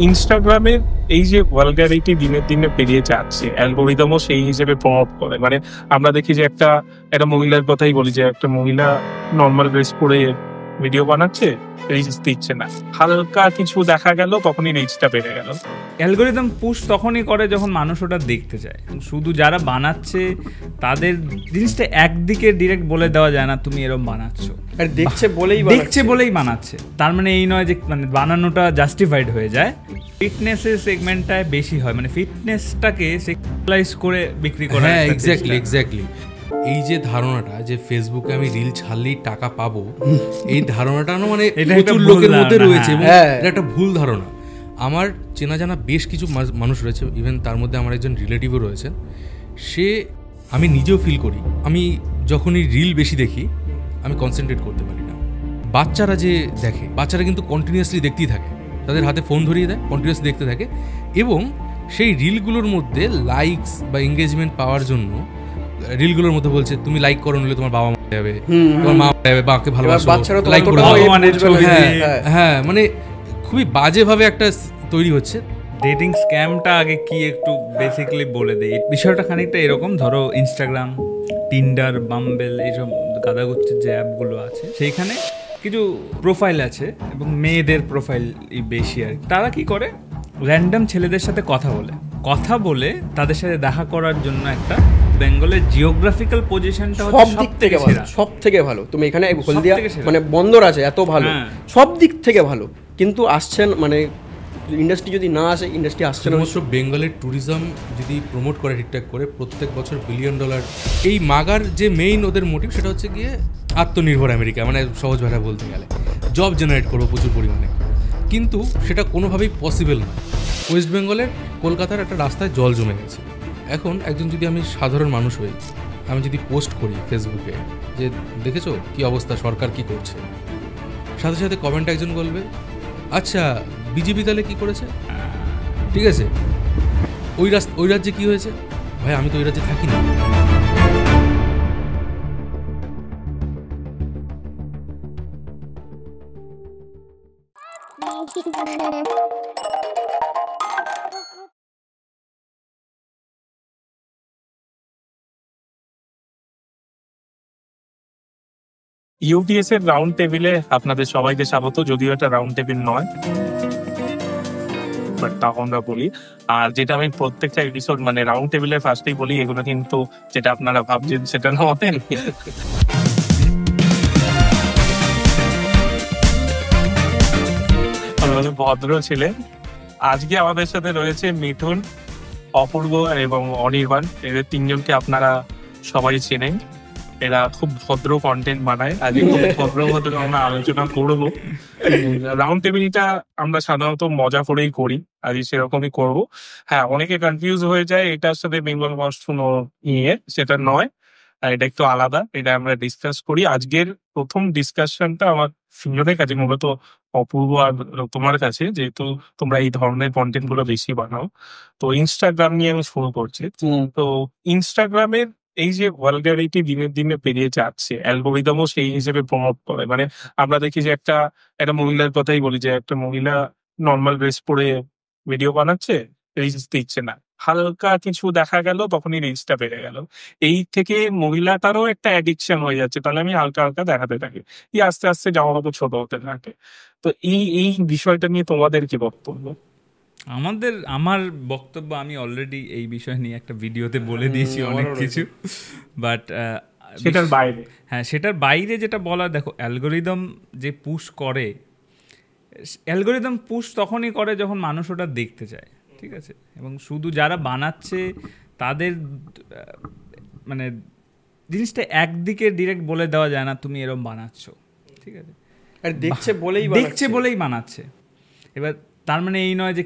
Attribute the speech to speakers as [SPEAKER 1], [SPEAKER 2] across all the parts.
[SPEAKER 1] ইনস্টাগ্রামের এই যে ভালগারিটি দিনের দিনে পেরিয়ে যাচ্ছে, অ্যালগোরিদমও সেই হিসেবে প্রমোট করে। মানে আমরা দেখি যে একটা মহিলার কথাই বলি, যে একটা মহিলা নর্মাল ড্রেস পরে ভিডিও বানাচ্ছে, রিচ দিচ্ছে না, হালকা কিছু দেখা গেল তখনই রিচটা বেড়ে গেল।
[SPEAKER 2] অ্যালগোরিদম পুশ তখনই করে যখন মানুষ ওটা দেখতে চায়। শুধু যারা বানাচ্ছে তাদের জিনিসটা একদিকে ডিরেক্ট বলে দেওয়া যায় না তুমি এরকম বানাচ্ছ,
[SPEAKER 3] আর দেখছে বলেই
[SPEAKER 2] বানাচ্ছে। তার মানে এই নয় যে মানে বানানোটা জাস্টিফাইড হয়ে যায়। ফিটনেসের সেগমেন্টটায় বেশি হয়, মানে ফিটনেসটাকে সেক্সুয়ালাইজ করে বিক্রি করা।
[SPEAKER 4] হ্যাঁ, এক্স্যাক্টলি। এই যে ধারণাটা যে ফেসবুকে আমি রিল ছাড়লেই টাকা পাবো, এই ধারণাটা মানে প্রচুর লোকের মধ্যে রয়েছে এবং এটা একটা ভুল ধারণা। আমার চেনা জানা বেশ কিছু মানুষ রয়েছে, ইভেন তার মধ্যে আমার একজন রিলেটিভও রয়েছে। আমি নিজেও ফিল করি, আমি যখনই রিল বেশি দেখি আমি কনসেন্ট্রেট করতে পারি না। বাচ্চারা যে দেখে, বাচ্চারা কিন্তু কন্টিনিউয়াসলি দেখতেই থাকে, তাদের হাতে ফোন ধরিয়ে দেয়, কন্টিনিউয়াসলি দেখতে থাকে, এবং সেই রিলগুলোর মধ্যে লাইকস বা এঙ্গেজমেন্ট পাওয়ার জন্য রিলগুলোর মধ্যে বলছে তুমি লাইক করো নিলে তোমার বাবা মারা যাবে, তোমার মা মারা যাবে, বাবাকে ভালোবাসো, লাইক করো। হ্যাঁ, মানে খুবই বাজেভাবে একটা তৈরি হচ্ছে।
[SPEAKER 2] ডেটিং স্ক্যামটা আগে কি একটু বেসিক্যালি বলে দেই। বিষয়টা খানিকটা এরকম, ধরো ইনস্টাগ্রাম, টিন্ডার, বাম্বেল, এইসব গাদাগুচ্ছের যে অ্যাপগুলো আছে, সেইখানে কিছু প্রোফাইল আছে এবং মেয়েদের প্রোফাইল বেশি। আর তারা কি করে, র্যান্ডম ছেলেদের সাথে কথা বলে তাদের সাথে দেখা করার জন্য একটা বেঙ্গলের জিওগ্রাফিক্যাল পজিশনটা
[SPEAKER 3] সব থেকে ভালো। তুমি এখানে হলদিয়া মানে বন্দর আছে, এত ভালো, সব দিক থেকে ভালো, কিন্তু আসছেন মানে ইন্ডাস্ট্রি যদি না আসে, ইন্ডাস্ট্রি আসছে না।
[SPEAKER 4] অবশ্য বেঙ্গলের ট্যুরিজম যদি প্রমোট করে ঠিকঠাক করে, প্রত্যেক বছর $1 বিলিয়ন। এই মাগার যে মেইন ওদের মোটিভ সেটা হচ্ছে গিয়ে আত্মনির্ভর আমেরিকা, মানে সহজ ভাষায় বলতে গেলে জব জেনারেট করবো প্রচুর পরিমাণে, কিন্তু সেটা কোনোভাবেই পসিবল নয়। ওয়েস্ট বেঙ্গলের কলকাতার একটা রাস্তায় জল জমে গেছে। এখন একজন যদি আমি সাধারণ মানুষ হই, আমি যদি পোস্ট করি ফেসবুকে যে দেখেছো কি অবস্থা, সরকার কি করছে, সাথে সাথে কমেন্ট একজন বলবে আচ্ছা বিজেপি তাহলে কী করেছে, ঠিক আছে, ওই রাজ্যে কী হয়েছে, ভাই আমি তো ওই রাজ্যে থাকি না।
[SPEAKER 1] ইউটিএস এর রাউন্ড টেবিলে আপনাদের সবাইকে স্বাগত, যদিও এটা রাউন্ড টেবিল নয়, বাট তাও আমরা বলি। আর যেটা আমি প্রত্যেকটা এপিসোড মানে রাউন্ড টেবিলের ফার্স্টেই বলি, এগুলো কিন্তু যেটা আপনারা ভাবছেন সেটা নয়। ভদ্র ছিলেন। আজকে আমাদের সাথে রয়েছে মিঠুন, অপূর্ব এবং অনির্বাণ। এদের তিনজনকে আপনারা সবাই চেনেন, এরা খুব ভদ্র কন্টেন্ট বানায়। আজকে খুব ভদ্র আমরা আলোচনা করবো। রাউন্ড টেবিলটা আমরা সাধারণত মজা করেই করি, আজকে সেরকমই করব। হ্যাঁ, অনেকে কনফিউজ হয়ে যায় এটার সাথে বেঙ্গল মনসুন নিয়ে, সেটা নয়, এটা একটু আলাদা, এটা আমরা ডিসকাস করি। আজকের প্রথম ডিসকাশনটা আমার তিনজনের কাছে, মূলত অপূর্ব আর তোমার কাছে, যেহেতু তোমরা এই ধরনের কন্টেন্ট গুলো বেশি বানাও। তো ইনস্টাগ্রাম নিয়ে আমি শুরু করছি। তো ইনস্টাগ্রামের এই যে ভালগারিটি দিনের দিনে পেরিয়ে যাচ্ছে, অ্যালগোরিদমও সেই হিসেবে প্রমোট করে। মানে আমরা দেখি যে একটা মহিলার কথাই বলি, যে একটা মহিলা নর্মাল ড্রেস পরে ভিডিও বানাচ্ছে, রিচ দিচ্ছে না, হালকা কিছু দেখা গেল তখনই রিচটা বেড়ে গেল। এই থেকে মহিলাটারও একটা অ্যাডিকশন হয়ে যাচ্ছে, তাহলে আমি হালকা হালকা দেখাতে থাকি, আস্তে আস্তে জামা কাপড় ছোট হতে থাকে। তো এই বিষয়টা নিয়ে তোমাদের কি বক্তব্য?
[SPEAKER 2] আমার বক্তব্য, আমি অলরেডি এই বিষয় নিয়ে একটা ভিডিওতে বলে দিয়েছি অনেক কিছু, বাট
[SPEAKER 1] সেটার বাইরে,
[SPEAKER 2] হ্যাঁ সেটার বাইরে যেটা বলা, দেখো অ্যালগোরিদম যে পুশ করে, অ্যালগোরিদম পুশ তখনই করে যখন মানুষ ওটা দেখতে চায়, ঠিক আছে, এবং শুধু যারা বানাচ্ছে তাদের মানে জিনিসটা একদিকে ডিরেক্ট বলে দেওয়া যায় না তুমি এরকম বানাচ্ছ, ঠিক আছে,
[SPEAKER 3] আর দেখছে
[SPEAKER 2] বলেই বানাচ্ছে। এবার তার মানে এই নয় যে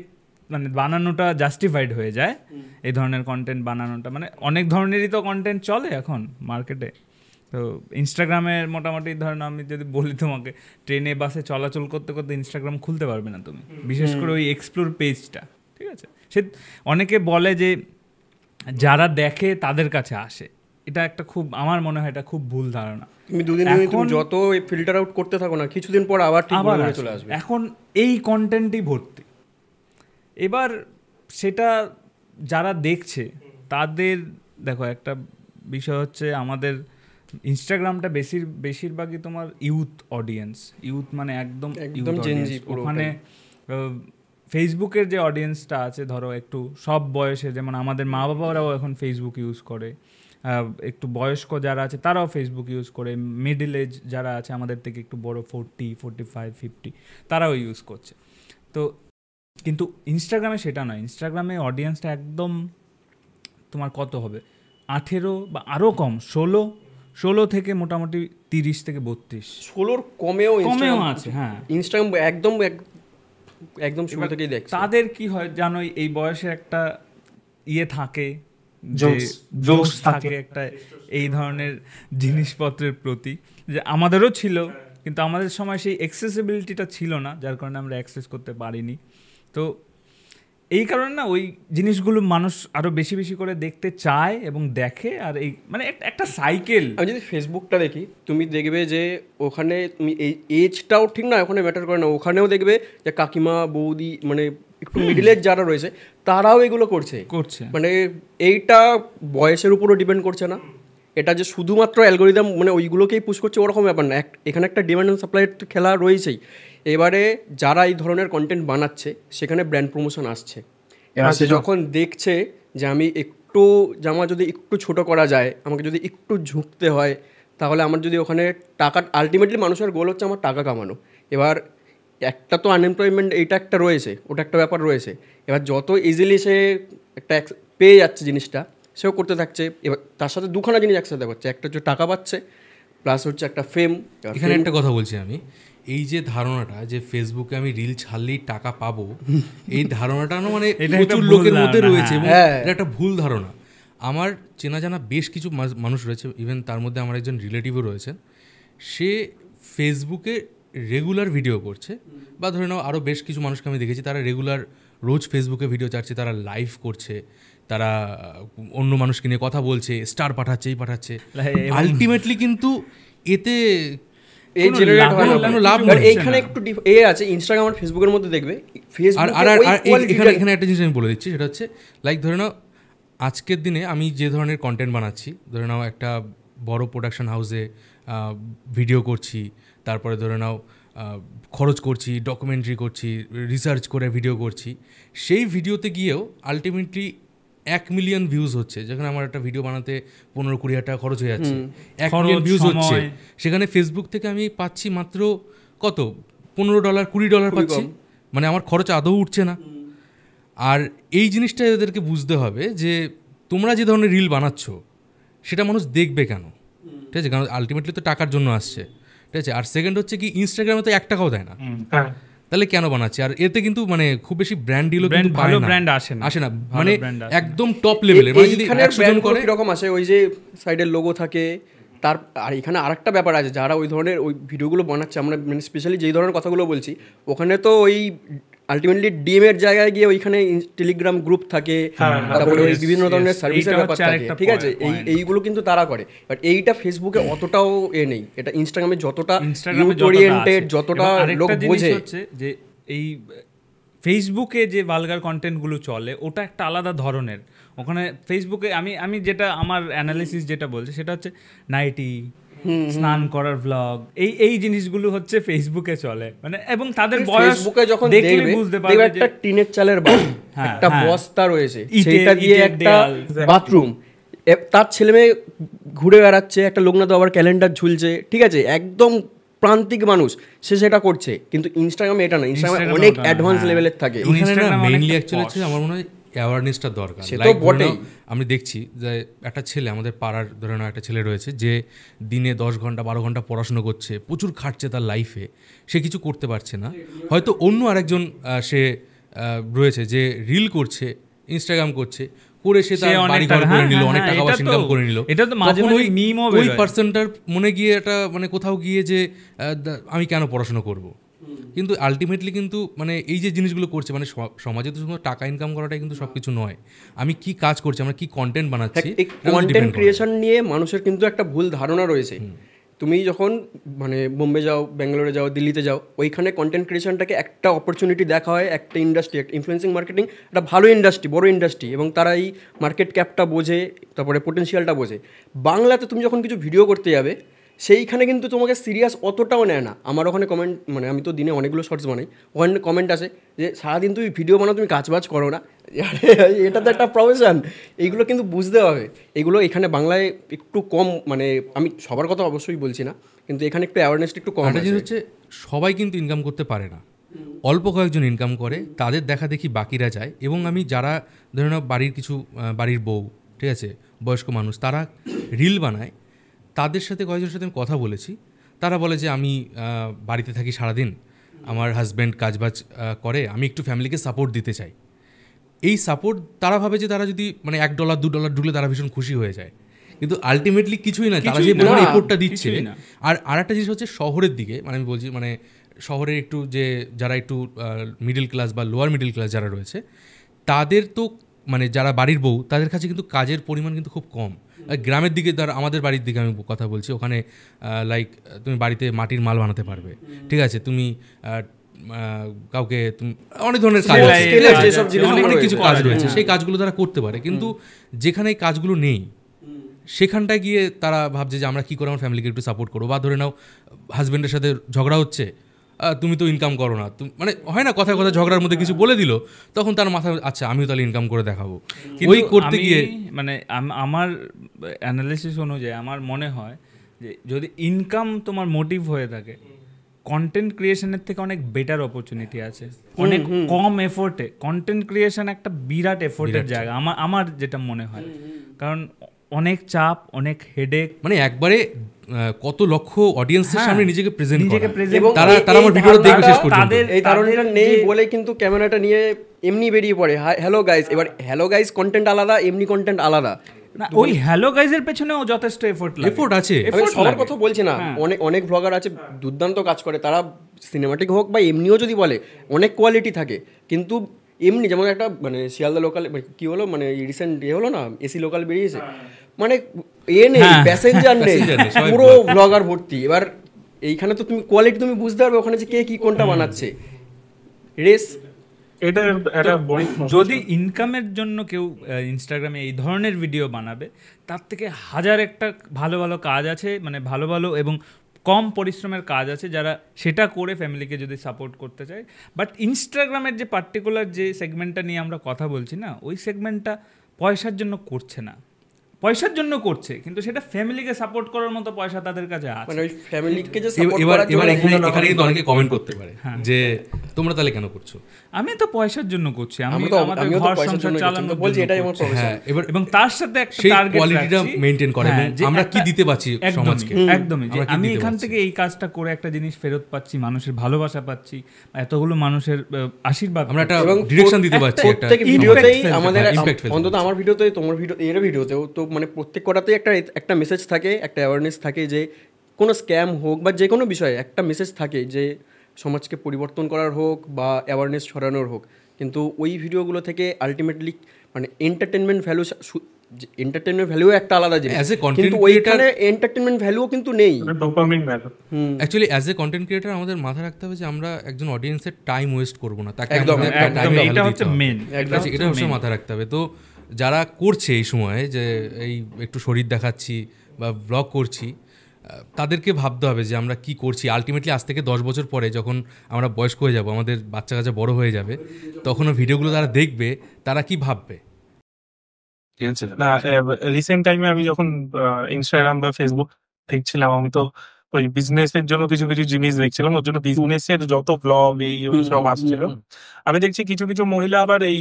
[SPEAKER 2] মানে বানানোটা জাস্টিফাইড হয়ে যায়, এই ধরনের কন্টেন্ট বানানোটা। মানে অনেক ধরনেরই তো কন্টেন্ট চলে এখন মার্কেটে। তো ইনস্টাগ্রামের মোটামুটি ধরেন আমি যদি বলি তোমাকে, ট্রেনে বাসে চলাচল করতে করতে ইনস্টাগ্রাম খুলতে পারবে না তুমি, বিশেষ করে ওই এক্সপ্লোর পেজটা, ঠিক আছে। সে অনেকে বলে যে যারা দেখে তাদের কাছে আসে, এটা একটা খুব, আমার মনে হয় এটা খুব ভুল ধারণা।
[SPEAKER 3] তুমি দুদিন যত ফিল্টার আউট করতে থাকো না, কিছুদিন পর আবার ঠিক চলে আসবে।
[SPEAKER 2] এখন এই কন্টেন্টই ভর্তি, এবার সেটা যারা দেখছে তাদের দেখো একটা বিষয় হচ্ছে আমাদের ইনস্টাগ্রামটা বেশিরভাগই তোমার ইউথ অডিয়েন্স, ইউথ মানে একদম ওখানে ফেসবুকের যে অডিয়েন্সটা আছে ধরো একটু সব বয়সে, যেমন আমাদের মা বাবারাও এখন ফেসবুক ইউজ করে, একটু বয়স্ক যারা আছে তারাও ফেসবুক ইউজ করে, মিডল এজ যারা আছে আমাদের থেকে একটু বড় 40, 45, 50 তারাও ইউজ করছে। তো কিন্তু ইনস্টাগ্রামে সেটা নয়, ইনস্টাগ্রামে অডিয়েন্সটা একদম তোমার কত হবে 18 বা আরও কম, 16 থেকে মোটামুটি 30 থেকে 32,
[SPEAKER 3] 16 কমেও
[SPEAKER 2] আছে। হ্যাঁ,
[SPEAKER 3] ইনস্টাগ্রাম একদম শুরু থেকেই দেখছি।
[SPEAKER 2] তাদের কি হয় জানো, এই বয়সে একটা থাকে,
[SPEAKER 1] জোশ
[SPEAKER 2] থাকে একটা এই ধরনের জিনিসপত্রের প্রতি, যে আমাদেরও ছিল কিন্তু আমাদের সময় সেই অ্যাক্সেসিবিলিটিটা ছিল না, যার কারণে আমরা অ্যাক্সেস করতে পারিনি। তো এই কারণে না ওই জিনিসগুলো মানুষ আরো বেশি বেশি করে দেখতে চায় এবং দেখে, আর এই মানে একটা সাইকেল।
[SPEAKER 3] আমি যদি ফেসবুকটা দেখি, তুমি দেখবে যে ওখানে তুমি এই এজটাও ঠিক না, ওখানে ম্যাটার করে না, ওখানেও দেখবে যে কাকিমা বৌদি মানে একটু মিডল এজ যারা রয়েছে তারাও এগুলো করছে। মানে এইটা বয়সের উপরও ডিপেন্ড করছে না, এটা যে শুধুমাত্র অ্যালগোরিদম মানে ওইগুলোকেই পুশ করছে ওরকম ব্যাপার না, এখানে একটা ডিমান্ড অ্যান্ড সাপ্লাইয়ের খেলা রয়েছেই। এবারে যারা এই ধরনের কন্টেন্ট বানাচ্ছে সেখানে ব্র্যান্ড প্রমোশন আসছে, এবার সে যখন দেখছে যে আমি একটু জামা যদি একটু ছোট করা যায়, আমাকে যদি একটু ঝুঁকতে হয়, তাহলে আমার যদি ওখানে টাকা, আলটিমেটলি মানুষের গোল হচ্ছে আমার টাকা কামানো। এবার একটা তো আনএমপ্লয়মেন্ট এইটা একটা রয়েছে, ওটা একটা ব্যাপার রয়েছে। এবার যত ইজিলি সে একটা পেয়ে যাচ্ছে জিনিসটা, সেও করতে থাকছে। এবার তার সাথে দুখানা জিনিস একসাথে করছে, একটা হচ্ছে টাকা পাচ্ছে, প্লাস হচ্ছে একটা ফেম।
[SPEAKER 4] এখানে একটা কথা বলছি আমি, এই যে ধারণাটা যে ফেসবুকে আমি রিল ছাড়লেই টাকা পাবো, এই ধারণাটা না মানে প্রচুর লোকের মধ্যে রয়েছে এবং এটা একটা ভুল ধারণা। আমার চেনা জানা বেশ কিছু মানুষ রয়েছে, ইভেন তার মধ্যে আমার একজন রিলেটিভও রয়েছেন, সে ফেসবুকে রেগুলার ভিডিও করছে, বা ধরে নাও আরও বেশ কিছু মানুষকে আমি দেখেছি তারা রেগুলার রোজ ফেসবুকে ভিডিও ছাড়ছে, তারা লাইভ করছে, তারা অন্য মানুষকে নিয়ে কথা বলছে, স্টার পাঠাচ্ছে, এই পাঠাচ্ছে। আলটিমেটলি কিন্তু এতে
[SPEAKER 3] এইখানে একটু আছে ইনস্টাগ্রাম আর ফেসবুকের মধ্যে দেখবে।
[SPEAKER 4] এখানে একটা জিনিস আমি বলে দিচ্ছি, সেটা হচ্ছে লাইক ধরে নাও আজকের দিনে আমি যে ধরনের কন্টেন্ট বানাচ্ছি, ধরে নাও একটা বড় প্রোডাকশন হাউসে ভিডিও করছি, তারপরে ধরে নাও খরচ করছি, ডকুমেন্টারি করছি, রিসার্চ করে ভিডিও করছি, সেই ভিডিওতে গিয়েও আলটিমেটলি 1 মিলিয়ন ভিউজ হচ্ছে, যেখানে আমার একটা ভিডিও বানাতে 15-20 হাজার টাকা খরচ হয়ে যাচ্ছে, 1 মিলিয়ন ভিউজ হচ্ছে, সেখানে ফেসবুক থেকে আমি পাচ্ছি মাত্র কত $15, $20 পাচ্ছি, মানে আমার খরচ আদৌ উঠছে না। আর এই জিনিসটা এদেরকে বুঝতে হবে যে তোমরা যে ধরনের রিল বানাচ্ছ সেটা মানুষ দেখবে কেন, ঠিক আছে, কারণ আলটিমেটলি তো টাকার জন্য আসছে, ঠিক আছে। আর সেকেন্ড হচ্ছে কি, ইনস্টাগ্রামে তো 1 টাকাও দেয় না, তাহলে কেন বানাচ্ছে? আর এতে কিন্তু মানে খুব বেশি ব্র্যান্ড ডিলও কিন্তু
[SPEAKER 2] ভালো ব্র্যান্ড আসে না,
[SPEAKER 4] মানে একদম টপ লেভেলের, মানে যদি 100 জন করে
[SPEAKER 3] এরকম আসে, ওই যে সাইডের লোগো থাকে তার। আর এখানে আরেকটা ব্যাপার আছে, যারা ওই ধরনের ওই ভিডিওগুলো বানাচ্ছে, আমরা মানে স্পেশালি যেই ধরনের কথাগুলো বলছি, ওখানে তো ওই আলটিমেটলি ডিএম এর জায়গায় গিয়ে ওইখানে টেলিগ্রাম গ্রুপ থাকে, তারপরে ওই বিভিন্ন ধরনের সার্ভিসের ব্যাপার থাকে, ঠিক আছে, এইগুলো কিন্তু তারা করে। বাট এইটা ফেসবুকে অতটাও নেই, এটা ইনস্টাগ্রামে যতটা ইউথ ওরিয়েন্টেড, যতটা লোক বোঝে।
[SPEAKER 2] যে এই ফেসবুকে যে ভালগার কন্টেন্টগুলো চলে ওটা একটা আলাদা ধরনের। ওখানে ফেসবুকে আমি যেটা আমার অ্যানালিসিস যেটা বলছে সেটা হচ্ছে নাইটি, স্নান করার ব্লগ, এই জিনিসগুলো হচ্ছে ফেসবুকে চলে, মানে এবং তাদের বয়স
[SPEAKER 3] ফেসবুকে যখন দেখবে বুঝতে পারবে একটা টিনের চালের বাড়ি, একটা বস্তা রয়েছে, সেটা দিয়ে একটা বাথরুম, তার ছেলে মেয়ে ঘুরে বেড়াচ্ছে, একটা লোকনাথ বাবার ক্যালেন্ডার ঝুলছে, ঠিক আছে, একদম প্রান্তিক মানুষ, সে সেটা করছে। কিন্তু ইনস্টাগ্রামে এটা না, ইনস্টাগ্রামে অনেক অ্যাডভান্স লেভেলের থাকে।
[SPEAKER 4] মেইনলি অ্যাকচুয়ালি আমার মনে হয় অ্যাওয়ারনেসটা দরকার। আমি দেখছি যে একটা ছেলে আমাদের পাড়ার ধরে নাও একটা ছেলে রয়েছে, যে দিনে 10 ঘন্টা 12 ঘন্টা পড়াশুনো করছে, প্রচুর খাটছে তার লাইফে, সে কিছু করতে পারছে না। হয়তো অন্য আরেকজন সে রয়েছে যে রিল করছে, ইনস্টাগ্রাম করছে, করে সে তার বাড়ি ঘর করে নিল, অনেক টাকা পয়সা ইনকাম করে নিল।
[SPEAKER 2] এটা তো মাঝে মাঝে মিমও
[SPEAKER 4] ওই পার্সনটার মনে গিয়ে এটা মানে কোথাও গিয়ে যে আমি কেন পড়াশোনা করব, কিন্তু আলটিমেটলি কিন্তু মানে এই যে জিনিসগুলো করছে, মানে সমাজে তো শুধু টাকা ইনকাম করাটাই কিন্তু সবকিছু নয়, আমি কি কাজ করছি, আমরা কি কন্টেন্ট বানাচ্ছি।
[SPEAKER 3] কন্টেন্ট ক্রিয়েশন নিয়ে মানুষের কিন্তু একটা ভুল ধারণা রয়েছে তুমি যখন মানে বোম্বে যাও, ব্যাঙ্গালোরে যাও, দিল্লিতে যাও, ওইখানে কন্টেন্ট ক্রিয়েশনটাকে একটা অপরচুনিটি দেখা হয়, একটা ইন্ডাস্ট্রি, একটা ইনফ্লুয়েন্সিং মার্কেটিং একটা ভালো ইন্ডাস্ট্রি, বড় ইন্ডাস্ট্রি, এবং তারা এই মার্কেট ক্যাপটা বোঝে, তারপরে পোটেনশিয়ালটা বোঝে। বাংলাতে তুমি যখন কিছু ভিডিও করতে যাবে সেইখানে কিন্তু তোমাকে সিরিয়াস অতটাও নেয় না। আমার ওখানে কমেন্ট, মানে আমি তো দিনে অনেকগুলো শর্টস বানাই, ওখানে কমেন্ট আসে যে সারাদিন তুমি ভিডিও বানাও, তুমি কাজবাজ করো না, এটা তো একটা প্রফেশন। এইগুলো কিন্তু বুঝতে হবে। এগুলো এখানে বাংলায় একটু কম, মানে আমি সবার কথা অবশ্যই বলছি না, কিন্তু এখানে একটু অ্যাওয়ারনেসটা একটু কম আছে।
[SPEAKER 4] হচ্ছে সবাই কিন্তু ইনকাম করতে পারে না, অল্প কয়েকজন ইনকাম করে, তাদের দেখা দেখি বাকিরা যায়। এবং আমি যারা ধরে নাও বাড়ির কিছু বাড়ির বউ, ঠিক আছে, বয়স্ক মানুষ, তারা রিল বানায়, তাদের সাথে কয়েকজনের সাথে আমি কথা বলেছি, তারা বলে যে আমি বাড়িতে থাকি সারাদিন, আমার হাজব্যান্ড কাজবাজ করে, আমি একটু ফ্যামিলিকে সাপোর্ট দিতে চাই। এই সাপোর্ট তারা ভাবে যে তারা যদি মানে $1 $2 ঢুকলে তারা ভীষণ খুশি হয়ে যায়, কিন্তু আলটিমেটলি কিছুই না, তারা যে এফোর্টটা দিচ্ছে। আর একটা জিনিস হচ্ছে শহরের দিকে, মানে আমি বলছি মানে শহরের একটু যে যারা একটু মিডল ক্লাস বা লোয়ার মিডল ক্লাস যারা রয়েছে, তাদের তো মানে যারা বাড়ির বউ, তাদের কাছে কিন্তু কাজের পরিমাণ কিন্তু খুব কম। গ্রামের দিকে ধর, আমাদের বাড়ির দিকে আমি কথা বলছি, ওখানে লাইক তুমি বাড়িতে মাটির মাল বানাতে পারবে, ঠিক আছে, তুমি কাউকে তুমি অনেক ধরনের কাজ, অনেক কিছু কাজ রয়েছে, সেই কাজগুলো তারা করতে পারে। কিন্তু যেখানে এই কাজগুলো নেই সেখানটায় গিয়ে তারা ভাবছে যে আমরা কী করে আমার ফ্যামিলিকে একটু সাপোর্ট করবো, বা ধরে নাও হাজব্যান্ডের সাথে ঝগড়া হচ্ছে, তুমি তো ইনকাম করো না, মানে হয় না কথায় কথা ঝগড়ার মধ্যে কিছু বলে দিল, তখন তার মাথায় আচ্ছা আমিও তাহলে ইনকাম করে দেখাবো। ওই করতে গিয়ে
[SPEAKER 2] মানে আমার অ্যানালিসিস অনুযায়ী আমার মনে হয় যে যদি ইনকাম তোমার মোটিভ হয়ে থাকে, কন্টেন্ট ক্রিয়েশনের থেকে অনেক বেটার অপরচুনিটি আছে, অনেক কম এফোর্টে। কন্টেন্ট ক্রিয়েশন একটা বিরাট এফোর্টের জায়গা আমার যেটা মনে হয়, কারণ অনেক চাপ, অনেক হেডেক,
[SPEAKER 4] মানে একবারে কত লক্ষ অডিয়েন্সের সামনে নিজেকে প্রেজেন্ট
[SPEAKER 3] এবং
[SPEAKER 4] তারা আমার ভিডিওটা দেখবে শেষ পর্যন্ত।
[SPEAKER 3] এই ধারণাটা নেই বলে কিন্তু ক্যামেরাটা নিয়ে এমনি বেরিয়ে পড়ে, হ্যালো গাইস। এবার হ্যালো গাইস কন্টেন্ট আলাদা, এমনি কন্টেন্ট আলাদা।
[SPEAKER 2] না, ওই হ্যালো গাইজের পেছনেও যথেষ্ট এফোর্ট আছে।
[SPEAKER 3] সবার কথা বলছি না, অনেক ব্লগার আছে দুর্দান্ত কাজ করে, তারা সিনেমাটিক হোক বা এমনিও যদি বলে অনেক কোয়ালিটি থাকে। কিন্তু এমনি যেমন একটা মানে শিয়ালদা লোকাল কি হলো, মানে রিসেন্ট হলো না, এসি লোকাল বেরিয়েছে, মানে নেই, প্যাসেঞ্জার নেই, পুরো ব্লগার ভর্তি। এবার এইখানে তো তুমি কোয়ালিটি তুমি বুঝতে পারবে ওখানে যে কে কি কোনটা বানাচ্ছে। রেস
[SPEAKER 2] যদি ইনকামের জন্য কেউ ইনস্টাগ্রামে এই ধরনের ভিডিও বানাবে, তার থেকে হাজার একটা ভালো ভালো কাজ আছে, মানে ভালো ভালো এবং কম পরিশ্রমের কাজ আছে, যারা সেটা করে ফ্যামিলিকে যদি সাপোর্ট করতে চায়। বাট ইনস্টাগ্রামের যে পার্টিকুলার যে সেগমেন্টটা নিয়ে আমরা কথা বলছি না, ওই সেগমেন্টটা পয়সার জন্য করছে না, পয়সার জন্য করছে, কিন্তু সেটা ফ্যামিলিকে সাপোর্ট করার মতো পয়সা তাদের কাছে আছে।
[SPEAKER 3] মানে ওই ফ্যামিলিকে যে সাপোর্ট করার জন্য
[SPEAKER 4] এখানে কিন্তু অনেকে কমেন্ট করতে পারে যে তোমরা তাহলে কেন করছো?
[SPEAKER 2] আমি তো পয়সার জন্য করছি, আমি আমাদের ঘর সংসার চালানোর বলছি, এটাই আমার প্রফেশন। এবং তার সাথে একটা টার্গেট
[SPEAKER 4] কোয়ালিটিটা মেইনটেইন করে আমরা কি দিতে পাচ্ছি সমাজকে।
[SPEAKER 2] একদমই, যে আমি এখান থেকে এই কাজটা করে একটা জিনিস ফেরত পাচ্ছি, মানুষের ভালোবাসা পাচ্ছি, এতগুলো মানুষের আশীর্বাদ,
[SPEAKER 4] আমরা একটা ডিরেকশন দিতে পারছি।
[SPEAKER 3] প্রত্যেক ভিডিওতেই আমাদের, অন্তত আমার ভিডিওতে, তোমার ভিডিও, এর ভিডিওতেও তো মানে প্রত্যেক কটাতেই একটা মেসেজ থাকে, একটা অ্যাওয়ারনেস থাকে, যে কোনো স্ক্যাম হোক বা যে কোনো বিষয়ে একটা মেসেজ থাকে যে সমাজকে পরিবর্তন করার হোক বা অ্যাওয়ারনেস ছড়ানোর হোক। কিন্তু ওই ভিডিওগুলো থেকে আলটিমেটলি মানে এন্টারটেনমেন্ট ভ্যালু একটা আলাদা জিনিস, কিন্তু ওইখানে এন্টারটেনমেন্ট ভ্যালুও কিন্তু নেই।
[SPEAKER 4] Actually as a content creator আমাদের মাথায় রাখতে হবে যে আমরা একজন অডিয়েন্সের টাইম ওয়েস্ট করবো না, তাকে
[SPEAKER 2] এটা হচ্ছে মেন,
[SPEAKER 4] এটা হচ্ছে মাথায় রাখতে হবে। তো যারা করছে এই সময়ে যে এই একটু শরীর দেখাচ্ছি বা ব্লগ করছি, তাদেরকে ভাবতে হবে যে আমরা কি করছি। আলটিমেটলি আজ থেকে 10 বছর পরে যখন আমরা বয়স্ক হয়ে যাব, আমাদের বাচ্চা কাচ্চা বড় হয়ে যাবে, তখন ভিডিওগুলো তারা দেখবে, তারা কি ভাববে।
[SPEAKER 1] ঠিক আছে না, রিসেন্ট টাইমে আমি যখন ইনস্টাগ্রাম বা ফেসবুক দেখছিলাম, আমি তো ওই বিজনেসের জন্য কিছু কিছু জিনিস দেখছিলাম, ওর জন্য বিজনেসের যত ব্লগ এই সব আসছিল, আমি দেখছি কিছু কিছু মহিলা আবার এই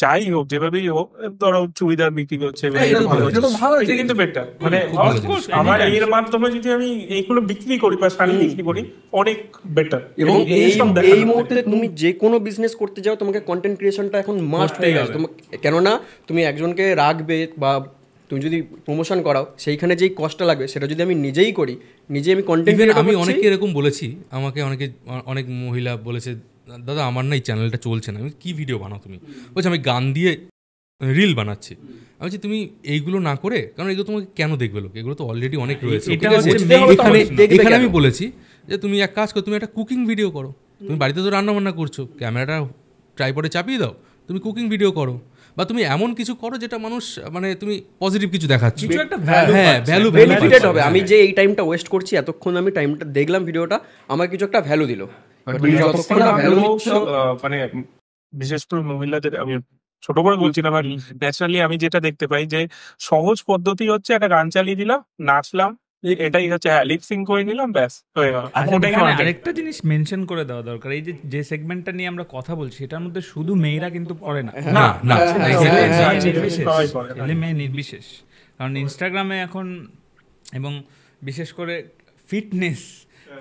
[SPEAKER 1] যাই হোক যেভাবেই হোক, ধরো চুড়িদার বিক্রি করছে, এটা কিন্তু বেটার। মানে আমার এর মাধ্যমে যদি আমি এইগুলো বিক্রি করি বা শাড়ি বিক্রি করি, অনেক বেটার।
[SPEAKER 3] এবং এই মুহূর্তে তুমি যে কোনো বিজনেস করতে যাও, তোমাকে কন্টেন্ট ক্রিয়েশনটা এখন মাস্ট হয়ে গেছে। কেননা তুমি একজনকে রাখবে বা তুমি যদি প্রমোশন করাও, সেইখানে যেই কষ্টটা লাগবে সেটা যদি আমি নিজেই করি, নিজে আমি কন্টেন্ট,
[SPEAKER 4] আমি অনেকে এরকম বলেছি, আমাকে অনেক মহিলা বলেছে, দাদা আমার না এই চ্যানেলটা চলছে না। আমি কি ভিডিও বানাও তুমি? বলছি আমি গান দিয়ে রিল বানাচ্ছি। আমি বলছি তুমি এইগুলো না করে, কারণ এগুলো তোমাকে কেন দেখবে লোক, এগুলো তো অলরেডি অনেক রয়েছে। এখানে আমি বলেছি যে তুমি এক কাজ করো, তুমি একটা কুকিং ভিডিও করো। তুমি বাড়িতে তো রান্না বান্না করছো, ক্যামেরাটা ট্রাইপডে চাপিয়ে দাও, তুমি কুকিং ভিডিও করো, বা তুমি এমন কিছু করো যেটা মানুষ মানে তুমি পজিটিভ কিছু দেখাচ্ছ,
[SPEAKER 2] কিছু একটা
[SPEAKER 4] ভ্যালু
[SPEAKER 3] বেনিফিটেড হবে। আমি যে এই টাইমটা ওয়েস্ট করছি, এতক্ষণ আমি টাইমটা দেখলাম ভিডিওটা, আমার কিছু একটা ভ্যালু দিল।
[SPEAKER 1] মানে বিশেষ করে মহিলাদের, আমি ছোট করে বলছি না, ন্যাচারালি আমি যেটা দেখতে পাই যে সহজ পদ্ধতি হচ্ছে একটা গান চালিয়ে দিলাম, নাচলাম, এটাই হচ্ছে লিপসিং করে নিলাম, ব্যাস হয়ে গেল।
[SPEAKER 2] আরেকটা জিনিস মেনশন করে দেওয়া দরকার, এই যে সেগমেন্টটা নিয়ে আমরা কথা বলছি সেটার মধ্যে শুধু মেয়েরা কিন্তু পড়ে না, ছেলে মেয়ে নির্বিশেষ। কারণ ইনস্টাগ্রামে এখন এবং বিশেষ করে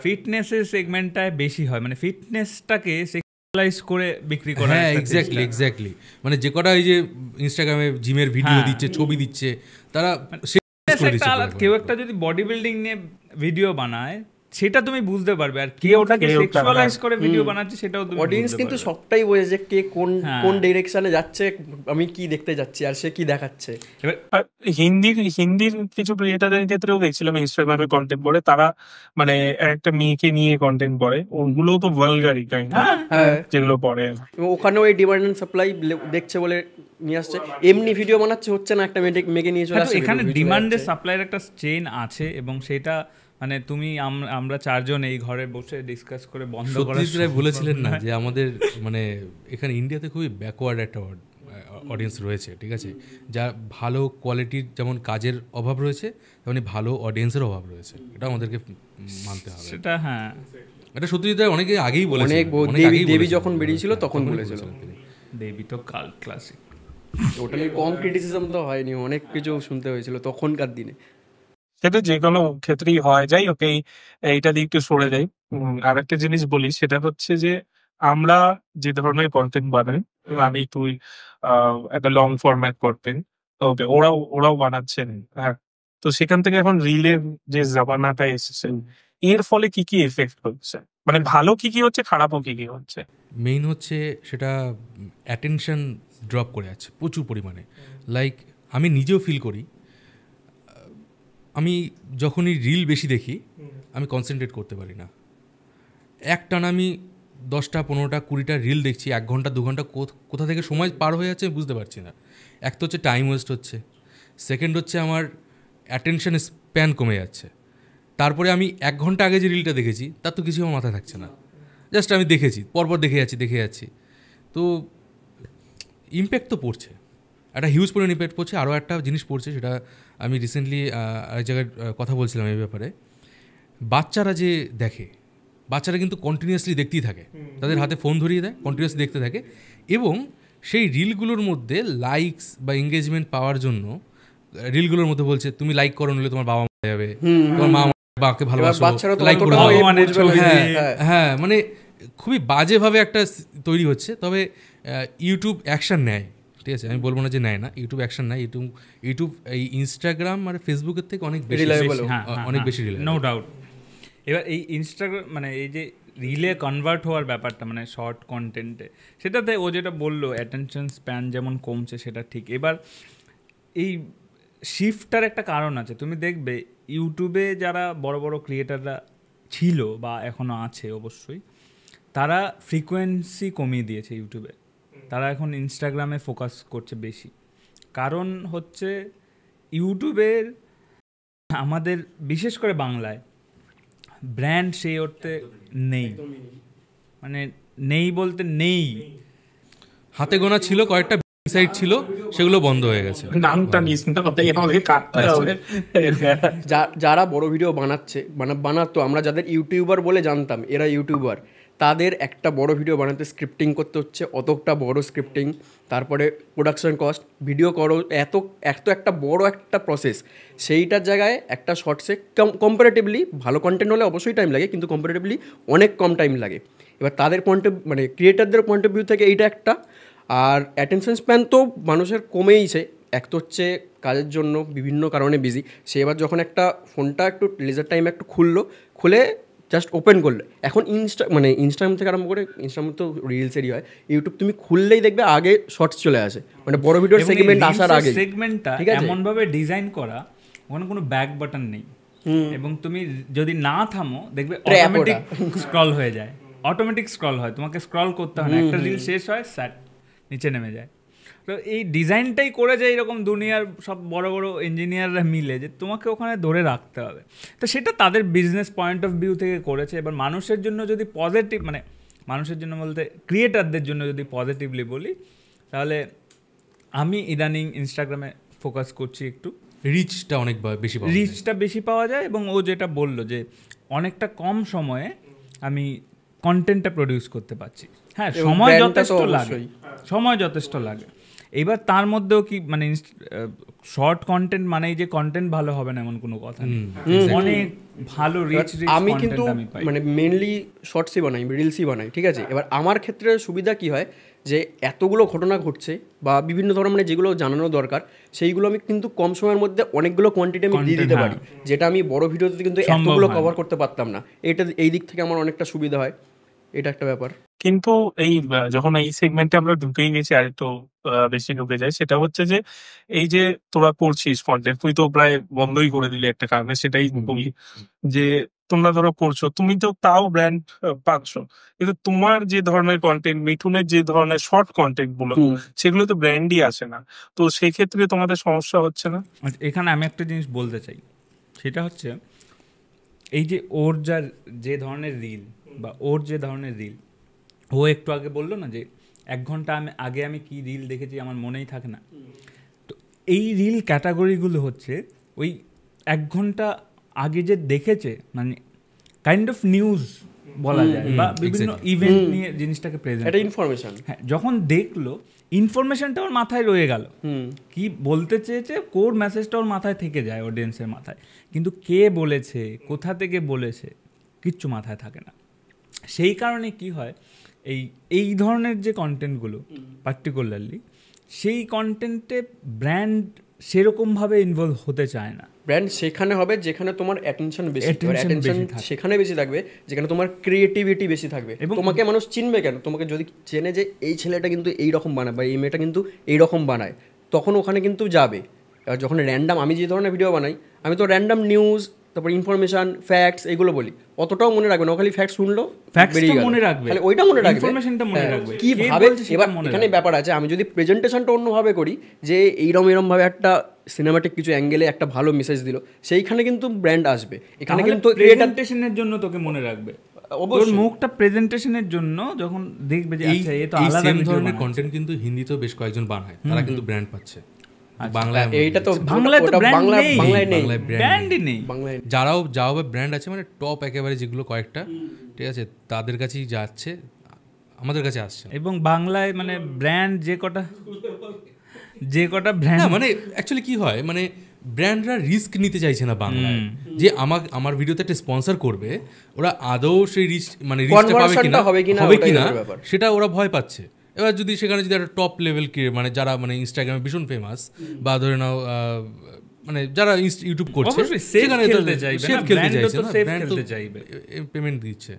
[SPEAKER 2] ফিটনেসের সেগমেন্টটায় বেশি হয়, মানে ফিটনেসটাকে সেক্সুয়ালাইজ করে বিক্রি করা।
[SPEAKER 4] হ্যাঁ এক্স্যাক্টলি, মানে যে কটা এই যে ইনস্টাগ্রামে জিমের ভিডিও দিচ্ছে, ছবি দিচ্ছে, তারা
[SPEAKER 2] কেউ একটা যদি বডি বিল্ডিং নিয়ে ভিডিও বানায় সেটা তুমি বুঝতে পারবে, আর কে ওটাকে সেক্সুয়ালাইজ করে ভিডিও বানাচ্ছে সেটাও তুমি
[SPEAKER 3] অডিয়েন্স কিন্তু সবটাই বোঝে যে কে কোন ডাইরেকশনে যাচ্ছে, আমি কি দেখতে যাচ্ছি আর সে কি দেখাচ্ছে।
[SPEAKER 1] হিন্দির কিছু ক্রিয়েটারদের ক্ষেত্রেও দেখছিলাম ইনস্টাগ্রামে কন্টেন্ট করে, তারা মানে একটা মেয়েকে নিয়ে কন্টেন্ট করে, ওগুলো তো ভালগারি কাইন্ড যেগুলো পড়ে,
[SPEAKER 3] ওখানেও এই ডিমান্ড এন্ড সাপ্লাই দেখছে বলে নিয়ে আসছে। এমনি ভিডিও বানাচ্ছে হচ্ছে না, একটা মেয়েকে নিয়ে চলে আসছে।
[SPEAKER 2] এখানে ডিমান্ডের সাপ্লাইয়ের একটা চেইন আছে, এবং সেটা মানে তুমি আমরা চারজন এই ঘরে বসে ডিসকাস করে বন্ধ করা।
[SPEAKER 4] বলেছিলেন না যে আমাদের মানে এখানে ইন্ডিয়াতে খুবই ব্যাকওয়ার্ড একটা অডিয়েন্স রয়েছে, ঠিক আছে, যা ভালো কোয়ালিটির যেমন কাজের অভাব রয়েছে, তেমনি ভালো অডিয়েন্সের অভাব রয়েছে, এটা আমাদেরকে মানতে হবে।
[SPEAKER 2] সেটা হ্যাঁ, এটা
[SPEAKER 4] সত্যজিৎ রায় অনেকে আগেই বলেছেন,
[SPEAKER 3] দেবী যখন বেরিয়েছিল তখন বলেছিল।
[SPEAKER 2] দেবী তো কাল্ট ক্লাসিক,
[SPEAKER 3] ওটা নিয়ে কম ক্রিটিসিজম তো হয়নি, অনেক কিছু শুনতে হয়েছিল তখনকার দিনে।
[SPEAKER 1] সেটা যে কোনো ক্ষেত্রেই হয়। যাই হোক, এইটা দিয়ে একটু সরে যাই। আর একটা জিনিস বলি, সেটা হচ্ছে যে আমরা যে ধরনের কন্টেন্ট বানাই, আমি তুই একটা লং ফরম্যাট কন্টেন্ট, ওকে ওরাও বানাচ্ছেন, হ্যাঁ, তো সেখান থেকে এখন রিলের যে জামানাটা এসেছে, এর ফলে কি কি এফেক্ট হচ্ছে, মানে ভালো কি কি হচ্ছে, খারাপও কি কি হচ্ছে?
[SPEAKER 4] মেইন হচ্ছে সেটা অ্যাটেনশন ড্রপ করে যাচ্ছে প্রচুর পরিমাণে। লাইক আমি নিজেও ফিল করি, আমি যখনই রিল বেশি দেখি আমি কনসেন্ট্রেট করতে পারি না। একটানা আমি 10টা 15টা 20টা রিল দেখছি, 1 ঘন্টা 2 ঘন্টা কোথা থেকে সময় পার হয়ে যাচ্ছে বুঝতে পারছি না। এক তো হচ্ছে টাইম ওয়েস্ট হচ্ছে, সেকেন্ড হচ্ছে আমার অ্যাটেনশন স্প্যান কমে যাচ্ছে। তারপরে আমি 1 ঘন্টা আগে যে রিলটা দেখেছি তার তো কিছু আমার মাথায় থাকছে না, জাস্ট আমি দেখেছি, পরপর দেখে যাচ্ছি। তো ইম্প্যাক্ট তো পড়ছে, একটা হিউজ পরিমাণ ইম্প্যাক্ট পড়ছে। আরও একটা জিনিস পড়ছে, সেটা আমি রিসেন্টলি আরেক জায়গায় কথা বলছিলাম এই ব্যাপারে। বাচ্চারা যে দেখে, বাচ্চারা কিন্তু কন্টিনিউয়াসলি দেখতেই থাকে, তাদের হাতে ফোন ধরিয়ে দেয়, কন্টিনিউয়াসলি দেখতে থাকে, এবং সেই রিলগুলোর মধ্যে লাইকস বা এঙ্গেজমেন্ট পাওয়ার জন্য রিলগুলোর মধ্যে বলছে তুমি লাইক করো, নিলে তোমার বাবা মারা যাবে, তোমার মা বাবাকে ভালোবাসো, লাইক করো। হ্যাঁ, মানে খুবই বাজেভাবে একটা তৈরি হচ্ছে। তবে ইউটিউব অ্যাকশন নেয়, ঠিক আছে, আমি বলবো না যে নেয় না, ইউটিউব অ্যাকশন নেয়। ইউটিউব এই ইনস্টাগ্রাম আর ফেসবুকের থেকে অনেক বেশি রিলায়েবল,
[SPEAKER 2] নো ডাউট। এবার এই ইনস্টাগ্রাম মানে এই যে রিলে কনভার্ট হওয়ার ব্যাপারটা, মানে শর্ট কন্টেন্টে, সেটাতে ও যেটা বললো অ্যাটেনশন স্প্যান যেমন কমছে, সেটা ঠিক। এবার এই শিফটটার একটা কারণ আছে, তুমি দেখবে ইউটিউবে যারা বড় বড় ক্রিয়েটাররা ছিল বা এখনও আছে অবশ্যই, তারা ফ্রিকোয়েন্সি কমিয়ে দিয়েছে ইউটিউবে, তারা এখন ইনস্টাগ্রামে ফোকাস করছে বেশি। কারণ হচ্ছে ইউটিউবের আমাদের বিশেষ করে বাংলায় ব্র্যান্ড সেই অর্থে নেই, মানে নেই বলতে নেই,
[SPEAKER 4] হাতে গোনা ছিল, কয়েকটা সাইট ছিল, সেগুলো বন্ধ হয়ে গেছে।
[SPEAKER 3] যারা বড় ভিডিও বানাতো, আমরা যাদের ইউটিউবার বলে জানতাম, এরা ইউটিউবার, তাদের একটা বড় ভিডিও বানাতে স্ক্রিপ্টিং করতে হচ্ছে, অতটা বড় স্ক্রিপ্টিং, তারপরে প্রোডাকশন কস্ট, ভিডিও করো, এত একটা বড় একটা প্রসেস। সেইটার জায়গায় একটা শর্টসে কম্পারেটিভলি ভালো কন্টেন্ট হলে অবশ্যই টাইম লাগে, কিন্তু কম্পারেটিভলি অনেক কম টাইম লাগে। এবার তাদের মানে ক্রিয়েটারদের পয়েন্ট অফ ভিউ থেকে এইটা একটা। আর অ্যাটেনশন স্প্যান তো মানুষের কমেইছে, এক তো হচ্ছে কাজের জন্য বিভিন্ন কারণে বিজি, সে এবার যখন একটা ফোনটা একটু লেজার টাইম একটু খুলে জাস্ট ওপেন করলে, এখন ইনস্টাগ্রাম থেকে আরম্ভ করে, ইনস্টাগ্রাম তো রিলসেরই হয়, ইউটিউব তুমি খুললেই দেখবে আগে শর্টস চলে আসে, মানে বড় ভিডিওর সেগমেন্ট আসার আগে।
[SPEAKER 2] সেগমেন্টটা এমন ভাবে ডিজাইন করা, ওখানে কোনো ব্যাক বাটন নেই, এবং তুমি যদি না থামো দেখবে অটোমেটিক স্ক্রল হয়ে যায়, অটোমেটিক স্ক্রল হয়, তোমাকে স্ক্রল করতে হয় না, একটা রিল শেষ হয় স্যাট নিচে নেমে যায়। তো এই ডিজাইনটাই করে যায় এরকম দুনিয়ার সব বড় বড় ইঞ্জিনিয়াররা মিলে, যে তোমাকে ওখানে ধরে রাখতে হবে। তো সেটা তাদের বিজনেস পয়েন্ট অফ ভিউ থেকে করেছে। এবার মানুষের জন্য যদি পজিটিভ, মানে মানুষের জন্য বলতে ক্রিয়েটারদের জন্য যদি পজিটিভলি বলি, তাহলে আমি ইদানিং ইনস্টাগ্রামে ফোকাস করছি একটু।
[SPEAKER 4] রিচটা অনেক বেশি পাওয়া যায়, এবং ও যেটা বললো যে অনেকটা কম সময়ে আমি কন্টেন্টটা প্রডিউস করতে পারছি। হ্যাঁ, সময় যথেষ্ট লাগে। এবার তার মধ্যেও কি মানে শর্ট কন্টেন্ট মানেই যে কন্টেন্ট ভালো হবে না এমন কোনো কথা নেই, অনেক ভালো রিচ
[SPEAKER 3] আমি কিন্তু মানে মেনলি শর্টসই বানাই, রিলসই বানাই, ঠিক আছে। এবার আমার ক্ষেত্রে সুবিধা কি হয়, যে এতগুলো ঘটনা ঘটছে বা বিভিন্ন ধরনের মানে যেগুলো জানানো দরকার সেইগুলো আমি কিন্তু কম সময়ের মধ্যে অনেকগুলো কোয়ান্টিটি আমি দিয়ে দিতে পারি, যেটা আমি বড় ভিডিওতে কিন্তু এতগুলো কভার করতে পারতাম না। এই দিক থেকে আমার অনেকটা সুবিধা হয়, এটা একটা ব্যাপার।
[SPEAKER 1] কিন্তু এই যখন এই সেগমেন্টে আমরা ঢুকেই গেছি, আর একটু বেশি ঢুকে যায়, সেটা হচ্ছে যে এই যে তোরা করছিস কন্টেন্ট, তুই তো প্রায় বন্ধই করে দিলি একটা কারণে, সেটাই বলি যে তোমরা ধরো করছো, তুমি তো তাও ব্র্যান্ড পাচ্ছ, কিন্তু তোমার যে ধরনের কন্টেন্ট, মিঠুনের যে ধরনের শর্ট কন্টেন্ট গুলো, সেগুলো তো ব্র্যান্ডই আসে না, তো সেই ক্ষেত্রে তোমাদের সমস্যা হচ্ছে না?
[SPEAKER 2] এখানে আমি একটা জিনিস বলতে চাই, সেটা হচ্ছে এই যে ওর যে ধরনের রিল বা ওর যে ধরনের রিল, ও একটু আগে বললো না যে 1 ঘন্টা আগে আমি কি রিল দেখেছি আমার মনেই থাকে না। তো এই রিল ক্যাটাগরিগুলো হচ্ছে ওই 1 ঘন্টা আগে যে দেখেছে, মানে কাইন্ড অফ নিউজ বলা যায়, বা বিভিন্ন ইভেন্ট নিয়ে জিনিসটাকে প্রেজেন্ট,
[SPEAKER 3] এটা ইনফরমেশন।
[SPEAKER 2] হ্যাঁ, যখন দেখলো ইনফরমেশনটা ওর মাথায় রয়ে গেল, কি বলতে চেয়েছে কোর মেসেজটা ওর মাথায় থেকে যায়, অডিয়েন্সের মাথায়, কিন্তু কে বলেছে, কোথা থেকে বলেছে, কিচ্ছু মাথায় থাকে না। সেই কারণে কি হয়, এই ধরনের যে কন্টেন্টগুলো পার্টিকুলারলি, সেই কন্টেন্টে ব্র্যান্ড সেরকমভাবে ইনভলভ হতে চায় না।
[SPEAKER 3] ব্র্যান্ড সেখানে হবে যেখানে তোমার অ্যাটেনশন বেশি, সেখানে বেশি থাকবে যেখানে তোমার ক্রিয়েটিভিটি বেশি থাকবে, এবং তোমাকে মানুষ চিনবে কেন, তোমাকে যদি চেনে যে এই ছেলেটা কিন্তু এইরকম বানায় বা এই মেয়েটা কিন্তু এইরকম বানায়, তখন ওখানে কিন্তু যাবে। আর যখন র্যান্ডাম, আমি যে ধরনের ভিডিও বানাই, আমি তো র্যান্ডাম নিউজ, তারপর ইনফরমেশন, ফ্যাক্টস, এগুলো বলি, অতটাও মনে রাখবে না, খালি ফ্যাক্টস শুনলো,
[SPEAKER 2] মনে রাখবে,
[SPEAKER 3] খালি ওইটা মনে রাখবে,
[SPEAKER 2] ইনফরমেশনটা মনে রাখবে
[SPEAKER 3] কি ভাবে। এবার এখানে ব্যাপার আছে, আমি যদি প্রেজেন্টেশনটা অন্যভাবে করি, যে এরম ভাবে একটা সিনেমাটিক কিছু অ্যাঙ্গেলে একটা ভালো মেসেজ দিল, সেইখানে কিন্তু ব্র্যান্ড আসবে। এখানে কিন্তু
[SPEAKER 2] প্রেজেন্টেশনের জন্য তোকে মনে রাখবে, তোর মুখটা প্রেজেন্টেশনের জন্য যখন দেখবে যে আচ্ছা এই তো আলাদা
[SPEAKER 4] ধরনের কন্টেন্ট কিন্তু হিন্দিতেও বেশ কয়েকজন বানায়, তারা কিন্তু ব্র্যান্ড পাচ্ছে। বাংলায় যাও ব্র্যান্ড আছে, মানে টপ একেবারে যেগুলো কয়েকটা, ঠিক আছে, তাদের কাছেই যাচ্ছে, আমাদের কাছে আসছে।
[SPEAKER 2] এবং বাংলায় মানে ব্র্যান্ড যে কটা ব্র্যান্ড,
[SPEAKER 4] মানে অ্যাকচুয়ালি কি হয়, মানে ব্র্যান্ডরা রিস্ক নিতে চাইছে না বাংলায়, যে আমার ভিডিওতে একটা স্পন্সর করবে, ওরা আদৌ সেই রিস্কটা পাবে কিনা সেটা ওরা ভয় পাচ্ছে। এবার সেখানে যদি একটা টপ লেভেল মানে যারা মানে ইনস্টাগ্রামে ভীষণ ফেমাস, বা ধরে নাও মানে যারা ইউটিউব করছে, সেখানে সেফ খেলতে চাইবে, পেমেন্ট দিচ্ছে,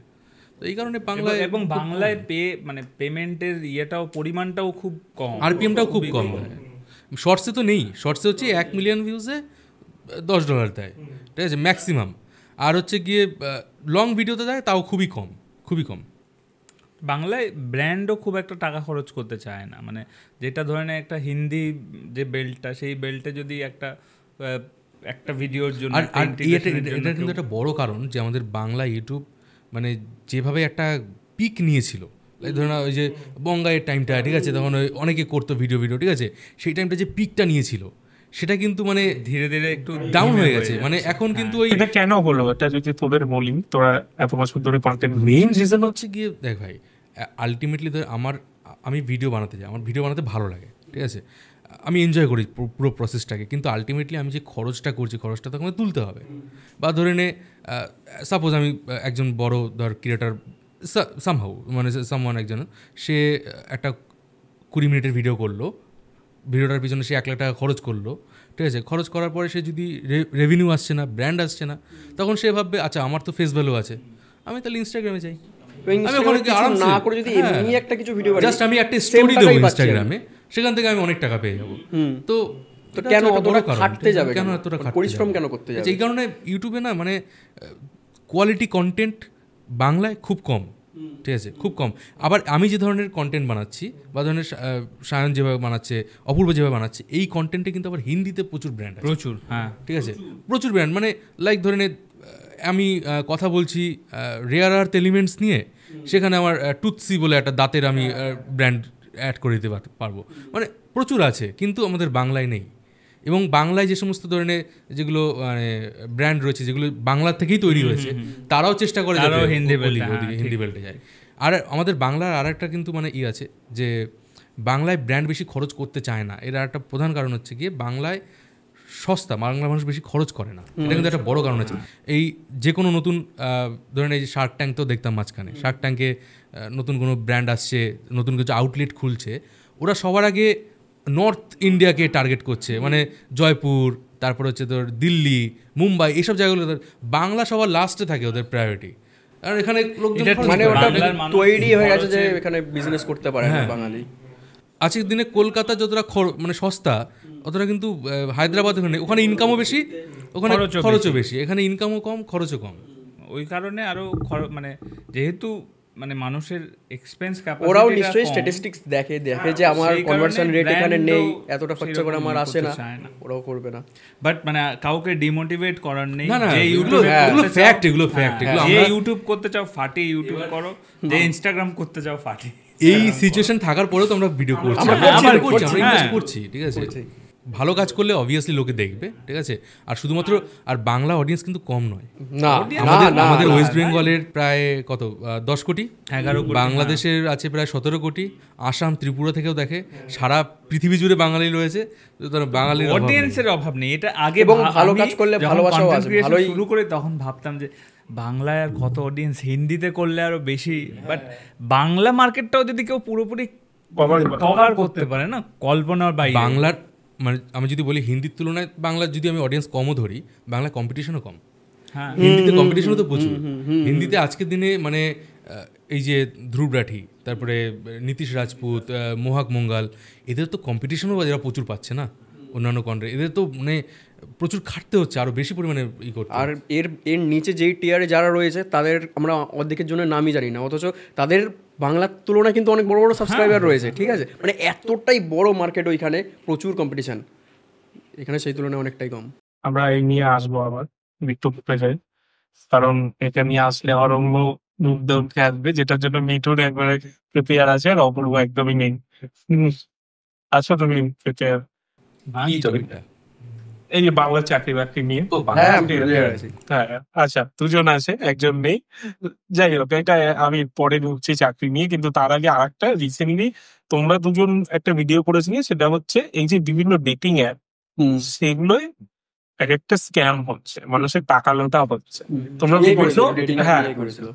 [SPEAKER 4] তো এই কারণে বাংলায়,
[SPEAKER 2] এবং বাংলায় পেমেন্টের ইয়েটাও, পরিমাণটাও খুব কম,
[SPEAKER 4] আরপিএমটাও খুব কম। শর্টসে তো নেই, শর্টসে হচ্ছে 1 মিলিয়ন ভিউজে $10 দেয়, ঠিক আছে, ম্যাক্সিমাম। আর হচ্ছে গিয়ে লং ভিডিওতে দেয়, তাও খুবই কম।
[SPEAKER 2] বাংলায় ব্র্যান্ডও খুব একটা টাকা খরচ করতে চায় না, মানে যেটা ধরে নেয় একটা হিন্দি যে বেল্টটা, সেই বেল্টে যদি একটা ভিডিওর জন্য,
[SPEAKER 4] আর এটা কিন্তু একটা বড় কারণ যে আমাদের বাংলা ইউটিউব মানে যেভাবে একটা পিক নিয়েছিল, ধরে না ওই যে বঙ্গাইয়ের টাইমটা, ঠিক আছে, তখন অনেকে করতো ভিডিও, ঠিক আছে, সেই টাইমটা যে পিকটা নিয়েছিল, সেটা কিন্তু মানে
[SPEAKER 2] ধীরে ধীরে একটু
[SPEAKER 4] ডাউন হয়ে গেছে। মানে এখন কিন্তু
[SPEAKER 1] এটা কেন হলো, এটা যদি তোদের বলি, তোরা এত বছর ধরে কন্টেন্ট, মেইন রিজন হচ্ছে গিয়ে,
[SPEAKER 4] দেখ ভাই, আলটিমেটলি ধর আমি ভিডিও বানাতে যাই, আমার ভিডিও বানাতে ভালো লাগে, ঠিক আছে, আমি এনজয় করি পুরো প্রসেসটাকে, কিন্তু আলটিমেটলি আমি যে খরচটা করছি, খরচটা তখন তুলতে হবে। বা ধরে নে, সাপোজ আমি একজন বড় ক্রিয়েটার, সামহাউ মানে সামওয়ান একজন, সে একটা 20 মিনিটের ভিডিও করলো, ভিডিওটার পিছনে সে 1 লাখ টাকা খরচ করলো, ঠিক আছে, খরচ করার পরে সে যদি রেভিনিউ আসছে না, ব্র্যান্ড আসছে না, তখন সে ভাববে আচ্ছা আমার তো ফেস ভ্যালু আছে, আমি তাহলে ইনস্টাগ্রামে যাই,
[SPEAKER 3] আমি ওখানে কিছু না করে যদি এমনি একটা কিছু ভিডিও বানাই,
[SPEAKER 4] জাস্ট আমি একটা স্টোরি দেবো ইনস্টাগ্রামে, সেখান থেকে আমি অনেক টাকা পেয়ে যাবো। তো
[SPEAKER 3] কেন অতটা খাটতে যাবে,
[SPEAKER 4] কেন এতটা
[SPEAKER 3] পরিশ্রম কেন করতে যাবে?
[SPEAKER 4] এই কারণে ইউটিউবে না মানে কোয়ালিটি কন্টেন্ট বাংলায় খুব কম, ঠিক আছে, খুব কম। আবার আমি যে ধরনের কন্টেন্ট বানাচ্ছি বা ধরনের সায়ন যেভাবে বানাচ্ছে, অপূর্ব যেভাবে বানাচ্ছে, এই কন্টেন্টে কিন্তু আবার হিন্দিতে প্রচুর ব্র্যান্ড আছে,
[SPEAKER 2] প্রচুর, হ্যাঁ
[SPEAKER 4] ঠিক আছে, প্রচুর ব্র্যান্ড। মানে লাইক ধরে নে আমি কথা বলছি রেয়ার আর্থ এলিমেন্টস নিয়ে, সেখানে আমার টুথসি বলে একটা দাঁতের আমি ব্র্যান্ড অ্যাড করে দিতে পারবো, মানে প্রচুর আছে, কিন্তু আমাদের বাংলায় নেই। এবং বাংলায় যে সমস্ত ধরনের যেগুলো মানে ব্র্যান্ড রয়েছে, যেগুলো বাংলা থেকেই তৈরি হয়েছে, তারাও চেষ্টা করে হিন্দি বেল্টে যায়। আর আমাদের বাংলার আর একটা কিন্তু মানে আছে যে বাংলায় ব্র্যান্ড বেশি খরচ করতে চায় না। এর একটা প্রধান কারণ হচ্ছে গিয়ে বাংলায় সস্তা, বাংলা মানুষ বেশি খরচ করে না, এটা কিন্তু একটা বড় কারণ আছে। এই যে কোনো নতুন ধরেন এই যে শার্ক ট্যাঙ্ক তো দেখতাম মাঝখানে, শার্ক ট্যাঙ্কে নতুন কোনো ব্র্যান্ড আসছে, নতুন কিছু আউটলেট খুলছে, ওরা সবার আগে নর্থ ইন্ডিয়াকে টার্গেট করছে, মানে জয়পুর, তারপর হচ্ছে তোর দিল্লি, মুম্বাই, এইসব জায়গাগুলো। বাংলা সবার লাস্টে থাকে ওদের প্রায়োরিটি, আর এখানে লোকজন
[SPEAKER 3] মানে ওটা তৈরি হয়ে গেছে যে এখানে বিজনেস করতে পারে না বাঙালি।
[SPEAKER 4] আজকের দিনে কলকাতা যতটা মানে সস্তা, অতটা কিন্তু হায়দ্রাবাদ ওখানে ইনকামও বেশি, ওখানে খরচও বেশি। এখানে ইনকামও কম, খরচও কম।
[SPEAKER 2] ওই কারণে আরো মানে যেহেতু মানে মানুষের এক্সপেন্স ক্যাপাসিটি,
[SPEAKER 3] ওরাও নিশ্চয়ই স্ট্যাটিস্টিক্স দেখে যে আমার কনভার্সন রেট এখানে নেই, এতটা খরচা করে আমার আসে না, ওরাও করবে না।
[SPEAKER 2] বাট মানে কাউকে ডিমোটিভেট করার নেই
[SPEAKER 4] যে ইউটিউব, এগুলো ফ্যাক্ট, এগুলো ফ্যাক্ট, এগুলো
[SPEAKER 2] যে ইউটিউব করতে চাও ফাটি ইউটিউব করো, যে ইনস্টাগ্রাম করতে চাও ফাটি।
[SPEAKER 4] এই সিচুয়েশন থাকার পরেও তো আমরা ভিডিও করছি, আমরা ইনভেস্ট করছি, ঠিক আছে। ভালো কাজ করলে অবভিয়াসলি লোকে দেখবে, ঠিক আছে। আর শুধুমাত্র আর বাংলা অডিয়েন্স কিন্তু কম নয়, আমাদের ওয়েস্ট বেঙ্গলের প্রায় কত 10 কোটি,
[SPEAKER 2] 11 কোটি,
[SPEAKER 4] বাংলাদেশের আছে প্রায় 17 কোটি, আসাম ত্রিপুরা থেকেও দেখে, সারা পৃথিবী জুড়ে বাঙালি রয়েছে, বাঙালির
[SPEAKER 2] অডিয়েন্সের অভাব নেই। এটা আগে
[SPEAKER 3] এবং ভালো কাজ করলে ভালোবাসাও আছে, ভালোই
[SPEAKER 2] শুরু করে তখন ভাবতাম যে বাংলায় আর কত অডিয়েন্স, হিন্দিতে করলে আরো বেশি। বাট বাংলা মার্কেটটাও যদি কেউ পুরোপুরি কভার করতে পারে না, কল্পনার বাইরে।
[SPEAKER 4] বাংলার মানে আমি যদি বলি হিন্দির তুলনায় বাংলার যদি আমি অডিয়েন্স কমও ধরি, বাংলা কম্পিটিশনও কম, হিন্দিতে কম্পিটিশনও তো প্রচুর। হিন্দিতে আজকের দিনে মানে এই যে ধ্রুব রাঠি, তারপরে নীতিশ রাজপুত, মোহাক মঙ্গাল, এদের তো কম্পিটিশনও এরা প্রচুর পাচ্ছে না অন্যান্য কন্ট্রি, এদের তো মানে প্রচুর খাটতে হচ্ছে, আরও বেশি পরিমাণে করতে।
[SPEAKER 3] আর এর নিচে যেই টিয়ারে যারা রয়েছে তাদের আমরা অর্ধেকের জন্য নামই জানি না, অথচ তাদের বাংলার তুলনায় কিন্তু অনেক বড় বড় সাবস্ক্রাইবার রয়েছে, ঠিক আছে। মানে এতটাই বড় মার্কেট, ওইখানে প্রচুর কম্পিটিশন, এখানে সেই তুলনায় অনেকটাই কম।
[SPEAKER 1] আমরা এই নিয়ে আসবো আবার মৃত্যু পেজে, কারণ এটা নিয়ে আসলে অরম্য উঠে আসবে, যেটার জন্য মিঠুন একবারে প্রিপেয়ার আছে আর অপূর্ব একদমই নেই। আচ্ছা তুমি প্রিপেয়ার এই যে বাংলা চাকরি বাকরি নিয়ে? হ্যাঁ আচ্ছা, দুজন আছে, একজন নেই। যাই হোক, এটা আমি পরে ঢুকছি চাকরি নিয়ে, কিন্তু তার আগে আর একটা রিসেন্টলি তোমরা দুজন একটা ভিডিও করেছিলে, সেটা হচ্ছে এই যে বিভিন্ন ডেটিং অ্যাপ, সেগুলোই এক একটা স্ক্যাম হচ্ছে, মানুষের টাকা লোটা হচ্ছে। তোমরা কি করছো? হ্যাঁ,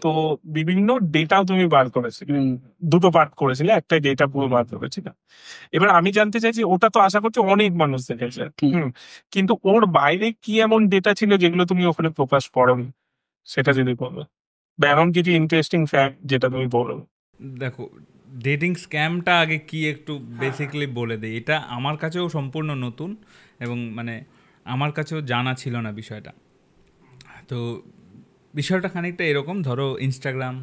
[SPEAKER 1] তো বিভিন্ন ডেটাও তুমি বার করেছিলে, দুটো পার্ট করেছিলে, একটাই ডেটা পুরো বার করেছিল। এবার আমি জানতে চাইছি, ওটা তো আশা করছি অনেক মানুষ দেখেছে, কিন্তু ওর বাইরে কি এমন ডেটা ছিল যেগুলো তুমি ওখানে প্রকাশ করোনি, সেটা যদি বলো, বা এমন কিছু ইন্টারেস্টিং ফ্যাক্ট যেটা তুমি বলো।
[SPEAKER 2] দেখো, ডেটিং স্ক্যামটা আগে কি একটু বেসিক্যালি বলে দেই। এটা আমার কাছেও সম্পূর্ণ নতুন এবং মানে আমার কাছেও জানা ছিল না বিষয়টা। তো বিষয়টা খানিকটা এরকম, ধরো ইনস্টাগ্রাম,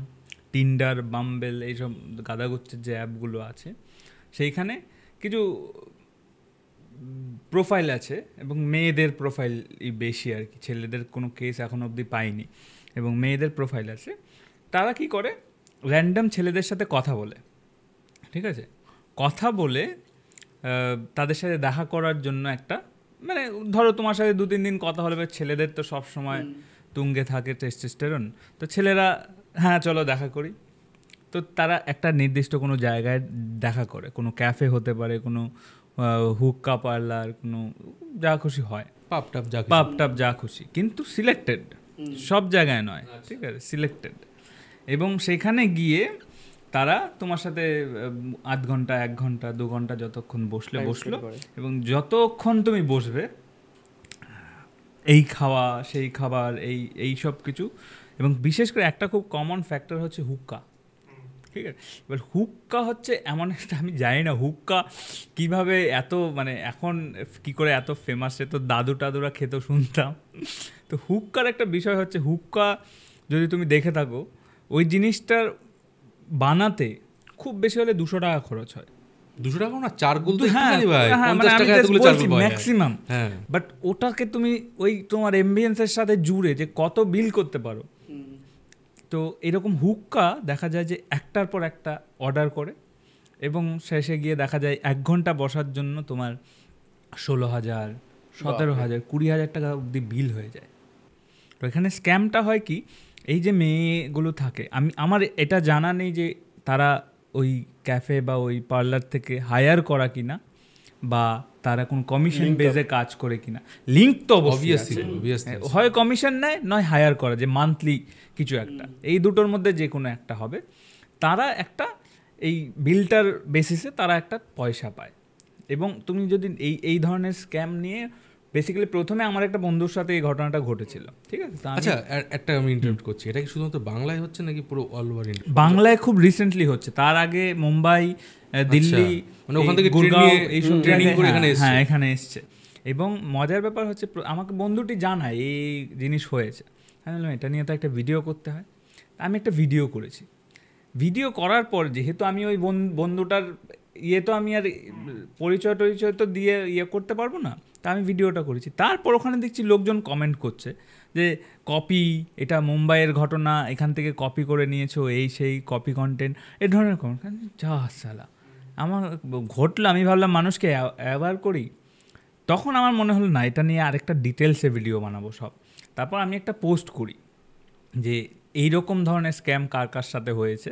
[SPEAKER 2] টিন্ডার, বাম্বেল, এইসব গাদাগুচ্ছের যে অ্যাপগুলো আছে, সেইখানে কিছু প্রোফাইল আছে এবং মেয়েদের প্রোফাইল বেশি আর কি, ছেলেদের কোনো কেস এখন অবধি পাইনি, এবং মেয়েদের প্রোফাইল আছে। তারা কি করে, র্যান্ডম ছেলেদের সাথে কথা বলে, ঠিক আছে, কথা বলে তাদের সাথে দেখা করার জন্য একটা, মানে ধরো তোমার সাথে 2-3 দিন কথা হলে, ছেলেদের তো সব সময় তুঙ্গে থাকে টেস্টোস্টেরন, তো ছেলেরা হ্যাঁ চলো দেখা করি। তো তারা একটা নির্দিষ্ট কোনো জায়গায় দেখা করে, কোনো ক্যাফে হতে পারে, কোনো হুক্কা পার্লার, কোনো যা খুশি হয়, পাব টাপ যা খুশি, কিন্তু সিলেক্টেড, সব জায়গায় নয়, ঠিক আছে, সিলেক্টেড। এবং সেখানে গিয়ে তারা তোমার সাথে 8 ঘন্টা, 1 ঘন্টা, 2 ঘন্টা যতক্ষণ বসলো, এবং যতক্ষণ তুমি বসবে এই খাওয়া সেই খাবার এই সব কিছু, এবং বিশেষ করে একটা খুব কমন ফ্যাক্টর হচ্ছে হুক্কা, ঠিক আছে? এবার হুক্কা হচ্ছে এমন একটা, আমি জানি না হুক্কা কীভাবে এত মানে এখন কি করে এত ফেমাস, সে তো দাদু টাদুরা খেতে শুনতাম। তো হুক্কার একটা বিষয় হচ্ছে, হুক্কা যদি তুমি দেখে থাকো, ওই জিনিসটার বানাতে খুব বেশি হলে 200 টাকা খরচ হয়।
[SPEAKER 4] 200 টাকা না, চারগুল তো
[SPEAKER 2] হ্যাঁ,
[SPEAKER 4] একটুখানি ভাই,
[SPEAKER 2] হ্যাঁ,
[SPEAKER 4] 50 টাকা এতগুলো চারগুল পাওয়া যায়
[SPEAKER 2] ম্যাক্সিমাম।
[SPEAKER 4] হ্যাঁ,
[SPEAKER 2] বাট ওটাকে তুমি ওই তোমার এমবিয়েন্সের সাথে জুড়ে যে কত বিল করতে পারো। তো এরকম হুক্কা দেখা যায় যে একটার পর একটা অর্ডার করে এবং শেষে গিয়ে দেখা যায় 1 ঘন্টা বসার জন্য তোমার 16,000, 17,000, 20,000 টাকা অবধি বিল হয়ে যায়। তো এখানে স্ক্যামটা হয় কি, এই যে মেয়েগুলো থাকে, আমার এটা জানা নেই যে তারা ওই ক্যাফে বা ওই পার্লার থেকে হায়ার করা কিনা বা তারা কোন কমিশন বেজে কাজ করে কিনা। লিঙ্ক তো অবভিয়াসলি হয় কমিশন নেয়, নয় হায়ার করা, যে মান্থলি কিছু একটা, এই দুটোর মধ্যে যে কোনো একটা হবে। তারা একটা এই বিলটার বেসিসে তারা একটা পয়সা পায়। এবং তুমি যদি এই ধরনের স্ক্যাম নিয়ে বেসিক্যালি, প্রথমে আমার একটা বন্ধুর সাথে এই ঘটনাটা ঘটেছিল, ঠিক আছে?
[SPEAKER 4] আচ্ছা, একটা আমি ইন্টারাপ্ট করছি, এটা কি শুধুমাত্র বাংলায় হচ্ছে নাকি পুরো অল ওভার ইন্ডিয়া?
[SPEAKER 2] বাংলায় খুব রিসেন্টলি হচ্ছে, তার আগে মুম্বাই, দিল্লি,
[SPEAKER 4] মানে ওখান থেকে
[SPEAKER 2] গুরগাঁও এইসব
[SPEAKER 4] ট্রেনিং করে এখানে এসেছে।
[SPEAKER 2] হ্যাঁ, এখানে এসছে। এবং মজার ব্যাপার হচ্ছে, আমাকে বন্ধুটি জানায় এই জিনিস হয়েছে। আমি বললাম এটা নিয়ে তো একটা ভিডিও করতে হয়। আমি একটা ভিডিও করেছি। ভিডিও করার পর যেহেতু আমি ওই বন্ধুটার তো আমি আর পরিচয় তো দিয়ে করতে পারবো না, তা আমি ভিডিওটা করেছি। তারপর ওখানে দেখছি লোকজন কমেন্ট করছে যে কপি, এটা মুম্বাইয়ের ঘটনা, এখান থেকে কপি করে নিয়েছো, এই সেই কপি কন্টেন্ট, এই ধরনের কমেন্ট। যা সালা আমার ঘটলো, আমি ভাবলাম মানুষকে অ্যাওয়ার করি। তখন আমার মনে হলো না, এটা নিয়ে আরেকটা ডিটেলসে ভিডিও বানাবো সব। তারপর আমি একটা পোস্ট করি যে এইরকম ধরনের স্ক্যাম কার কার সাথে হয়েছে,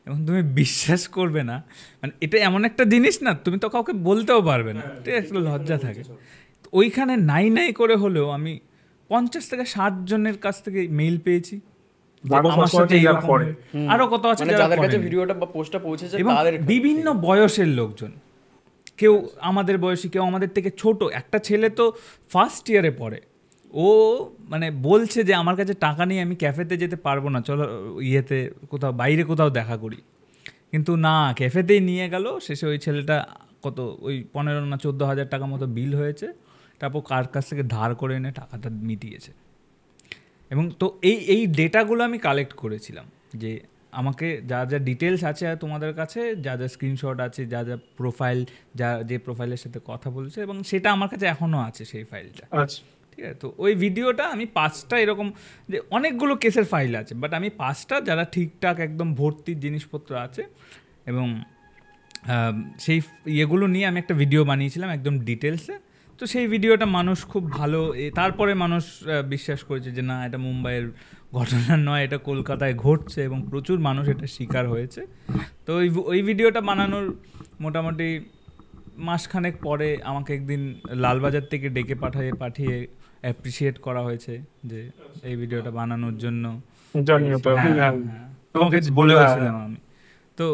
[SPEAKER 2] এবং তুমি বিশ্বাস করবে না, মানে এটা এমন একটা জিনিস না, তুমি তো কাউকে বলতেও পারবে না, ঠিক আছে? লজ্জা থাকে। ওইখানে নাই করে হলেও আমি 50 থেকে 60 জনের কাছ থেকে মেইল পেয়েছি, আরো কত আছে যাদের কাছে
[SPEAKER 3] ভিডিওটা বা পোস্টটা পৌঁছেছে,
[SPEAKER 2] তাদের বিভিন্ন বয়সের লোকজন, কেউ আমাদের বয়সী, কেউ আমাদের থেকে ছোট। একটা ছেলে তো ফার্স্ট ইয়ারে পড়ে, ও মানে বলছে যে আমার কাছে টাকা নেই, আমি ক্যাফেতে যেতে পারবো না, চলো কোথাও বাইরে কোথাও দেখা করি। কিন্তু না, ক্যাফেতেই নিয়ে গেল। শেষে ওই ছেলেটা কত, ওই 15 না 14,000 টাকা মতো বিল হয়েছে। তারপর কার কাছ থেকে ধার করে এনে টাকাটা মিটিয়েছে। এবং তো এই ডেটাগুলো আমি কালেক্ট করেছিলাম, যে আমাকে যা যা ডিটেলস আছে তোমাদের কাছে, যা যা স্ক্রিনশট আছে, যা যা প্রোফাইল, যে প্রোফাইলের সাথে কথা বলছে, এবং সেটা আমার কাছে এখনও আছে সেই ফাইলটা। ঠিক আছে? তো ওই ভিডিওটা আমি 5টা এরকম, যে অনেকগুলো কেসের ফাইল আছে, বাট আমি 5টা যারা ঠিকঠাক একদম ভর্তি জিনিসপত্র আছে, এবং সেই ইয়েগুলো নিয়ে আমি একটা ভিডিও বানিয়েছিলাম একদম ডিটেলসে। তো সেই ভিডিওটা মানুষ খুব ভালো, তারপরে মানুষ বিশ্বাস করেছে যে না, এটা মুম্বাইয়ের ঘটনা নয়, এটা কলকাতায় ঘটছে, এবং প্রচুর মানুষ এটা শিকার হয়েছে। তো ওই ভিডিওটা বানানোর মোটামুটি মাসখানেক পরে আমাকে একদিন লালবাজার থেকে ডেকে পাঠিয়ে অ্যাপ্রিসিয়েট করা হয়েছে যে এই ভিডিওটা বানানোর জন্য তোমাকে বলেছিলাম আমি। তো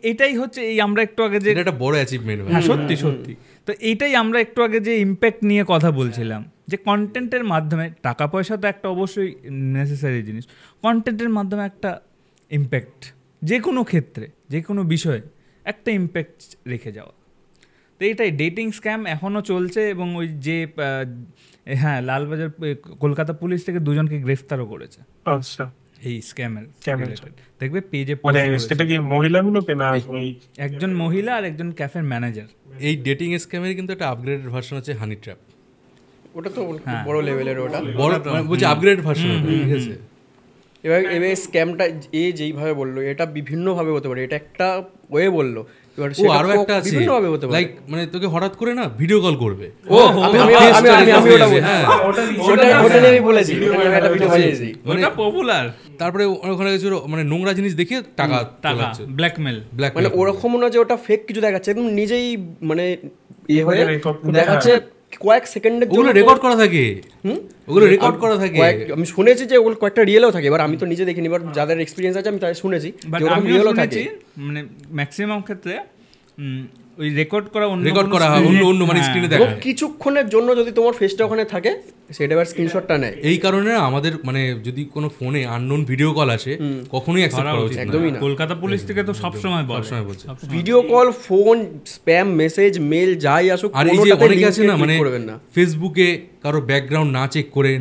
[SPEAKER 2] এইটাই হচ্ছে আমরা একটু আগে যে
[SPEAKER 4] একটা বড় অ্যাচিভমেন্ট।
[SPEAKER 2] হ্যাঁ, সত্যি। তো এইটাই আমরা একটু আগে যে ইম্প্যাক্ট নিয়ে কথা বলছিলাম, যে কন্টেন্টের মাধ্যমে, টাকা পয়সা তো একটা অবশ্যই নেসেসারি জিনিস, কন্টেন্টের মাধ্যমে একটা ইম্প্যাক্ট, যে কোনো ক্ষেত্রে, যে কোনো বিষয়ে একটা ইম্প্যাক্ট রেখে যাওয়া। তো এইটাই ডেটিং স্ক্যাম এখনও চলছে। এবং ওই যে হ্যাঁ, লালবাজার কলকাতা পুলিশ থেকে 2জনকে গ্রেফতারও করেছে
[SPEAKER 1] আচ্ছা
[SPEAKER 2] এই স্ক্যামের। দেখবে পেজে একজন মহিলা আর একজন ক্যাফের ম্যানেজার।
[SPEAKER 4] এই ডেটিং স্ক্যামের কিন্তু একটা আপগ্রেডেড ভার্সন আছে, হানি ট্র্যাপ।
[SPEAKER 3] ওটা তো বড় লেভেলের, ওটা
[SPEAKER 4] বড় বলছি আপগ্রেড ভার্সন, ঠিক আছে?
[SPEAKER 3] এবার স্ক্যামটা যেইভাবে বললো, এটা বিভিন্নভাবে হতে পারে, এটা একটা ওয়ে বললো।
[SPEAKER 4] আরো একটা আছে, লাইক মানে তোকে হঠাৎ করে না ভিডিও কল করবে। তারপরে ওখানে মানে নোংরা জিনিস দেখে টাকা
[SPEAKER 2] ব্ল্যাকমেল,
[SPEAKER 3] মানে ওরকম না যে ওটা ফেক কিছু দেখাচ্ছে, একদম নিজেই মানে ইয়ে হয়ে দেখাচ্ছে। কয়েক সেকেন্ডের জন্য
[SPEAKER 4] রেকর্ড করা থাকে, ওগুলো রেকর্ড করা থাকে।
[SPEAKER 3] আমি শুনেছি যে ওগুলো কয়েকটা রিয়েলও থাকে। এবার আমি তো নিজে দেখিনি, এবার যাদের এক্সপিরিয়েন্স আছে আমি তাই শুনেছি,
[SPEAKER 2] মানে ম্যাক্সিমাম ক্ষেত্রে ওই রেকর্ড করা
[SPEAKER 4] অন্য মানে স্ক্রিনে দেখা
[SPEAKER 3] কিছুক্ষণের জন্য যদি তোমার ফেসটা ওখানে থাকে সেটা আবার স্ক্রিনশটটা নেয়।
[SPEAKER 4] এই কারণে আমাদের মানে যদি কোনো ফোনে আননোন ভিডিও কল আসে কখনোই অ্যাকসেপ্ট করা উচিত
[SPEAKER 3] একদমই না।
[SPEAKER 2] কলকাতা পুলিশ থেকে তো সবসময় বলছে
[SPEAKER 3] video call, phone, spam message, mail যাই আসুক,
[SPEAKER 4] আর এই যে অনেকে আছে না মানে ফেসবুকে কারো ব্যাকগ্রাউন্ড না চেক করে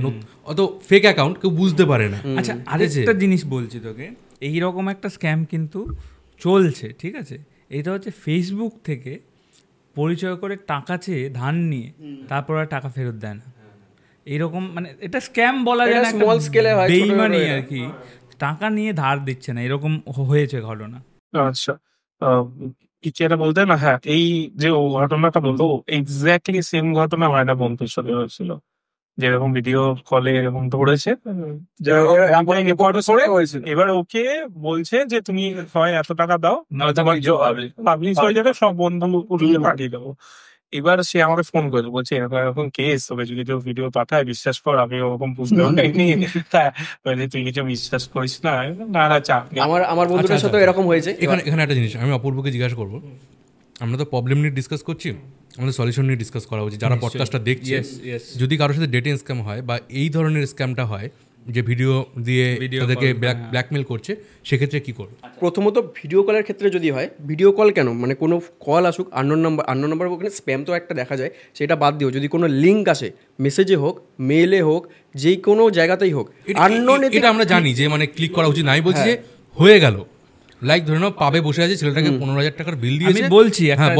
[SPEAKER 4] অত ফেক অ্যাকাউন্ট কেউ বুঝতে পারে না।
[SPEAKER 2] আচ্ছা আরেকটা জিনিস বলছি তোকে, এইরকম একটা স্ক্যাম কিন্তু চলছে, ঠিক আছে? এটা হচ্ছে ফেসবুক থেকে পরিচয় করে টাকা চেয়ে ধার নিয়ে তারপর আর টাকা ফেরত দেয় না, এইরকম মানে এটা স্ক্যাম বলা যায় না,
[SPEAKER 3] স্মল স্কেলে হয়,
[SPEAKER 2] বেইমানি আর কি, টাকা নিয়ে ধার দিচ্ছে না, এরকম হয়েছে ঘটনা।
[SPEAKER 1] আচ্ছা, কিছু একটা বলতে না, হ্যাঁ এই যে ঘটনাটা বলতো এক্স্যাক্টলি সেম ঘটনা হয় না বন্ধুর সাথে হয়েছিল, যেরকম ভিডিও কলে এরকম ধরেছে, এবার ওকে বলছে যে তুমি হয় এত টাকা দাও নয়তো পাবলিশ হয়ে যাবে, সব বন্ধু পাঠিয়ে দেবো। এবার সে আমাকে ফোন করে বলছে এরকম এরকম কেস, তোকে যদি কেউ ভিডিও পাঠায় বিশ্বাস কর, আমি ওরকম বুঝতে পারিনি, তুই কিছু বিশ্বাস করিস না। না চাপ নেই।
[SPEAKER 3] আমার বন্ধুদের সাথে এরকম হয়েছে।
[SPEAKER 4] এখানে একটা জিনিস আমি অপূর্বকে জিজ্ঞাসা করবো, আমরা তো প্রবলেম নিয়ে ডিসকাস করছি, আমাদের সলিউশন নিয়ে ডিসকাস করা উচিত। যারা পডকাস্টটা দেখছে, যদি কারোর সাথে ডেটিং স্ক্যাম হয় বা এই ধরনের স্ক্যামটা হয় যে ভিডিও দিয়ে তাদেরকে ব্ল্যাকমেল করছে, সেক্ষেত্রে কি করবে?
[SPEAKER 3] প্রথমত ভিডিও কলের ক্ষেত্রে যদি হয়, ভিডিও কল কেন, মানে কোনো কল আসুক আননোন নাম্বার, ওখানে স্প্যাম তো একটা দেখা যায়, সেটা বাদ দিও। যদি কোনো লিঙ্ক আসে, মেসেজে হোক, মেইলে হোক, যে কোনো জায়গাতেই হোক, আননোন,
[SPEAKER 4] এটা আমরা জানি যে মানে ক্লিক করা উচিত না। আমি বলছি যে হয়ে গেল, লাইক ধরে নাও পাবে বসে আছে, ছেলেটাকে 15,000 টাকার বিল দিয়েছে।
[SPEAKER 2] আমি বলছি একটা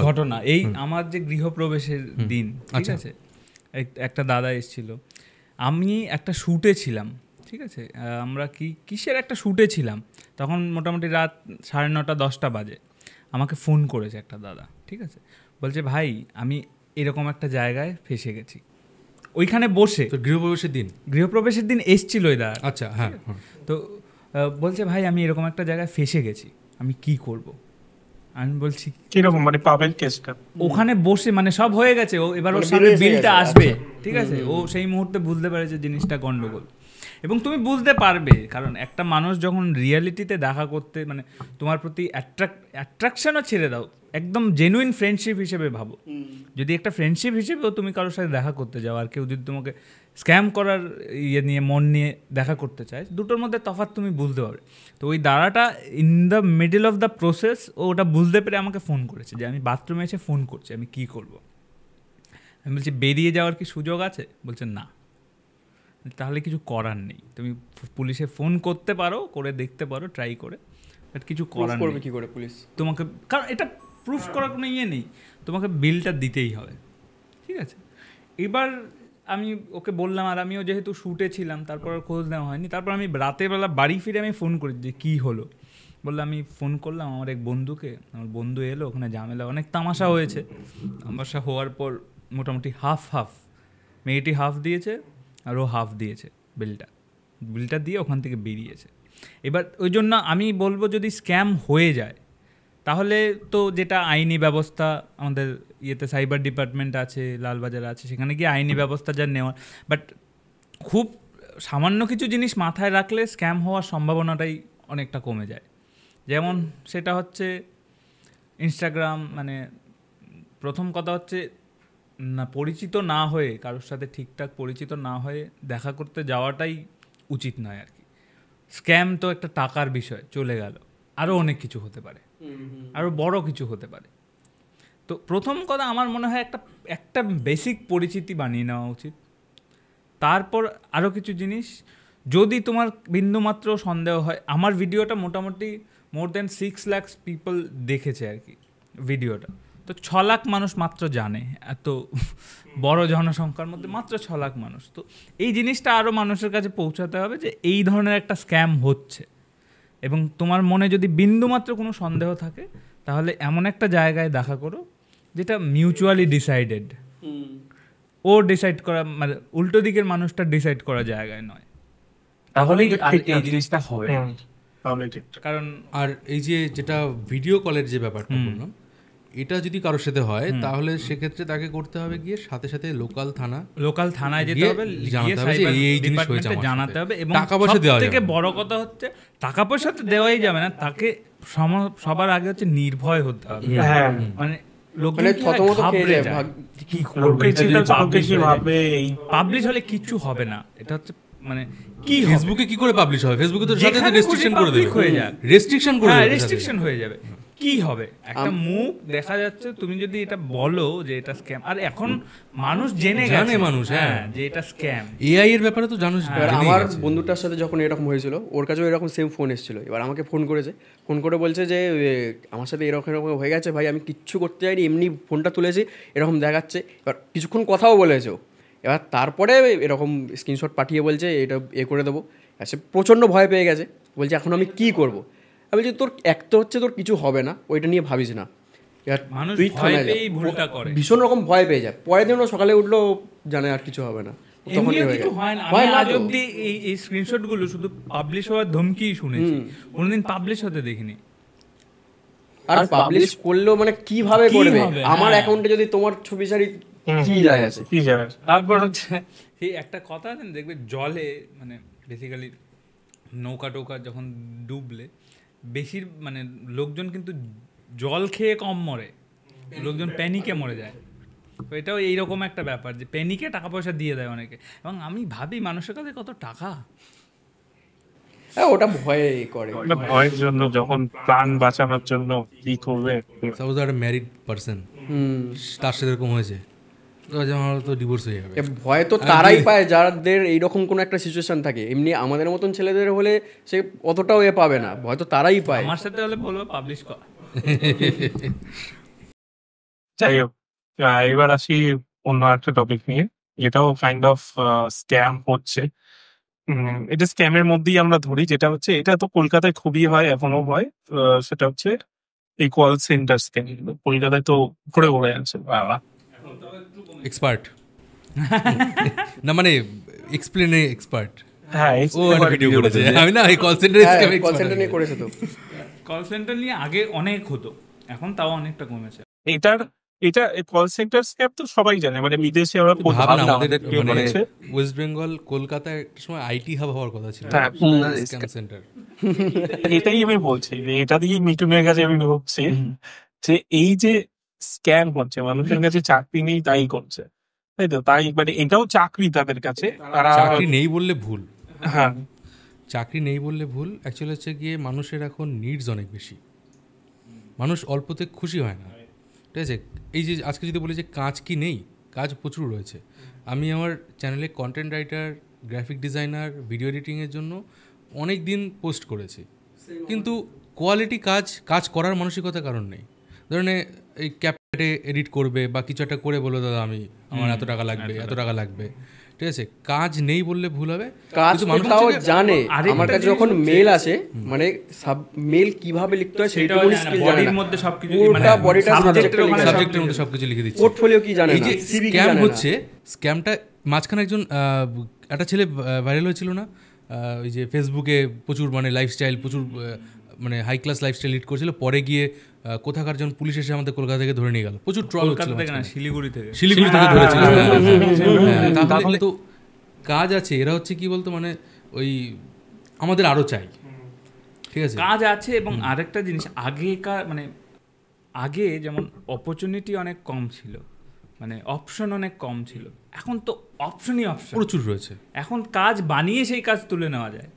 [SPEAKER 2] ঘটনা, এই আমার যে গৃহপ্রবেশের দিন, ঠিক আছে, একটা দাদা এসেছিল, আমি একটা শ্যুটে ছিলাম, ঠিক আছে, আমরা কিসের একটা শ্যুটে ছিলাম, তখন মোটামুটি রাত 9:30 10টা বাজে। আমাকে ফোন করেছে একটা দাদা, ঠিক আছে, বলছে ভাই আমি এরকম একটা জায়গায় ফেসে গেছি। ওইখানে বসে গৃহপ্রবেশের দিন এসছিল ওই দাদা।
[SPEAKER 4] আচ্ছা, হ্যাঁ।
[SPEAKER 2] তো বলছে ভাই আমি এরকম একটা জায়গায় ফেসে গেছি, আমি কি করব? আমি বলছি
[SPEAKER 1] কিরকম মানে পাবেন কেসটা?
[SPEAKER 2] ওখানে বসে মানে সব হয়ে গেছে, ও এবার ওর সামনে বিলটা আসবে, ঠিক আছে, ও সেই মুহূর্তে বুঝতে পারে যে জিনিসটা গন্ডগোল। এবং তুমি বুঝতে পারবে, কারণ একটা মানুষ যখন রিয়ালিটিতে দেখা করতে মানে তোমার প্রতি অ্যাট্রাকশনও ছেড়ে দাও, একদম জেনুইন ফ্রেন্ডশিপ হিসেবে ভাবো, যদি একটা ফ্রেন্ডশিপ হিসেবেও তুমি কারোর সাথে দেখা করতে যাও, আর কেউ যদি তোমাকে স্ক্যাম করার ইয়ে নিয়ে মন নিয়ে দেখা করতে চায়, দুটোর মধ্যে তফাৎ তুমি বুঝতে পারবে। তো ওই দাঁড়াটা in the middle of the process ও ওটা বুঝতে পেরে আমাকে ফোন করেছে যে আমি বাথরুমে এসে ফোন করছি, আমি কি করব। আমি বলছি বেরিয়ে যাওয়ার কি সুযোগ আছে? বলছে না। তাহলে কিছু করার নেই, তুমি পুলিশে ফোন করতে পারো, করে দেখতে পারো, ট্রাই করে, বাট কিছু করার নেই।
[SPEAKER 3] কি করে পুলিশ
[SPEAKER 2] তোমাকে, কারণ এটা প্রুফ করার কোনো ইয়ে নেই, তোমাকে বিলটা দিতেই হবে, ঠিক আছে। এবার আমি ওকে বললাম, আর আমিও যেহেতু শ্যুটে ছিলাম, তারপর আর খোঁজ নেওয়া হয়নি। তারপর আমি রাতের বেলা বাড়ি ফিরে আমি ফোন করি যে কী হলো, বললো আমি ফোন করলাম আমার এক বন্ধুকে, আমার বন্ধু এলো, ওখানে ঝামেলা, অনেক তামাশা হয়েছে। তামাশা হওয়ার পর মোটামুটি হাফ মেয়েটি হাফ দিয়েছে আর ও হাফ দিয়েছে, বিলটা দিয়ে ওখান থেকে বেরিয়েছে। এবার ওই জন্য আমি বলবো যদি স্ক্যাম হয়ে যায় তাহলে তো যেটা আইনি ব্যবস্থা আমাদের ইয়েতে সাইবার ডিপার্টমেন্ট আছে, লালবাজার আছে, সেখানে গিয়ে আইনি ব্যবস্থা যা নেওয়ার, বাট খুব সামান্য কিছু জিনিস মাথায় রাখলে স্ক্যাম হওয়ার সম্ভাবনাটাই অনেকটা কমে যায়। যেমন সেটা হচ্ছে ইনস্টাগ্রাম, মানে প্রথম কথা হচ্ছে না, পরিচিত না হয়ে কারোর সাথে ঠিকঠাক পরিচিত না হয়ে দেখা করতে যাওয়াটাই উচিত নয় আর কি। স্ক্যাম তো একটা টাকার বিষয়, চলে গেল, আরও অনেক কিছু হতে পারে, আরও বড় কিছু হতে পারে। তো প্রথম কথা আমার মনে হয় একটা বেসিক পরিচিতি বানিয়ে নেওয়া উচিত। তারপর আরও কিছু জিনিস, যদি তোমার বিন্দুমাত্র সন্দেহ হয়, আমার ভিডিওটা মোটামুটি মোর দ্যান 6 লাখ পিপল দেখেছে আর কি ভিডিওটা, তো 6 লাখ মানুষ মাত্র জানে, এত বড় জনসংখ্যার মধ্যে মাত্র 6 লাখ মানুষ। তো এই জিনিসটা আরও মানুষের কাছে পৌঁছাতে হবে যে এই ধরনের একটা স্ক্যাম হচ্ছে, এবং তোমার মনে যদি বিন্দুমাত্র কোনো সন্দেহ থাকে তাহলে এমন একটা জায়গায় দেখা করো যেটা মিউচুয়ালি ডিসাইডেড, ও ডিসাইড করা, মানে উল্টো দিকের মানুষটা ডিসাইড করা জায়গায় নয়,
[SPEAKER 1] তাহলেই এই জিনিসটা হবে।
[SPEAKER 2] কারণ
[SPEAKER 4] আর এই যে যেটা ভিডিও কলের যে ব্যাপারটা বললাম, এটা যদি কারোর সাথে হয় তাহলে সেক্ষেত্রে তাকে করতে হবে গিয়ে সাথে সাথে লোকাল থানায় যেতে হবে, জানাতে হবে। এবং টাকা পয়সা দেওয়া, থেকে বড় কথা হচ্ছে টাকা পয়সা তো দেওয়াই যাবে না, তাকে সবার আগে হচ্ছে নির্ভয় হতে হবে। মানে
[SPEAKER 2] লোকজন
[SPEAKER 3] মানে
[SPEAKER 2] কি হয়,
[SPEAKER 3] থতমত খেয়ে
[SPEAKER 2] ঘাবড়ে
[SPEAKER 3] যায়,
[SPEAKER 2] যায়।
[SPEAKER 3] ভাগ-
[SPEAKER 2] কি
[SPEAKER 1] লোকে
[SPEAKER 2] করবে,
[SPEAKER 1] চিন্তা করবে কি ভাববে, এই
[SPEAKER 2] পাবলিশ হলে কিচ্ছু হবে না, এটা হচ্ছে মানে কি হবে?
[SPEAKER 4] ফেসবুকে কি করে পাবলিশ হবে? ফেসবুকে তো সাথে
[SPEAKER 2] যেখানে
[SPEAKER 4] রেস্ট্রিকশন
[SPEAKER 2] খুশি
[SPEAKER 4] করে দেবে,
[SPEAKER 2] public হয়ে যাক।
[SPEAKER 4] রেস্ট্রিকশন করে
[SPEAKER 2] হ্যাঁ
[SPEAKER 4] দেবে,
[SPEAKER 2] রেস্ট্রিকশন হয়ে যাবে, কি হবে? একটা মুখ দেখা যাচ্ছে, তুমি যদি এটা বলো যে এটা স্ক্যাম, আর এখন মানুষ জেনে
[SPEAKER 4] জানে
[SPEAKER 2] গেছে,
[SPEAKER 4] মানুষ, হ্যাঁ।
[SPEAKER 2] যে এটা স্ক্যাম।
[SPEAKER 4] এআই এর ব্যাপারে তো জানো,
[SPEAKER 3] এবার
[SPEAKER 4] জেনেই
[SPEAKER 3] আমার
[SPEAKER 4] গেছে।
[SPEAKER 3] বন্ধুটার সাথে যখন এরকম হয়েছিল, ওর কাছেও এরকম সেম ফোন এসেছিল। এবার আমাকে ফোন করেছে, ফোন করে বলছে যে আমার সাথে এরকম এরকম হয়ে গেছে ভাই, আমি কিচ্ছু করতে চাইনি, এমনি ফোনটা তুলেছি, এরকম দেখাচ্ছে। এবার কিছুক্ষণ কথাও বলেছে ও। এবার তারপরে এরকম স্ক্রিনশট পাঠিয়ে বলছে এটা করে দেবো। আর সে প্রচণ্ড ভয় পেয়ে গেছে, বলছে এখন আমি কী করবো। আমি বলছি তোর এক তো হচ্ছে তোর কিছু হবে না, ওইটা নিয়ে ভাবিস না। এবার
[SPEAKER 2] মানুষ
[SPEAKER 3] তুই
[SPEAKER 2] ভয়
[SPEAKER 3] থানায় যা।
[SPEAKER 2] পেয়েই ভুলটা করে।
[SPEAKER 3] ভীষণ রকম ভয় পেয়ে যায়। পরের দিন ও সকালে উঠলো, জানে আর কিছু হবে না, তখন
[SPEAKER 2] এমনিও
[SPEAKER 3] হয়ে
[SPEAKER 2] কিছু
[SPEAKER 3] গেছে।
[SPEAKER 2] হয় না।
[SPEAKER 3] হয়
[SPEAKER 2] আমি
[SPEAKER 3] না
[SPEAKER 2] আজ
[SPEAKER 3] তো।
[SPEAKER 2] অব্দি এই স্ক্রিনশট গুলো শুধু পাবলিশ হওয়ার ধমকিই শুনেছি, কোনোদিন পাবলিশ হতে দেখিনি।
[SPEAKER 3] আর পাবলিশ করলেও মানে কিভাবে
[SPEAKER 2] কি
[SPEAKER 3] করবে?
[SPEAKER 2] হবে?
[SPEAKER 3] আমার
[SPEAKER 2] হ্যাঁ।
[SPEAKER 3] অ্যাকাউন্টে যদি তোমার ছবি সারি কি যায় আছে?
[SPEAKER 1] কি যাবে। তারপর হচ্ছে
[SPEAKER 2] সেই একটা কথা আছে না, দেখবে জলে মানে বেসিক্যালি নৌকা টোকা যখন ডুবলে বেশির মানে লোকজন কিন্তু জল খেয়ে কম মরে, লোকজন প্যানিকে মরে যায়। তো এটাও এইরকম একটা ব্যাপার যে প্যানিকে টাকা পয়সা দিয়ে দেয় অনেকে, এবং আমি ভাবি মানুষের কাছে কত টাকা।
[SPEAKER 3] হ্যাঁ, ওটা ভয়ে করে।
[SPEAKER 1] একটা ভয়ের জন্য, যখন প্রাণ বাঁচানোর জন্য কি করবে।
[SPEAKER 4] সাপোজ একটা ম্যারিড পারসন, তার সাথে এরকম হয়েছে, তো আমার তো ডিভোর্স হয়ে যাবে।
[SPEAKER 3] এ ভয় তো তারাই পায় যাদের এইরকম কোনো একটা সিচুয়েশন থাকে। এমনি আমাদের মতন ছেলেদের হলে সে অতটাও পাবে না, ভয় তো তারাই পায়।
[SPEAKER 2] আমার সাথে হলে বলবো পাবলিশ কর।
[SPEAKER 1] যাই হোক, এবার আসি অন্য একটা টপিক নিয়ে, এটাও কাইন্ড অফ স্ক্যাম হচ্ছে। এটা স্ক্যামের মধ্যেই আমরা ধরি, যেটা হচ্ছে এটা তো কলকাতায় খুবই হয়, এখনো হয়। সেটা হচ্ছে এই কল সেন্টার স্ক্যাম। কলকাতায় তো ঘুরে ঘুরে আছে বাবা।
[SPEAKER 4] এক্সপার্ট না, মানে এক্সপ্লেনে এক্সপার্ট।
[SPEAKER 1] হ্যাঁ,
[SPEAKER 4] ও একটা ভিডিও করেছে, আমি না এই কল সেন্টারে স্ক্যাম
[SPEAKER 3] কল সেন্টার নিয়ে করেছে তো।
[SPEAKER 2] কল সেন্টার নিয়ে আগে অনেক হতো, এখন তাও অনেকটা কমেছে।
[SPEAKER 1] এটা কল সেন্টার স্ক্যাম তো সবাই জানে, মানে বিদেশে ওরা
[SPEAKER 4] ভাবনা আমাদের
[SPEAKER 1] কেউ
[SPEAKER 4] মানে
[SPEAKER 1] বলেছে।
[SPEAKER 4] ওয়েস্ট বেঙ্গল কলকাতায় একটা সময় আইটি হাব হওয়ার কথা ছিল,
[SPEAKER 1] হ্যাঁ,
[SPEAKER 4] স্ক্যাম সেন্টার।
[SPEAKER 1] এটাই আমি বলছি যে এটা দিয়ে মিঠুনের কাছে আমি ভাবছি যে এই যে স্ক্যাম হচ্ছে, মানুষের কাছে চাকরি নেই তাই করছে, তাই তো? তাই মানে এটাও চাকরি তাদের কাছে, তারা
[SPEAKER 4] চাকরি নেই বললে ভুল,
[SPEAKER 1] হ্যাঁ
[SPEAKER 4] চাকরি নেই বললে ভুল। অ্যাকচুয়ালি হচ্ছে গিয়ে মানুষের এখন নিডস অনেক বেশি, মানুষ অল্পতে খুশি হয় না, ঠিক আছে? এই যে আজকে যদি বলি যে কাজ কি নেই, কাজ প্রচুর রয়েছে। আমি আমার চ্যানেলে content writer, graphic designer, video এডিটিংয়ের জন্য অনেক দিন পোস্ট করেছি, কিন্তু কোয়ালিটি কাজ করার মানসিকতা কারণ নেই। ধরেন এই ক্যাপকাটে এডিট করবে বা কিছু একটা করে বলো দাদা আমার এত টাকা লাগবে, এত টাকা লাগবে, ঠিক আছে? কাজ নেই বললে ভুল হবে।
[SPEAKER 3] কাজ
[SPEAKER 4] কিন্তু
[SPEAKER 3] তো
[SPEAKER 4] মানুষ
[SPEAKER 3] তাও
[SPEAKER 4] হচ্ছে
[SPEAKER 3] জানে।
[SPEAKER 2] আরেকটা
[SPEAKER 3] আমার কাছে
[SPEAKER 2] জিনিস
[SPEAKER 3] যখন
[SPEAKER 2] হচ্ছে-
[SPEAKER 3] মেল আসে, মানে মেল কিভাবে লিখতে হয়
[SPEAKER 2] সেটাও
[SPEAKER 3] সেইটুকুনি
[SPEAKER 2] জানে না,
[SPEAKER 3] স্কিল জানে
[SPEAKER 2] বডির
[SPEAKER 3] না।
[SPEAKER 2] মধ্যে সবকিছু
[SPEAKER 3] পুরোটা
[SPEAKER 2] মানে
[SPEAKER 3] বডিটা
[SPEAKER 2] সাবজেক্টের ওখানে
[SPEAKER 4] সাবজেক্টের মধ্যে সবকিছু লিখে দিচ্ছে।
[SPEAKER 3] পোর্টফোলিও কি জানে
[SPEAKER 4] এই
[SPEAKER 3] না,
[SPEAKER 4] যে
[SPEAKER 3] সিভি কি
[SPEAKER 4] স্ক্যাম
[SPEAKER 3] জানে না।
[SPEAKER 4] হচ্ছে, স্ক্যামটা মাঝখানে একজন একটা ছেলে ভাইরাল হয়েছিল না, ওই যে ফেসবুকে প্রচুর মানে লাইফস্টাইল, প্রচুর মানে হাই ক্লাস লাইফস্টাইল লিড করছিল, পরে গিয়ে কোথাকার জন পুলিশ এসে আমাদের কলকাতা থেকে ধরে নিয়ে গেল, প্রচুর ট্রল হচ্ছিল
[SPEAKER 2] কলকাতা থেকে না,
[SPEAKER 4] মাঝখানে।
[SPEAKER 2] শিলিগুড়ি থেকে।
[SPEAKER 4] শিলিগুড়ি থেকে ধরেছিল, হ্যাঁ, হ্যাঁ, তাহলে
[SPEAKER 1] তাহলে
[SPEAKER 4] তো কাজ আছে। এরা হচ্ছে কি বলতো, মানে ওই আমাদের আরো চাই, ঠিক আছে?
[SPEAKER 2] কাজ আছে। এবং আরেকটা জিনিস, আগেকার মানে আগে যেমন অপরচুনিটি অনেক কম ছিল, মানে অপশন অনেক কম ছিল, এখন তো অপশনই অপশন,
[SPEAKER 4] প্রচুর রয়েছে।
[SPEAKER 2] এখন কাজ বানিয়ে সেই কাজ তুলে নেওয়া যায়।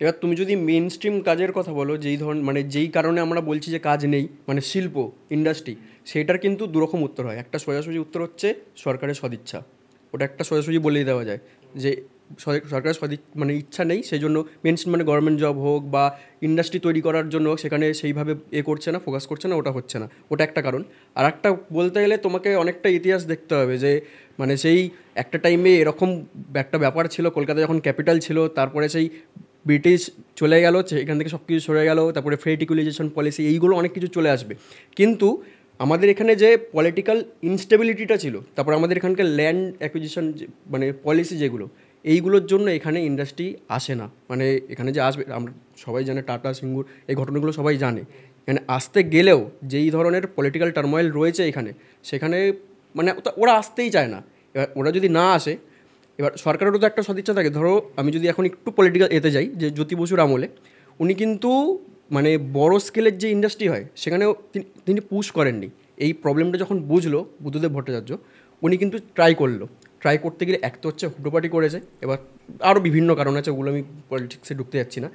[SPEAKER 3] এবার তুমি যদি মেন স্ট্রিম কাজের কথা বলো, যেই ধরন মানে যেই কারণে আমরা বলছি যে কাজ নেই, মানে শিল্প ইন্ডাস্ট্রি, সেটার কিন্তু দুরকম উত্তর হয়। একটা সোজাসুজি উত্তর হচ্ছে সরকারের সদিচ্ছা, ওটা একটা সোজাসুজি বলেই দেওয়া যায় যে সরকারের মানে ইচ্ছা নেই, সেই জন্য মেন স্ট্রিম মানে গভর্নমেন্ট জব হোক বা ইন্ডাস্ট্রি তৈরি করার জন্য সেখানে সেইভাবে করছে না, ফোকাস করছে না, ওটা হচ্ছে না, ওটা একটা কারণ। আর একটা বলতে গেলে তোমাকে অনেকটা ইতিহাস দেখতে হবে, যে মানে সেই একটা টাইমে এরকম একটা ব্যাপার ছিল, কলকাতা যখন ক্যাপিটাল ছিল, তারপরে সেই ব্রিটিশ চলে গেল, এখান থেকে সব কিছু সরে গেল, তারপরে ফ্রেট ইকুয়ালাইজেশন পলিসি, এইগুলো অনেক কিছু চলে আসবে। কিন্তু আমাদের এখানে যে পলিটিক্যাল ইনস্টেবিলিটিটা ছিল, তারপর আমাদের এখানকার ল্যান্ড অ্যাকুইজিশন মানে পলিসি যেগুলো, এইগুলোর জন্য এখানে ইন্ডাস্ট্রি আসে না। মানে এখানে যে আসবে, আমরা সবাই জানে টাটা সিঙ্গুর এই ঘটনাগুলো সবাই জানে। এখানে আসতে গেলেও যেই ধরনের পলিটিক্যাল টার্মোয়েল রয়েছে এখানে, সেখানে মানে ওরা আসতেই চায় না। এবার ওরা যদি না আসে, এবার সরকারেরও তো একটা সদিচ্ছা থাকে। ধরো আমি যদি এখন একটু পলিটিক্যাল এতে যাই, যে জ্যোতি বসুর আমলে উনি কিন্তু মানে বড় স্কেলের যে ইন্ডাস্ট্রি হয় সেখানেও তিনি পুশ করেননি। এই প্রবলেমটা যখন বুঝলো বুদ্ধদেব ভট্টাচার্য, উনি কিন্তু ট্রাই করতে গেলে এক তো হচ্ছে হুটোপাটি করেছে, এবার আরও বিভিন্ন কারণ আছে, ওগুলো আমি পলিটিক্সে ঢুকতে যাচ্ছি না,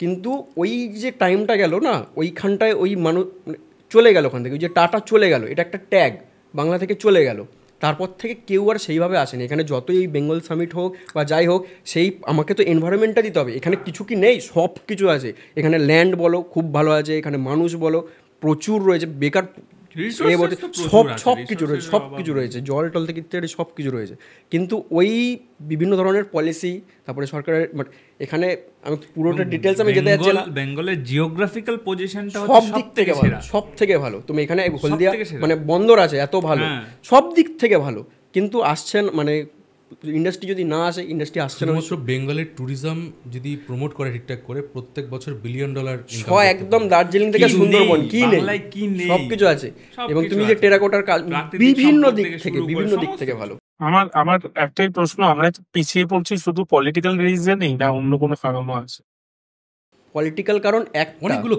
[SPEAKER 3] কিন্তু ওই যে টাইমটা গেল না, ওইখানটায় ওই মানুষ চলে গেল ওখান থেকে, ওই যে টাটা চলে গেল, এটা একটা ট্যাগ বাংলা থেকে চলে গেল, তারপর থেকে কেউ আর সেইভাবে আসেনি। এখানে যতই এই বেঙ্গল সামিট হোক বা যাই হোক, সেই আমাকে তো এনভায়রনমেন্টটা দিতে হবে, এখানে কিছু কি নেই, সব কিছু আছে, এখানে ল্যান্ড বলো খুব ভালো আছে, এখানে মানুষ বলো প্রচুর রয়েছে, বেকার সব কিছু রয়েছে, জল টল থেকে ইত্যাদি সব কিছু রয়েছে, কিন্তু ওই বিভিন্ন ধরনের পলিসি, তারপরে সরকারের এখানে আমি পুরোটা ডিটেলস আমি যেতে যাচ্ছি না,
[SPEAKER 2] বেঙ্গলের জিওগ্রাফিক্যাল পজিশনটা
[SPEAKER 3] সব থেকে ভালো, তুমি এখানে হলদিয়া মানে বন্দর আছে এত ভালো, সব দিক থেকে ভালো, কিন্তু আসছেন মানে ইন্ডাস্ট্রি যদি না আসে, ইন্ডাস্ট্রি আসছে না।
[SPEAKER 4] মাত্র বেঙ্গলের ট্যুরিজম যদি প্রমোট করে ঠিকঠাক করে, প্রত্যেক বছর $1 বিলিয়ন
[SPEAKER 3] একদম দার্জিলিং থেকে সুন্দরবন কি নেই, সব কিছু আছে, এবং তুমি যে টেরাকোটার কাজ বিভিন্ন দিক থেকে ভালো।
[SPEAKER 1] আমার একটাই প্রশ্ন, আমরা পিছিয়ে পড়ছি শুধু পলিটিক্যাল রিজনেই না অন্য কোনো কারণও আছে?
[SPEAKER 3] পলিটিক্যাল কারণ অনেকগুলো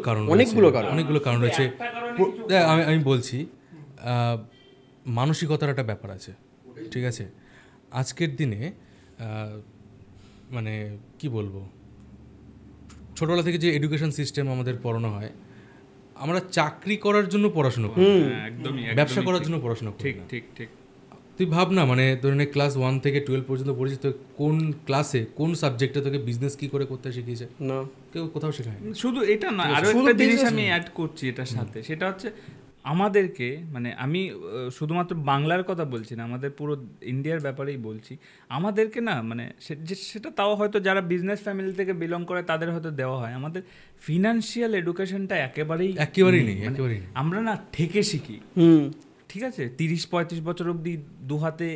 [SPEAKER 3] কারণ
[SPEAKER 4] রয়েছে। আমি বলছি, মানসিকতার একটা ব্যাপার আছে, ঠিক আছে? আজকের দিনে মানে কি বলবো, ছোটবেলা থেকে যে এডুকেশন সিস্টেম আমাদের পড়ানো হয়, আমরা চাকরি করার জন্য পড়াশোনা করি, ব্যবসা করার জন্য পড়াশোনা করি।
[SPEAKER 2] ঠিক
[SPEAKER 4] তুই ভাব না, মানে ধরে ক্লাস 1 থেকে 12 পর্যন্ত পড়েছিস, তো কোন ক্লাসে কোন সাবজেক্টে তোকে বিজনেস কি করে করতে শিখিয়েছে? না, কেউ কোথাও শেখায়।
[SPEAKER 2] শুধু এটা না, আরো একটা জিনিস আমি অ্যাড করছি এটার সাথে, সেটা হচ্ছে আমাদেরকে, মানে আমি শুধুমাত্র বাংলার কথা বলছি না, আমাদের পুরো ইন্ডিয়ার ব্যাপারেই বলছি, আমাদেরকে না মানে সেটা তাও হয়তো যারা বিজনেস ফ্যামিলি থেকে বিলং করে তাদের হয়তো দেওয়া হয়, আমাদের ফিনান্সিয়াল এডুকেশনটা একেবারেই নেই। আমরা না থেকে শিখি, ঠিক আছে, 30-35 বছর অবধি দু হাতে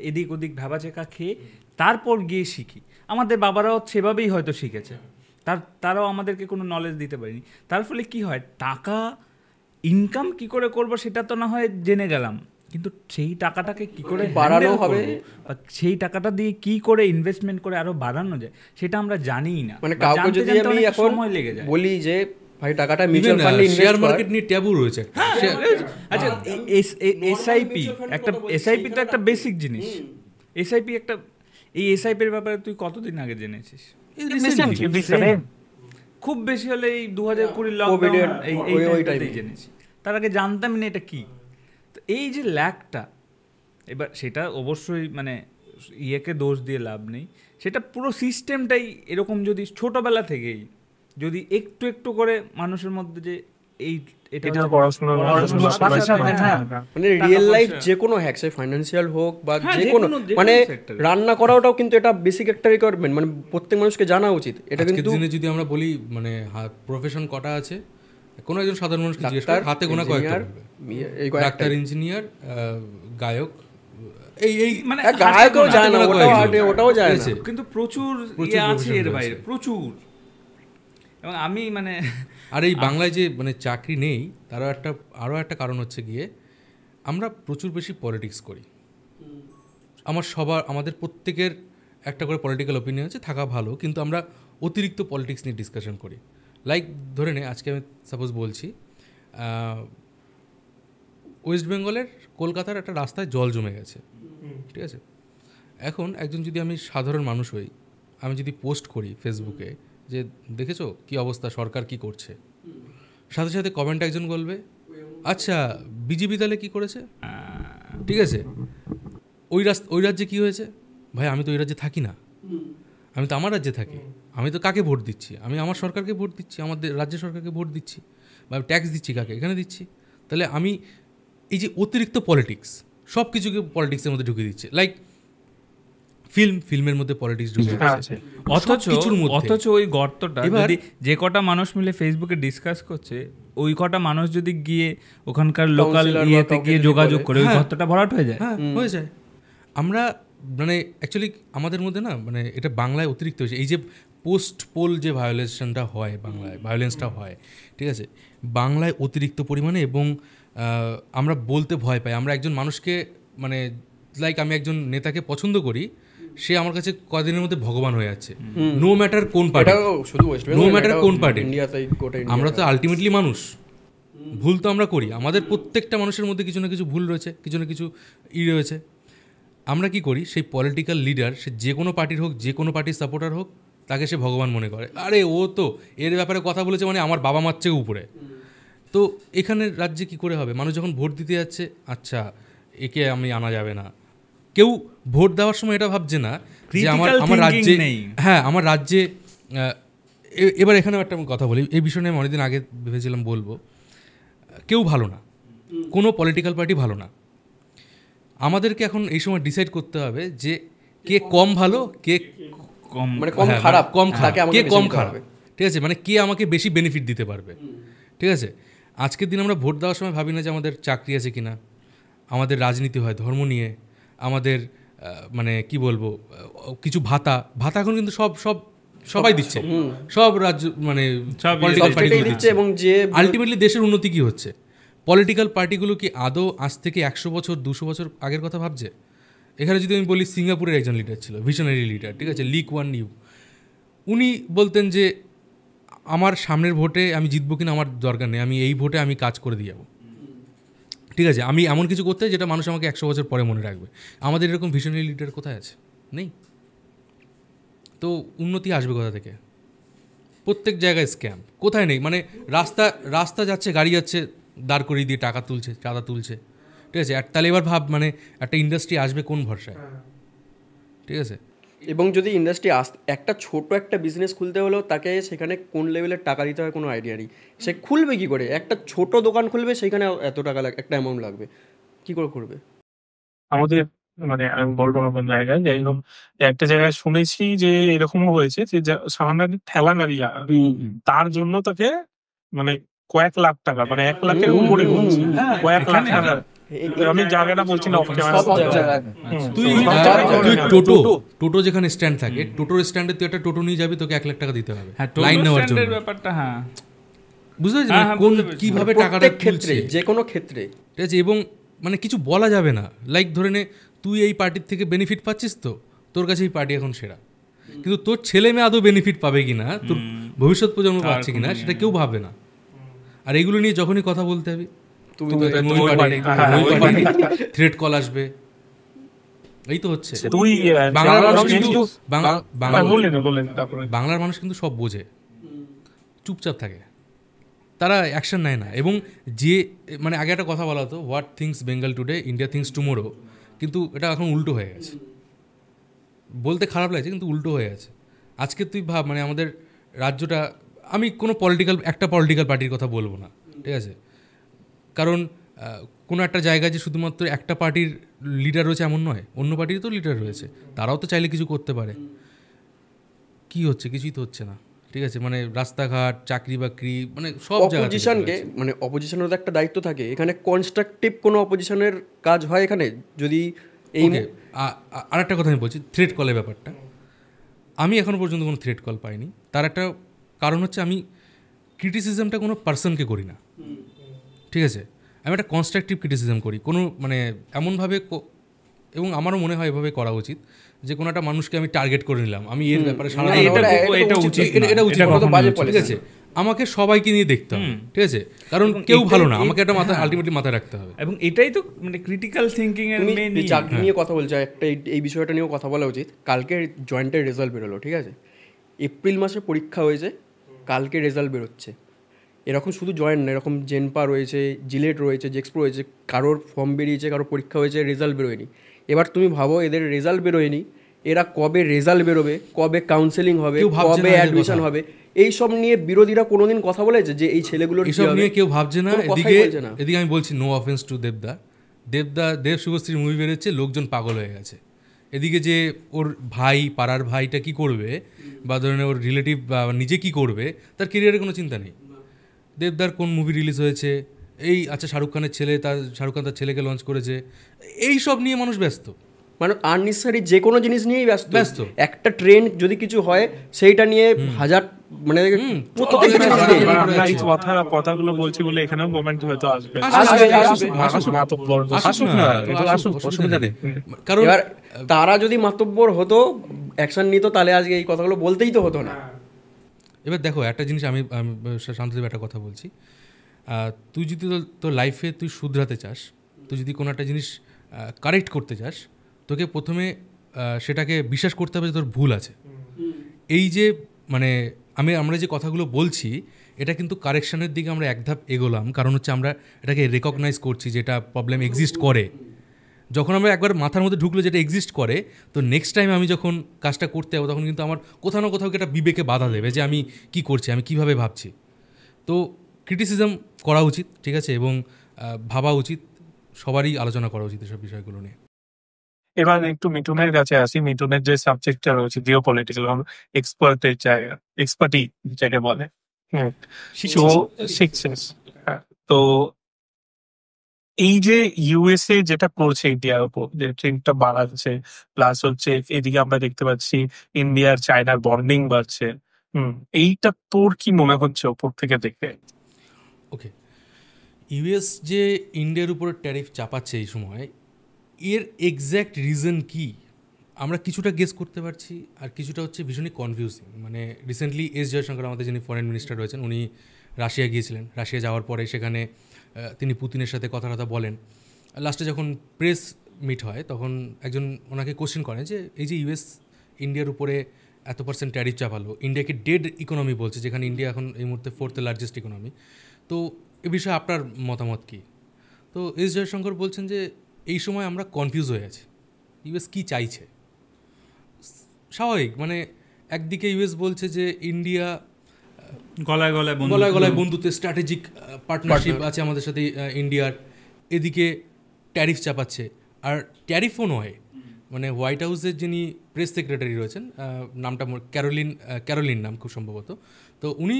[SPEAKER 2] এদিক ওদিক ভেবাচেকা খেয়ে তারপর গিয়ে শিখি। আমাদের বাবারাও সেভাবেই হয়তো শিখেছে, তারাও আমাদেরকে কোনো নলেজ দিতে পারেনি। তার ফলে কি হয়, টাকা ইনকাম কি করে করব সেটা তো না হয় জেনে গেলাম, কিন্তু সেই টাকাটাকে কি করে বাড়ানো হবে, সেই টাকাটা দিয়ে কি করে ইনভেস্টমেন্ট করে আরো বাড়ানো যায় সেটা আমরা জানিই না।
[SPEAKER 3] মানে কাউকে যদি আমি এখন সময় লেগে যায় বলি যে ভাই টাকাটা মিউচুয়াল ফান্ডে ইনভেস্ট কর,
[SPEAKER 4] শেয়ার মার্কেট নিয়ে ট্যাবু রয়েছে।
[SPEAKER 2] আচ্ছা, এসআইপি তো একটা বেসিক জিনিস। এসআইপি একটা, এই এসআইপি এর ব্যাপারে তুই কতদিন আগে জেনেছিস? খুব বেশি হলে এই 2020 লকডাউন এইটাই জেনেছি, তার আগে জানতাম না এটা কি। তো এই যে ল্যাকটা, এবার সেটা অবশ্যই মানে ইয়েকে দোষ দিয়ে লাভ নেই, সেটা পুরো সিস্টেমটাই এরকম। যদি ছোটবেলা থেকেই যদি একটু একটু করে মানুষের মধ্যে যে এই
[SPEAKER 3] মানে রিয়েল লাইফ যে কোনো হ্যাক, সে ফাইন্যান্সিয়াল হোক বা যে কোনো, মানে রান্না করাটাও কিন্তু এটা বেসিক একটা রিকোয়ারমেন্ট, মানে প্রত্যেক মানুষকে জানা উচিত এটা। কিন্তু
[SPEAKER 4] যদি আমরা বলি মানে প্রফেশন কটা আছে, কোনো একজন সাধারণ মানুষকে জিজ্ঞেস করে হাতে গোনা কয়েকটা, ডাক্তার, ইঞ্জিনিয়ার, গায়ক, এই মানে
[SPEAKER 3] গায়কও যায় না, ওটাও যায় না,
[SPEAKER 2] কিন্তু প্রচুর আছে এর বাইরে, প্রচুর। এবং আমি মানে
[SPEAKER 4] আর এই বাংলায় যে মানে চাকরি নেই, তারও আরও একটা কারণ হচ্ছে গিয়ে আমরা প্রচুর বেশি পলিটিক্স করি। আমাদের প্রত্যেকের একটা করে পলিটিক্যাল ওপিনিয়ন আছে, থাকা ভালো, কিন্তু আমরা অতিরিক্ত পলিটিক্স নিয়ে ডিসকাশন করি। লাইক ধরে নে, আজকে আমি সাপোজ বলছি ওয়েস্ট বেঙ্গলের কলকাতার একটা রাস্তায় জল জমে গেছে, ঠিক আছে? এখন একজন যদি আমি সাধারণ মানুষ হই, আমি যদি পোস্ট করি ফেসবুকে যে দেখেছো কি অবস্থা, সরকার কি করছে, সাথে সাথে কমেন্ট একজন বলবে আচ্ছা বিজেপি তাহলে কি করেছে, ঠিক আছে? ওই রাজ্যে কি হয়েছে, ভাই আমি তো ওই রাজ্যে থাকি না, আমি তো আমার রাজ্যে থাকি, আমি তো কাকে ভোট দিচ্ছি, আমি আমার সরকারকে ভোট দিচ্ছি, আমাদের রাজ্য সরকারকে ভোট দিচ্ছি, বা ট্যাক্স দিচ্ছি কাকে, এখানে দিচ্ছি। তাহলে আমি এই যে অতিরিক্ত পলিটিক্স, সব কিছুকে পলিটিক্সের মধ্যে ঢুকিয়ে দিচ্ছে। লাইক ফিল্মের মধ্যে পলিটিক্স ঢুকে যাচ্ছে,
[SPEAKER 2] অথচ ওই গর্তটা যদি যে কটা মানুষ মিলে ফেসবুকে ডিসকাস করছে, ওই কটা মানুষ যদি গিয়ে ওখানকার লোকাল ইয়েতে গিয়ে যোগাযোগ করে, ওই গর্তটা ভরাট হয়ে যায়।
[SPEAKER 4] হয়ে যায়। আমরা মানে অ্যাকচুয়ালি আমাদের মধ্যে না, মানে এটা বাংলায় অতিরিক্ত হয়েছে। এই যে পোস্ট পোল যে ভায়োলেশনটা হয়, বাংলায় ভায়োলেন্সটা হয়, ঠিক আছে, বাংলায় অতিরিক্ত পরিমাণে। এবং আমরা বলতে ভয় পাই। আমরা একজন মানুষকে মানে লাইক আমি একজন নেতাকে পছন্দ করি, সে আমার কাছে কদিনের মধ্যে ভগবান হয়ে যাচ্ছে, নো ম্যাটার কোন পার্টি, নো ম্যাটার কোন পার্টি, আমরা তো আলটিমেটলি মানুষ, ভুল তো আমরা করি, আমাদের প্রত্যেকটা মানুষের মধ্যে কিছু না কিছু ভুল রয়েছে, কিছু না কিছু রয়েছে। আমরা কি করি, সেই পলিটিক্যাল লিডার, সে যে কোনো পার্টির হোক, যে কোনো পার্টির সাপোর্টার হোক, তাকে সে ভগবান মনে করে। আরে ও তো এর ব্যাপারে কথা বলেছে মানে আমার বাবা মার চেয়ে উপরে। তো এখানে রাজ্যে কি করে হবে? মানুষ যখন ভোট দিতে যাচ্ছে, আচ্ছা একে আমি আনা যাবে না, কেউ ভোট দেওয়ার সময় এটা ভাবছে না যে আমার রাজ্যে, হ্যাঁ আমার রাজ্যে। এবার এখানেও একটা কথা বলি, এই বিষয় নিয়ে আমি অনেকদিন আগে ভেবেছিলাম বলবো। কেউ ভালো না, কোনো পলিটিক্যাল পার্টি ভালো না। আমাদেরকে এখন এই সময় ডিসাইড করতে হবে যে কে কম ভালো, কে কম খারাপ, কে কম খারাপ, ঠিক আছে, মানে কে আমাকে বেশি বেনিফিট দিতে পারবে। ঠিক আছে, আজকের দিন আমরা ভোট দেওয়ার সময় ভাবি না যে আমাদের চাকরি আছে কিনা, আমাদের রাজনীতি হয় ধর্ম নিয়ে, আমাদের মানে কি বলবো কিছু ভাতা এখন কিন্তু সবাই দিচ্ছে, সব রাজ্য মানে পলিটিক্যাল পার্টিগুলো দিচ্ছে। এবং যে আলটিমেটলি দেশের উন্নতি কি হচ্ছে? পলিটিক্যাল পার্টিগুলো কি আদৌ আজ থেকে 100 বছর 200 বছর আগের কথা ভাবছে? এখানে যদি আমি বলি, সিঙ্গাপুরের একজন লিডার ছিল, ভিশনারি লিডার, ঠিক আছে, লি কুয়ান ইউ। উনি বলতেন যে আমার সামনের ভোটে আমি জিতবো কিনা আমার দরকার নেই, আমি এই ভোটে আমি কাজ করে দিয়ে যাবো, ঠিক আছে, আমি এমন কিছু করতে যেটা মানুষ আমাকে 100 বছর পরে মনে রাখবে। আমাদের এরকম ভিশনারি লিডার কোথায় আছে? নেই। তো উন্নতি আসবে কোথা থেকে? প্রত্যেক জায়গায় স্ক্যাম, কোথায় নেই? মানে রাস্তা যাচ্ছে, গাড়ি যাচ্ছে, দাঁড় করিয়ে দিয়ে টাকা তুলছে, চাঁদা তুলছে, ঠিক আছে। তাহলে এবার ভাব, মানে একটা ইন্ডাস্ট্রি আসবে কোন ভরসায়? ঠিক আছে।
[SPEAKER 3] এবং যদি ইন্ডাস্ট্রি একটা ছোট একটা বিজনেস খুলতে হলেও তাকে সেখানে কোন লেভেলের টাকা দিতে হয় কোনো আইডিয়া নেই। সে খুলবে কি করে? একটা ছোট দোকান খুলবে, সেখানে এত টাকা একটা অ্যামাউন্ট লাগবে, কি করে করবে?
[SPEAKER 1] আমাদের মানে আমি বলবো না কোন জায়গায়, যাই হোক একটা জায়গায় শুনেছি যে এরকমও হয়েছে যে সামান্য ঠেলা গাড়ি তার জন্য তাকে মানে কয়েক লাখ টাকা, মানে 1 লাখের উপরে বলছি, কয়েক লাখ টাকা। আমি জায়গাটা বলছি না,
[SPEAKER 4] তুই টোটো যেখানে স্ট্যান্ড থাকে, টোটোর স্ট্যান্ডে তুই একটা টোটো নিয়ে যাবি, তোকে 1 লাখ টাকা দিতে হবে লাইন নেওয়ার জন্য। ব্যাপারটা হ্যাঁ বুঝতে পারছিস কোন কিভাবে টাকাটা
[SPEAKER 3] ক্ষেত্রে, যে কোনো ক্ষেত্রে,
[SPEAKER 4] ঠিক আছে। এবং মানে কিছু বলা যাবে না, লাইক ধরে নে তুই এই পার্টির থেকে বেনিফিট পাচ্ছিস, তো তোর কাছে এই পার্টি এখন সেরা, কিন্তু তোর ছেলে মেয়ে আদৌ বেনিফিট পাবে কিনা, তোর ভবিষ্যৎ প্রজন্ম পাচ্ছে কিনা, সেটা কেউ ভাবে না। আর এগুলো নিয়ে যখনই কথা বলতে হবে, থ্রেট কল আসবে, এই তো হচ্ছে। বাংলার মানুষ কিন্তু সব বোঝে, চুপচাপ থাকে, তারা অ্যাকশন নেয় না। এবং যে মানে আগে একটা কথা বলা হতো, what things Bengal today India things tomorrow, কিন্তু এটা এখন উল্টো হয়ে গেছে। বলতে খারাপ লাগছে, কিন্তু উল্টো হয়ে গেছে। আজকে তুই ভাব, মানে আমাদের রাজ্যটা, আমি কোনো একটা পলিটিক্যাল পার্টির কথা বলবো না, ঠিক আছে, কারণ কোনো একটা জায়গায় যে শুধুমাত্র একটা পার্টির লিডার রয়েছে এমন নয়, অন্য পার্টির তো লিডার রয়েছে, তারাও তো চাইলে কিছু করতে পারে। কি হচ্ছে? কিছুই তো হচ্ছে না, ঠিক আছে। মানে রাস্তাঘাট, চাকরি বাকরি, মানে সব
[SPEAKER 3] অপোজিশনকে, মানে অপোজিশনের তো একটা দায়িত্ব থাকে এখানে, কনস্ট্রাকটিভ কোনো অপোজিশনের কাজ হয় এখানে। যদি এই
[SPEAKER 4] আর একটা কথা আমি বলছি, থ্রেট কলের ব্যাপারটা, আমি এখনো পর্যন্ত কোনো থ্রেট কল পাইনি। তার একটা কারণ হচ্ছে, আমি ক্রিটিসিজমটা কোনো পার্সনকে করি না, ঠিক আছে, আমি একটা কনস্ট্রাকটিভ ক্রিটিসিজম করি, কোনো মানে এমনভাবে, এবং আমারও মনে হয় এভাবে করা উচিত যে কোনো একটা মানুষকে আমি টার্গেট করে নিলাম, আমি এর ব্যাপারে এটা উচিত, ঠিক আছে, আমাকে সবাইকে নিয়ে দেখতে হবে, ঠিক আছে, কারণ কেউ ভালো না, আমাকে একটা মাথায় আলটিমেটলি মাথায় রাখতে হবে।
[SPEAKER 2] এবং এটাই তো মানে ক্রিটিক্যাল থিঙ্কিং এর মেইন।
[SPEAKER 3] চাকরি নিয়ে কথা বলছে, একটা এই বিষয়টা নিয়েও কথা বলা উচিত। কালকে জয়েন্টের রেজাল্ট বেরোলো, ঠিক আছে, এপ্রিল মাসে পরীক্ষা হয়েছে, কালকে রেজাল্ট বেরোচ্ছে। এরকম শুধু জয়েন্ট না, এরকম জেনপা রয়েছে, জিলেট রয়েছে, জেক্সপ্রো রয়েছে, কারোর ফর্ম বেরিয়েছে, কারোর পরীক্ষা হয়েছে, রেজাল্ট বেরোয়নি। এবার তুমি ভাবো, এদের রেজাল্ট বেরোয়নি, এরা কবে রেজাল্ট বেরোবে, কবে কাউন্সেলিং হবে, কবে অ্যাডমিশন হবে, এই সব নিয়ে বিরোধীরা কোনোদিন কথা বলেছে যে এই ছেলেগুলোর
[SPEAKER 4] এইসব নিয়ে কেউ ভাবছে না। এদিকে আমি বলছি, নো অফেন্স টু দেব শুভশ্রীর মুভি বেরোচ্ছে, লোকজন পাগল হয়ে গেছে। এদিকে যে ওর ভাই, পাড়ার ভাইটা কি করবে, বা ধরেন ওর রিলেটিভ বা নিজে কি করবে, তার কেরিয়ারের কোনো চিন্তা নেই। দেবদার কোন মুভি রিলিজ হয়েছে, এই আচ্ছা শাহরুখ খানের ছেলে, শাহরুখ খান তার ছেলেকে লঞ্চ করেছে, এই সব নিয়ে মানুষ ব্যস্ত,
[SPEAKER 3] মানে আননেসেসারি যে কোনো জিনিস নিয়েই ব্যস্ত। একটা ট্রেন্ড যদি কিছু হয়, সেইটা নিয়ে হাজার মানে
[SPEAKER 1] কথাগুলো বলছি বলে এখানেও মোমেন্ট হয়তো আসবে।
[SPEAKER 3] কারণ তারা যদি মাতব্বর হতো, অ্যাকশন নিত, তাহলে আজকে এই কথাগুলো বলতেই তো হতো না।
[SPEAKER 4] এবার দেখো একটা জিনিস, আমি শান্তদেব একটা কথা বলছি, তুই যদি তোর লাইফে তুই শুধরাতে চাস, তুই যদি কোনো একটা জিনিস কারেক্ট করতে চাস, তোকে প্রথমে সেটাকে বিশ্বাস করতে হবে যে তোর ভুল আছে। এই যে মানে আমরা যে কথাগুলো বলছি এটা কিন্তু কারেকশনের দিকে আমরা এক ধাপ এগোলাম, কারণ হচ্ছে আমরা এটাকে রেকগনাইজ করছি যে এটা প্রবলেম এক্সিস্ট করে। যখন আমরা একবার মাথার মধ্যে ঢুকলো যেটা এক্সিস্ট করে, তো নেক্সট টাইম আমি যখন কাজটা করতে যাবো তখন কিন্তু আমার কোথাও না কোথাও একটা বিবেকে বাধা দেবে যে আমি কি করছি, আমি কিভাবে ভাবছি। তো ক্রিটিসিজম করা উচিত, ঠিক আছে, এবং ভাবা উচিত, সবারই আলোচনা করা উচিত এসব বিষয়গুলো নিয়ে।
[SPEAKER 1] এবার একটু মিঠুনের কাছে আসি। মিঠুনের যে সাবজেক্টটা রয়েছে জিও পলিটিক্যাল এক্সপার্টের জায়গা, এক্সপার্টি যেটা বলে, শিখছেন। তো এই যে ইউএসএ যেটা করছে ইন্ডিয়ার উপর, যে ট্রেন্ডটা বাড়াচ্ছে, প্লাস হচ্ছে এদিকে আমরা দেখতে পাচ্ছি ইন্ডিয়ার চায়নার বন্ডিং বাড়ছে, এইটা তোর কি মনে হচ্ছে ওপর থেকে দেখে?
[SPEAKER 4] ওকে, ইউএস যে ইন্ডিয়ার উপর ট্যারিফ চাপাচ্ছে এই সময়, এর এক্স্যাক্ট রিজন কি আমরা কিছুটা গেস করতে পারছি, আর কিছুটা হচ্ছে ভীষণই কনফিউজিং। মানে রিসেন্টলি এস জয়শঙ্কর, আমাদের যিনি ফরেন মিনিস্টার রয়েছেন, উনি রাশিয়া গিয়েছিলেন। রাশিয়া যাওয়ার পরে সেখানে তিনি পুতিনের সাথে কথা বলেন। লাস্টে যখন প্রেস মিট হয় তখন একজন ওনাকে কোশ্চেন করেন যে এই যে ইউএস ইন্ডিয়ার উপরে এত% ট্যারিফ চাপালো, ইন্ডিয়াকে ডেড ইকোনমি বলছে, যেখানে ইন্ডিয়া এখন এই মুহূর্তে 4th লার্জেস্ট ইকোনমি, তো এ বিষয়ে আপনার মতামত কী? তো এস জয়শঙ্কর বলছেন যে এই সময় আমরা কনফিউজ হয়ে আছি, ইউএস কী চাইছে। স্বাভাবিক, মানে একদিকে ইউএস বলছে যে ইন্ডিয়া
[SPEAKER 2] গলায়
[SPEAKER 4] গলায় বন্ধুত্বের স্ট্র্যাটেজিক পার্টনারশিপ আছে আমাদের সাথে ইন্ডিয়ার, এদিকে ট্যারিফ চাপাচ্ছে। আর ট্যারিফও নয়, মানে হোয়াইট হাউসের যিনি প্রেস সেক্রেটারি রয়েছেন, নামটা ক্যারোলিন নাম খুব সম্ভবত, তো উনি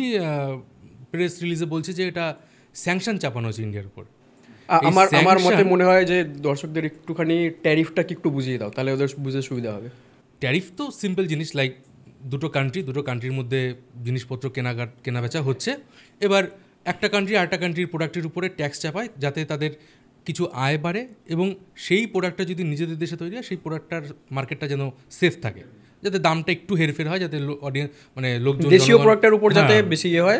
[SPEAKER 4] প্রেস রিলিজে বলছে যে এটা স্যাংশন চাপানো হচ্ছে ইন্ডিয়ার উপর।
[SPEAKER 3] আমার মতে মনে হয় যে দর্শকদের একটুখানি ট্যারিফটা কি একটু বুঝিয়ে দাও, তাহলে ওদের বুঝতে সুবিধা হবে।
[SPEAKER 4] ট্যারিফ তো সিম্পল জিনিস, লাইক দুটো কান্ট্রির মধ্যে জিনিসপত্র কেনাবেচা হচ্ছে, এবার একটা কান্ট্রি আরেকটা কান্ট্রির প্রোডাক্টের উপরে ট্যাক্স চাপায় যাতে তাদের কিছু আয় বাড়ে, এবং সেই প্রোডাক্টটা যদি নিজেদের দেশে তৈরি হয় সেই প্রোডাক্টটার মার্কেটটা যেন সেফ থাকে, যাতে দামটা একটু হেরফের হয়, যাতে অডিয়েন্স মানে লোকজন
[SPEAKER 3] দেশীয় প্রোডাক্টের উপর যাতে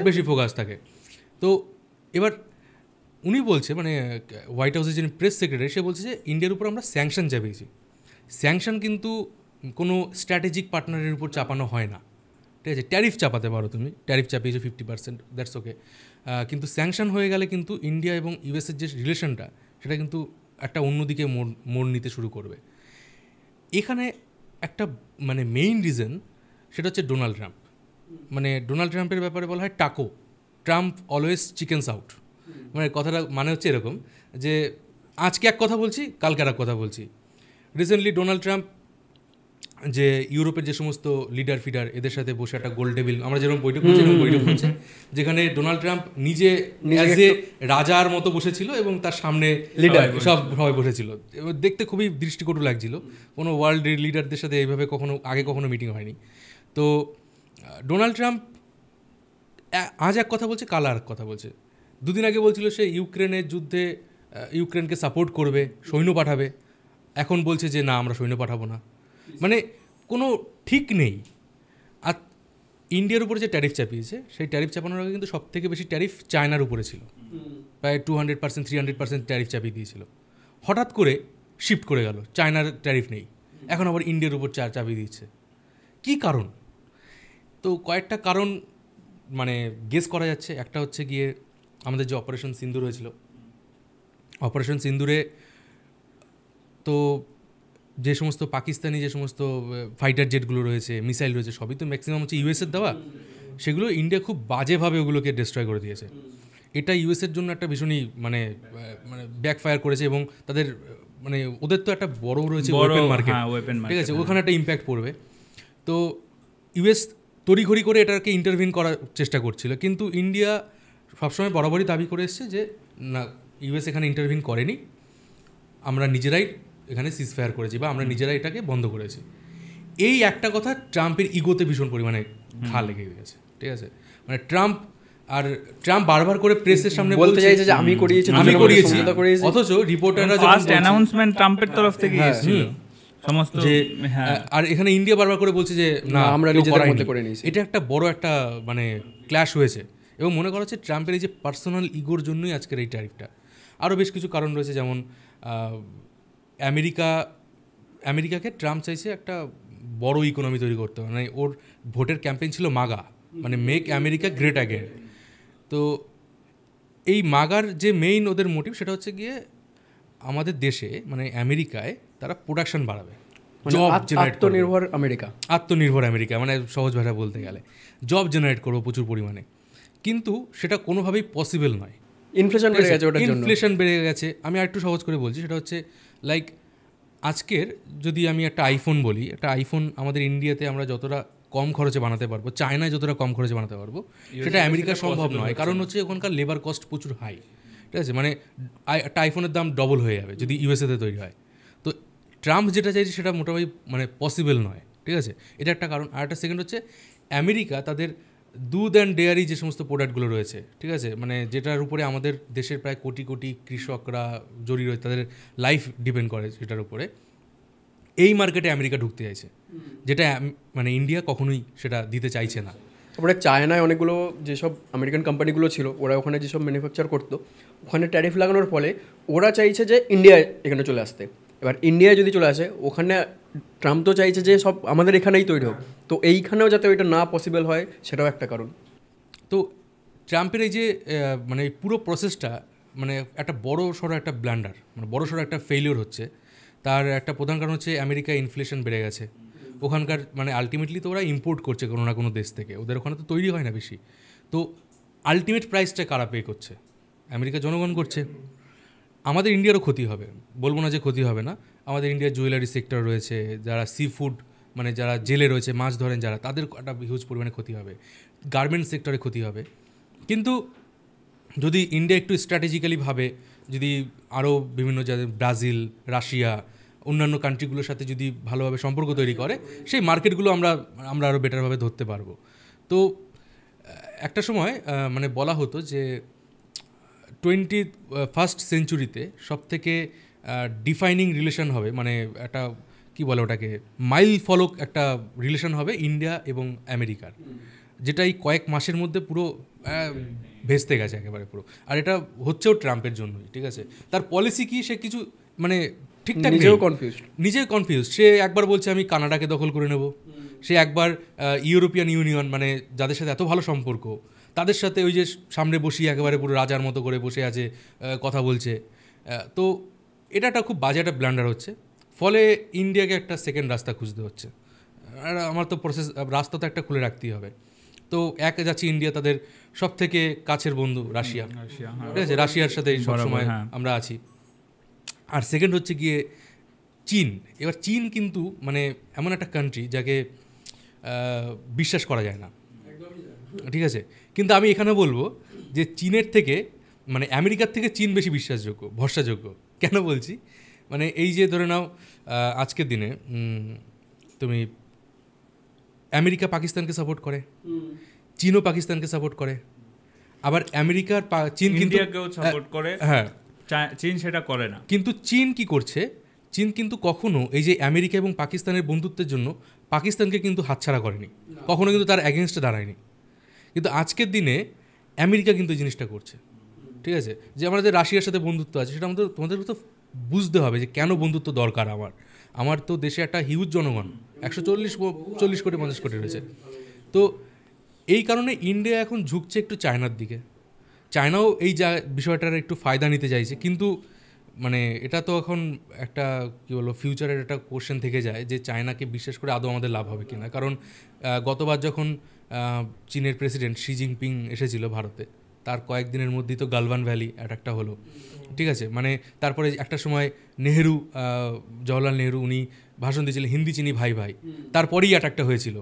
[SPEAKER 3] বেশি
[SPEAKER 4] ফোকাস থাকে। তো এবার উনি বলছে, মানে হোয়াইট হাউসের যিনি প্রেস সেক্রেটারি, সে বলছে যে ইন্ডিয়ার উপর আমরা স্যাংশন চাপিয়েছি। স্যাংশন কিন্তু কোনো স্ট্র্যাটেজিক পার্টনারের উপর চাপানো হয় না, ঠিক আছে। ট্যারিফ চাপাতে পারো তুমি, ট্যারিফ চাপিয়েছো 50%, দ্যাটস ওকে, কিন্তু স্যাংশন হয়ে গেলে কিন্তু ইন্ডিয়া এবং ইউএসের যে রিলেশনটা সেটা কিন্তু একটা অন্যদিকে মোড় নিতে শুরু করবে। এখানে একটা মানে মেইন রিজন সেটা হচ্ছে ডোনাল্ড ট্রাম্প। মানে ডোনাল্ড ট্রাম্পের ব্যাপারে বলা হয় taco, Trump always chickens out. মানে কথাটা মানে হচ্ছে এরকম যে আজকে এক কথা বলছি, কালকে আর এক কথা বলছি। রিসেন্টলি ডোনাল্ড ট্রাম্প যে ইউরোপের যে সমস্ত লিডার ফিডার এদের সাথে বসে একটা গোল টেবিল, আমরা যেরকম বৈঠক করছি, যেখানে ডোনাল্ড ট্রাম্প নিজে রাজার মতো বসেছিল এবং তার সামনে সবাই বসেছিল। দেখতে খুবই দৃষ্টিকটু লাগছিল, কোনো ওয়ার্ল্ড লিডারদের সাথে এইভাবে কখনো মিটিং হয়নি। তো ডোনাল্ড ট্রাম্প আজ এক কথা বলছে, কাল আর এক কথা বলছে। দুদিন আগে বলছিল সে ইউক্রেনের যুদ্ধে ইউক্রেনকে সাপোর্ট করবে, সৈন্য পাঠাবে, এখন বলছে যে না, আমরা সৈন্য পাঠাবো না। মানে কোনো ঠিক নেই। আর ইন্ডিয়ার উপরে যে ট্যারিফ চাপিয়েছে, সেই ট্যারিফ চাপানোর আগে কিন্তু সব থেকে বেশি ট্যারিফ চায়নার উপরে ছিল, প্রায় 200%, 300% ট্যারিফ চাপিয়ে দিয়েছিল। হঠাৎ করে শিফট করে গেল, চায়নার ট্যারিফ নেই, এখন আবার ইন্ডিয়ার উপর চাপিয়ে দিচ্ছে। কী কারণ? তো কয়েকটা কারণ মানে গেস করা যাচ্ছে। একটা হচ্ছে গিয়ে আমাদের যে অপারেশন সিন্দুর হয়েছিল, অপারেশন সিন্দুরে তো যে সমস্ত পাকিস্তানি যে সমস্ত ফাইটার জেটগুলো রয়েছে, মিসাইল রয়েছে, সবই তো ম্যাক্সিমাম হচ্ছে ইউএসের দেওয়া। সেগুলো ইন্ডিয়া খুব বাজেভাবে ওগুলোকে ডিস্ট্রয় করে দিয়েছে। এটা ইউএসের জন্য একটা ভীষণই মানে ব্যাকফায়ার করেছে, এবং তাদের মানে ওদের তো একটা বড় রয়েছে ওয়েপেন মার্কেট, ঠিক আছে, ওখানে একটা ইম্প্যাক্ট পড়বে। তো ইউএস তড়িঘড়ি করে এটাকে ইন্টারভিন করার চেষ্টা করছিল, কিন্তু ইন্ডিয়া সবসময় বরাবরই দাবি করে এসছে যে না, ইউএস এখানে ইন্টারভিন করেনি, আমরা নিজেরাই এখানে সিজফায়ার করেছি বা আমরা নিজেরাই এটাকে বন্ধ করেছি। এই একটা কথা ট্রাম্পের ইগোতে ভীষণ পরিমাণে ঘা লেগে গেছে, ঠিক আছে। মানে ট্রাম্প বারবার করে প্রেসের সামনে বলতে চাইছে যে আমি করিয়েছি, অথচ রিপোর্টাররা
[SPEAKER 2] ফার্স্ট অ্যানাউন্সমেন্ট ট্রাম্পের তরফ থেকে এসেছিল সমস্ত যে,
[SPEAKER 4] আর এখানে ইন্ডিয়া বারবার করে বলছে যে না, আমরা নিজেদের মধ্যে করে নিয়েছি। এটা একটা বড় একটা মানে ক্ল্যাশ হয়েছে, এবং মনে করা হচ্ছে ট্রাম্পের এই যে পার্সোনাল ইগোর জন্যই আজকের এই ট্যারিফটা। আরও বেশ কিছু কারণ রয়েছে, যেমন আমেরিকাকে ট্রাম্প চাইছে একটা বড় ইকোনমি তৈরি করতে, মানে ওর ভোটের ক্যাম্পেইন ছিল মাগা, মানে মেক আমেরিকা গ্রেট অ্যাগেন। তো এই মাগার যে মেইন ওদের মোটিভ সেটা হচ্ছে গিয়ে আমাদের দেশে মানে আমেরিকায় তারা প্রোডাকশন বাড়াবে, জব জেনারেট, আত্মনির্ভর আমেরিকা, মানে সহজ ভাষা বলতে গেলে জব জেনারেট করবো প্রচুর পরিমাণে। কিন্তু সেটা কোনোভাবেই পসিবল নয়, ইনফ্লেশন বেড়ে গেছে। আমি আরেকটু সহজ করে বলছি, সেটা হচ্ছে লাইক আজকের যদি আমি একটা আইফোন বলি, একটা আইফোন আমাদের ইন্ডিয়াতে আমরা যতটা কম খরচে বানাতে পারবো, চায়নায় যতটা কম খরচে বানাতে পারবো, সেটা আমেরিকা সম্ভব নয়। কারণ হচ্ছে ওখানকার লেবার কস্ট প্রচুর হাই, ঠিক আছে, মানে একটা আইফোনের দাম ডবল হয়ে যাবে যদি ইউএসএতে তৈরি হয়। তো ট্রাম্প যেটা চাইছে সেটা মোটামুটি মানে পসিবল নয়, ঠিক আছে, এটা একটা কারণ। আর একটা সেকেন্ড হচ্ছে আমেরিকা তাদের দুধ অ্যান্ড ডেয়ারি যে সমস্ত প্রোডাক্টগুলো রয়েছে, ঠিক আছে, মানে যেটার উপরে আমাদের দেশের প্রায় কোটি কোটি কৃষকরা জড়িয়ে রয়েছে, তাদের লাইফ ডিপেন্ড করে সেটার উপরে, এই মার্কেটে আমেরিকা ঢুকতে চাইছে, যেটা মানে ইন্ডিয়া কখনোই সেটা দিতে চাইছে না।
[SPEAKER 3] তারপরে চায়নায় অনেকগুলো যেসব আমেরিকান কোম্পানিগুলো ছিল, ওরা ওখানে যেসব ম্যানুফ্যাকচার করতো, ওখানে ট্যারিফ লাগানোর ফলে ওরা চাইছে যে ইন্ডিয়ায় এখানে চলে আসতে। এবার ইন্ডিয়ায় যদি চলে আসে, ওখানে ট্রাম্প তো চাইছে যে সব আমাদের এখানেই তৈরি হোক, তো এইখানেও যাতে ওইটা না পসিবল হয় সেটাও একটা কারণ।
[SPEAKER 4] তো ট্রাম্পের এই যে মানে পুরো প্রসেসটা মানে একটা বড় সড়ো একটা ব্ল্যান্ডার, মানে বড় সড়ো একটা ফেলিওর হচ্ছে। তার একটা প্রধান কারণ হচ্ছে আমেরিকায় ইনফ্লেশন বেড়ে গেছে। ওখানকার মানে আলটিমেটলি তো ওরা ইম্পোর্ট করছে কোনো না কোনো দেশ থেকে, ওদের ওখানে তো তৈরি হয় না বেশি। তো আলটিমেট প্রাইসটা কারা পে করছে? আমেরিকা জনগণ করছে। আমাদের ইন্ডিয়ারও ক্ষতি হবে, বলবো না যে ক্ষতি হবে না। আমাদের ইন্ডিয়ার জুয়েলারি সেক্টর রয়েছে, যারা সি ফুড মানে যারা জেলে রয়েছে, মাছ ধরেন যারা, তাদের একটা হিউজ পরিমাণে ক্ষতি হবে। গার্মেন্টস সেক্টরে ক্ষতি হবে। কিন্তু যদি ইন্ডিয়া একটু স্ট্র্যাটেজিক্যালি ভাবে, যদি আরও বিভিন্ন যাদের ব্রাজিল, রাশিয়া, অন্যান্য কান্ট্রিগুলোর সাথে যদি ভালোভাবে সম্পর্ক তৈরি করে, সেই মার্কেটগুলো আমরা আরও বেটারভাবে ধরতে পারবো। তো একটা সময় মানে বলা হতো যে 21st সেঞ্চুরিতে সবথেকে ডিফাইনিং রিলেশন হবে, মানে একটা কী বলে ওটাকে, মাইল ফলক একটা রিলেশন হবে ইন্ডিয়া এবং আমেরিকার, যেটা এই কয়েক মাসের মধ্যে পুরো ভেস্তে গেছে একেবারে পুরো। আর এটা হচ্ছেও ট্রাম্পের জন্যই, ঠিক আছে। তার পলিসি কি সে কিছু মানে ঠিকঠাক নিজেও কনফিউজ। সে একবার বলছে আমি কানাডাকে দখল করে নেব, সে একবার ইউরোপিয়ান ইউনিয়ন মানে যাদের সাথে এত ভালো সম্পর্ক, তাদের সাথে ওই যে সামনে বসিয়ে একেবারে পুরো রাজার মতো করে বসে আছে, কথা বলছে। তো এটা একটা খুব বাজে একটা ব্ল্যান্ডার হচ্ছে, ফলে ইন্ডিয়াকে একটা সেকেন্ড রাস্তা খুঁজতে হচ্ছে। আর আমার তো রাস্তা তো একটা খুলে রাখতেই হবে। তো একে যাচ্ছে ইন্ডিয়া তাদের সব থেকে কাছের বন্ধু রাশিয়া, ঠিক আছে, রাশিয়ার সাথে সবসময় আমরা আছি। আর সেকেন্ড হচ্ছে গিয়ে চীন। এবার চীন কিন্তু মানে এমন একটা কান্ট্রি যাকে বিশ্বাস করা যায় না, ঠিক আছে। কিন্তু আমি এখানে বলবো যে চীনের থেকে মানে আমেরিকার থেকে চীন বেশি বিশ্বাসযোগ্য, ভরসাযোগ্য। কেন বলছি, মানে এই যে ধরে নাও আজকের দিনে তুমি আমেরিকা পাকিস্তানকে সাপোর্ট করে, চীনও পাকিস্তানকে সাপোর্ট করে, আবার আমেরিকার চীন কিন্তু
[SPEAKER 2] সাপোর্ট করে, হ্যাঁ, চীন সেটা করে না। কিন্তু
[SPEAKER 4] চীন কি করছে, চীন কিন্তু কখনো এই যে আমেরিকা এবং পাকিস্তানের বন্ধুত্বের জন্য পাকিস্তানকে কিন্তু হাতছাড়া করেনি, কখনো কিন্তু তার অ্যাগেনস্টে দাঁড়ায়নি। কিন্তু আজকের দিনে আমেরিকা কিন্তু এই জিনিসটা করছে, ঠিক আছে। যে আমাদের রাশিয়ার সাথে বন্ধুত্ব আছে, সেটা তোমাদের তো বুঝতে হবে যে কেন বন্ধুত্ব দরকার। আমার তো দেশে একটা হিউজ জনগণ, 140 কোটি 50 কোটি রয়েছে। তো এই কারণে ইন্ডিয়া এখন ঝুঁকছে একটু চায়নার দিকে। চায়নাও এই বিষয়টার একটু ফায়দা নিতে চাইছে, কিন্তু মানে এটা তো এখন একটা কী বলবো ফিউচারের একটা কোশ্চেন থেকে যায় যে চায়নাকে বিশ্বাস করে আদৌ আমাদের লাভ হবে কিনা। কারণ গতবার যখন চীনের প্রেসিডেন্ট শি জিনপিং এসেছিল ভারতে, তার কয়েকদিনের মধ্যেই তো গালওয়ান ভ্যালি অ্যাটাকটা হলো, ঠিক আছে। মানে তারপরে একটা সময় নেহেরু, জওহরলাল নেহেরু, উনি ভাষণ দিয়েছিলেন হিন্দি চিনি ভাই ভাই, তারপরেই অ্যাটাকটা হয়েছিল,